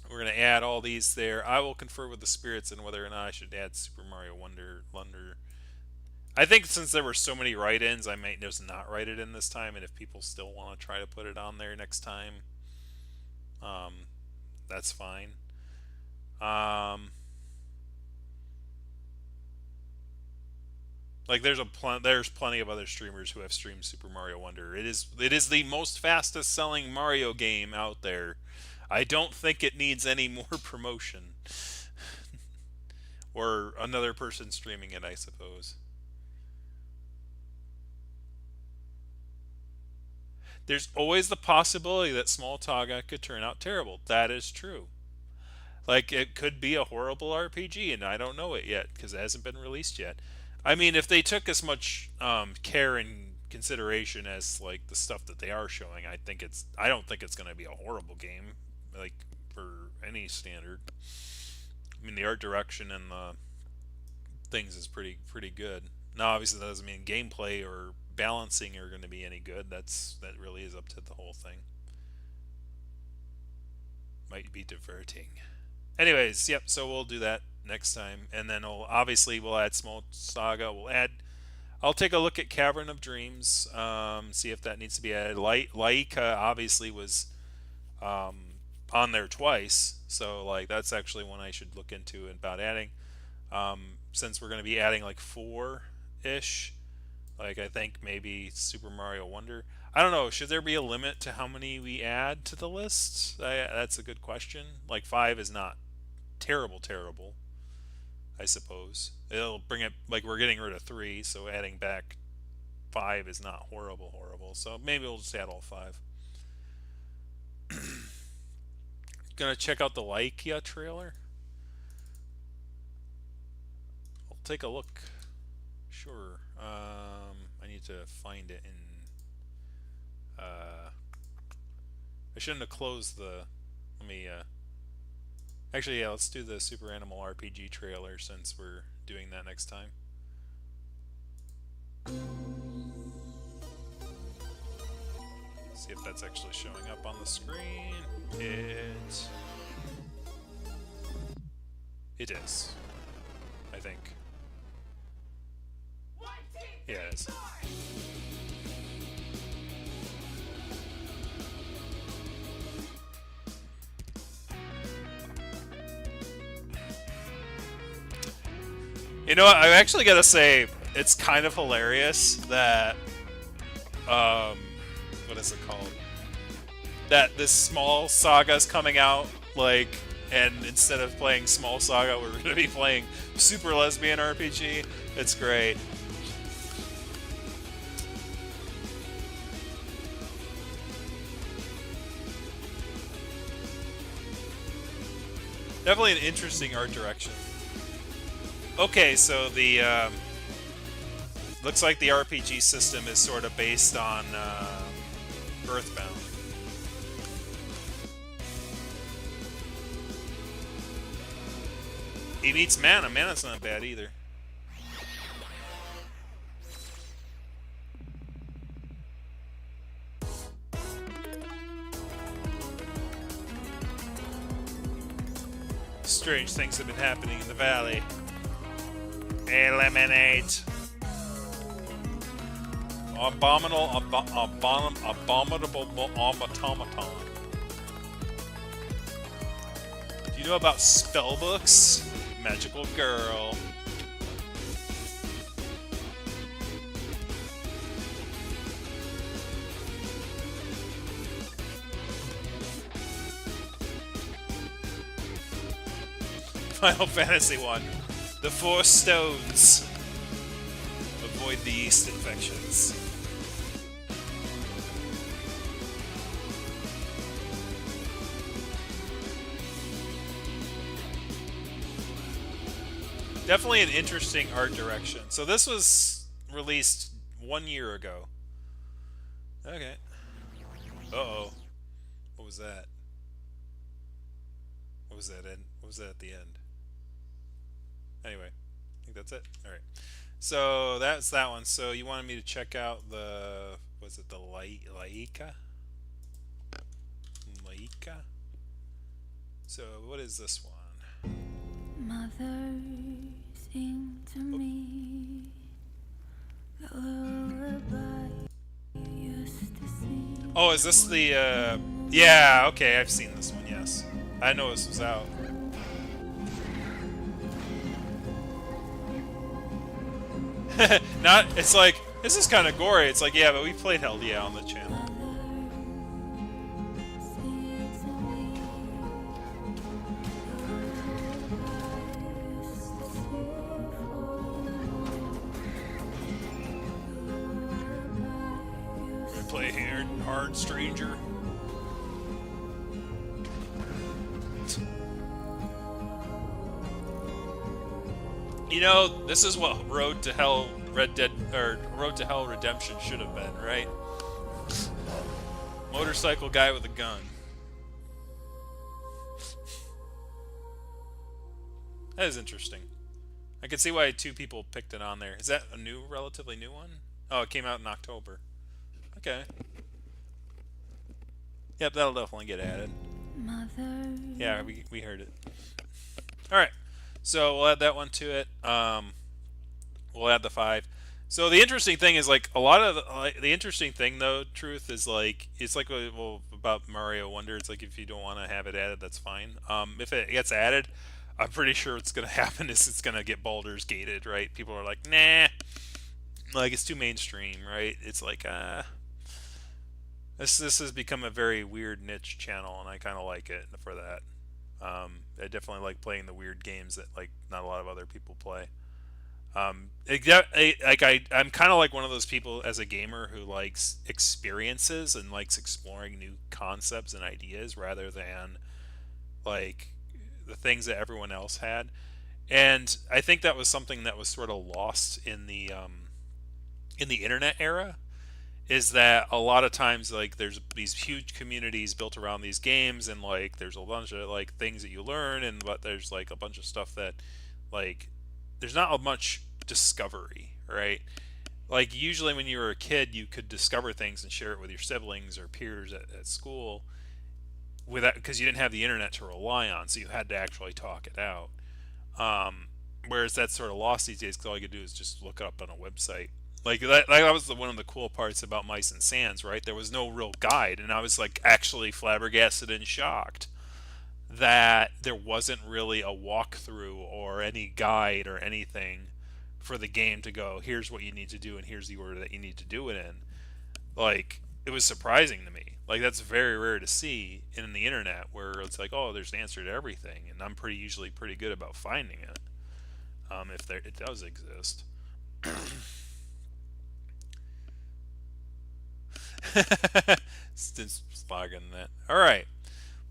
we're going to add all these there. I will confer with the spirits and whether or not I should add Super Mario Wonder. I think since there were so many write-ins, I might just not write it in this time. And if people still want to try to put it on there next time, um, that's fine. Um, like there's plenty of other streamers who have streamed Super Mario Wonder. It is the most fastest selling Mario game out there. I don't think it needs any more promotion or another person streaming it, I suppose. There's always the possibility that Small Taga could turn out terrible. That is true. Like it could be a horrible RPG, and I don't know it yet because it hasn't been released yet. I mean, if they took as much care and consideration as like the stuff that they are showing, I think it's. I don't think it's going to be a horrible game, like for any standard. I mean, the art direction and the things is pretty good. Now, obviously, that doesn't mean gameplay or balancing are going to be any good. That really is up to the whole thing. Might be diverting. Anyways, yep. So we'll do that next time, and then obviously we'll add Small Saga. We'll add. I'll take a look at Cavern of Dreams. See if that needs to be added. Laika obviously was um, on there twice, so like that's actually one I should look into about adding. Since we're going to be adding like four ish, like I think maybe Super Mario Wonder. I don't know. Should there be a limit to how many we add to the list? That's a good question. Like five is not terrible. I suppose. It'll bring it, like, we're getting rid of 3, so adding back 5 is not horrible. So maybe we'll just add all 5. Gonna check out the Laika trailer? I'll take a look. Sure. I need to find it in. I shouldn't have closed the. Let me. Actually, yeah. Let's do the Super Animal RPG trailer since we're doing that next time. See if that's actually showing up on the screen. It is. I think. Yeah, it is. You know what? I actually gotta say, it's kind of hilarious that, what is it called? That this Small Saga's coming out, like, and instead of playing Small Saga, we're gonna be playing Super Lesbian RPG. It's great. Definitely an interesting art direction. Okay, so the looks like the RPG system is sort of based on Earthbound. He meets Mana. Mana's not bad either. Strange things have been happening in the valley. Eliminate. Abominable automaton. Do you know about spellbooks? Magical girl. Final Fantasy 1. The 4 stones. Avoid the yeast infections. Definitely an interesting art direction. So this was released 1 year ago. Okay. Uh-oh. What was that? What was that in? What was that at the end? Anyway, I think that's it. Alright. So that's that one. So you wanted me to check out the, was it the Laika? Laika? So what is this one? Mother, sing to me the lullaby you used to sing. Oh, is this the, yeah, okay, I've seen this one, yes. I know this was out. Not, it's like, this is kind of gory. It's like, yeah, but we played Hell Yeah on the channel. Gonna play hard, stranger. You know, this is what Road to Hell Road to Hell Redemption should have been, right? Motorcycle guy with a gun. That is interesting. I can see why 2 people picked it on there. Is that a new, relatively new one? Oh, it came out in October. Okay. Yep, that'll definitely get added. Mother. Yeah, we heard it. Alright. So we'll add that one to it. We'll add the 5. So the interesting thing is, like, a lot of the interesting thing, though, truth is, like, it's like, well, about Mario Wonder. It's like, if you don't want to have it added, that's fine. If it gets added, I'm pretty sure what's gonna happen is it's gonna get Baldur's Gated, right? People are like, nah, like, it's too mainstream, right? It's like, this has become a very weird niche channel, and I kind of like it for that. I definitely like playing the weird games that like not a lot of other people play. I'm kind of like one of those people as a gamer who likes experiences and likes exploring new concepts and ideas rather than like the things that everyone else had. And I think that was something that was sort of lost in the internet era. Is that a lot of times like there's these huge communities built around these games, and like there's a bunch of like things that you learn, and but there's like a bunch of stuff that like there's not much discovery, right? Like usually when you were a kid you could discover things and share it with your siblings or peers at school without, because you didn't have the internet to rely on, so you had to actually talk it out. um, Whereas that's sort of lost these days because all you could do is just look it up on a website. That was one of the cool parts about Mice and Sands, right? There was no real guide, and I was like actually flabbergasted and shocked that there wasn't really a walkthrough or any guide or anything for the game to go, here's what you need to do and here's the order that you need to do it in. Like, it was surprising to me. Like, that's very rare to see in the internet where it's like, oh, there's an answer to everything, and I'm pretty usually pretty good about finding it, if there it does exist. Since slogging that. All right.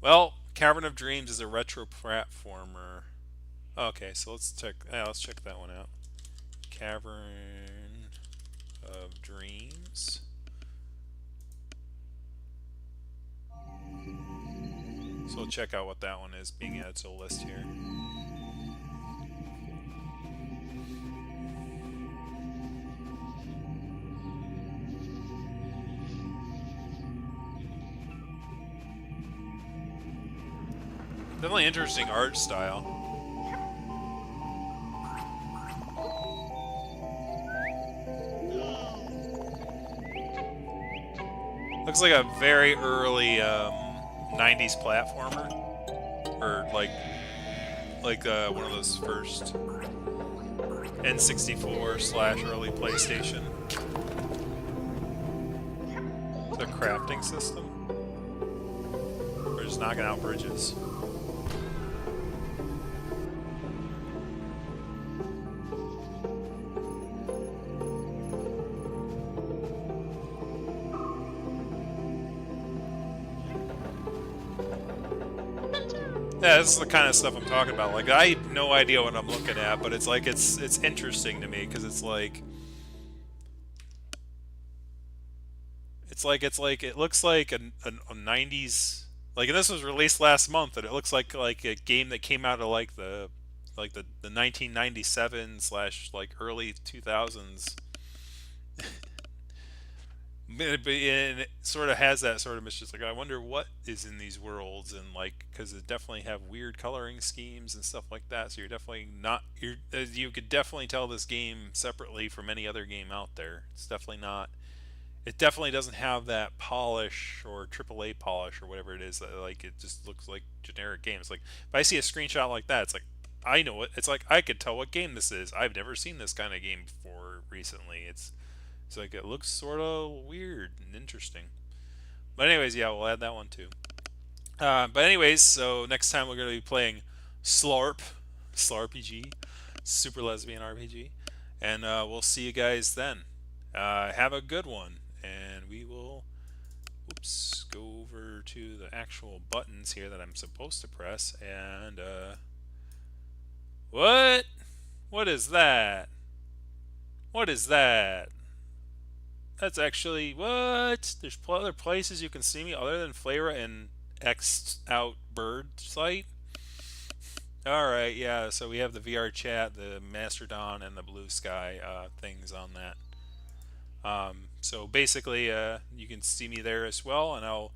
Well, Cavern of Dreams is a retro platformer. Okay, so let's check that one out. Cavern of Dreams. So we'll check out what that one is being added to the list here. Definitely interesting art style. Looks like a very early 90s platformer, or like one of those first N64 slash early PlayStation. It's a crafting system. We're just knocking out bridges. Yeah, this is the kind of stuff I'm talking about. Like, I have no idea what I'm looking at, but it's like it's interesting to me because it looks like a 90s, like, and this was released last month, and it looks like a game that came out of the 1997 slash like early 2000s. But and it sort of has that sort of mystery. It's like, I wonder what is in these worlds, and like, because it definitely have weird coloring schemes and stuff like that. So you're definitely not you could definitely tell this game separately from any other game out there. It's definitely not. It definitely doesn't have that polish or AAA polish or whatever it is. Like, it just looks like generic games. Like, if I see a screenshot like that, it's like I know it. It's like I could tell what game this is. I've never seen this kind of game before recently. It's like it looks sort of weird and interesting. But anyways, yeah, we'll add that one too. But anyways, so next time we're going to be playing Slarp, Slarpg, Super Lesbian RPG, and we'll see you guys then. Have a good one, and we will, oops, go over to the actual buttons here that I'm supposed to press, and what? What is that? What is that? That's actually what? There's other places you can see me other than Flavor and X out bird site. All right, yeah. So we have the VR chat, the Mastodon, and the Blue Sky things on that. So basically, you can see me there as well, and I'll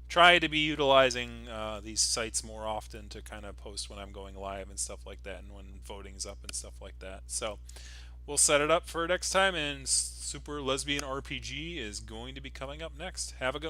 try to be utilizing these sites more often to kind of post when I'm going live and stuff like that, and when voting's up and stuff like that. So we'll set it up for next time, and Super Lesbian RPG is going to be coming up next. Have a good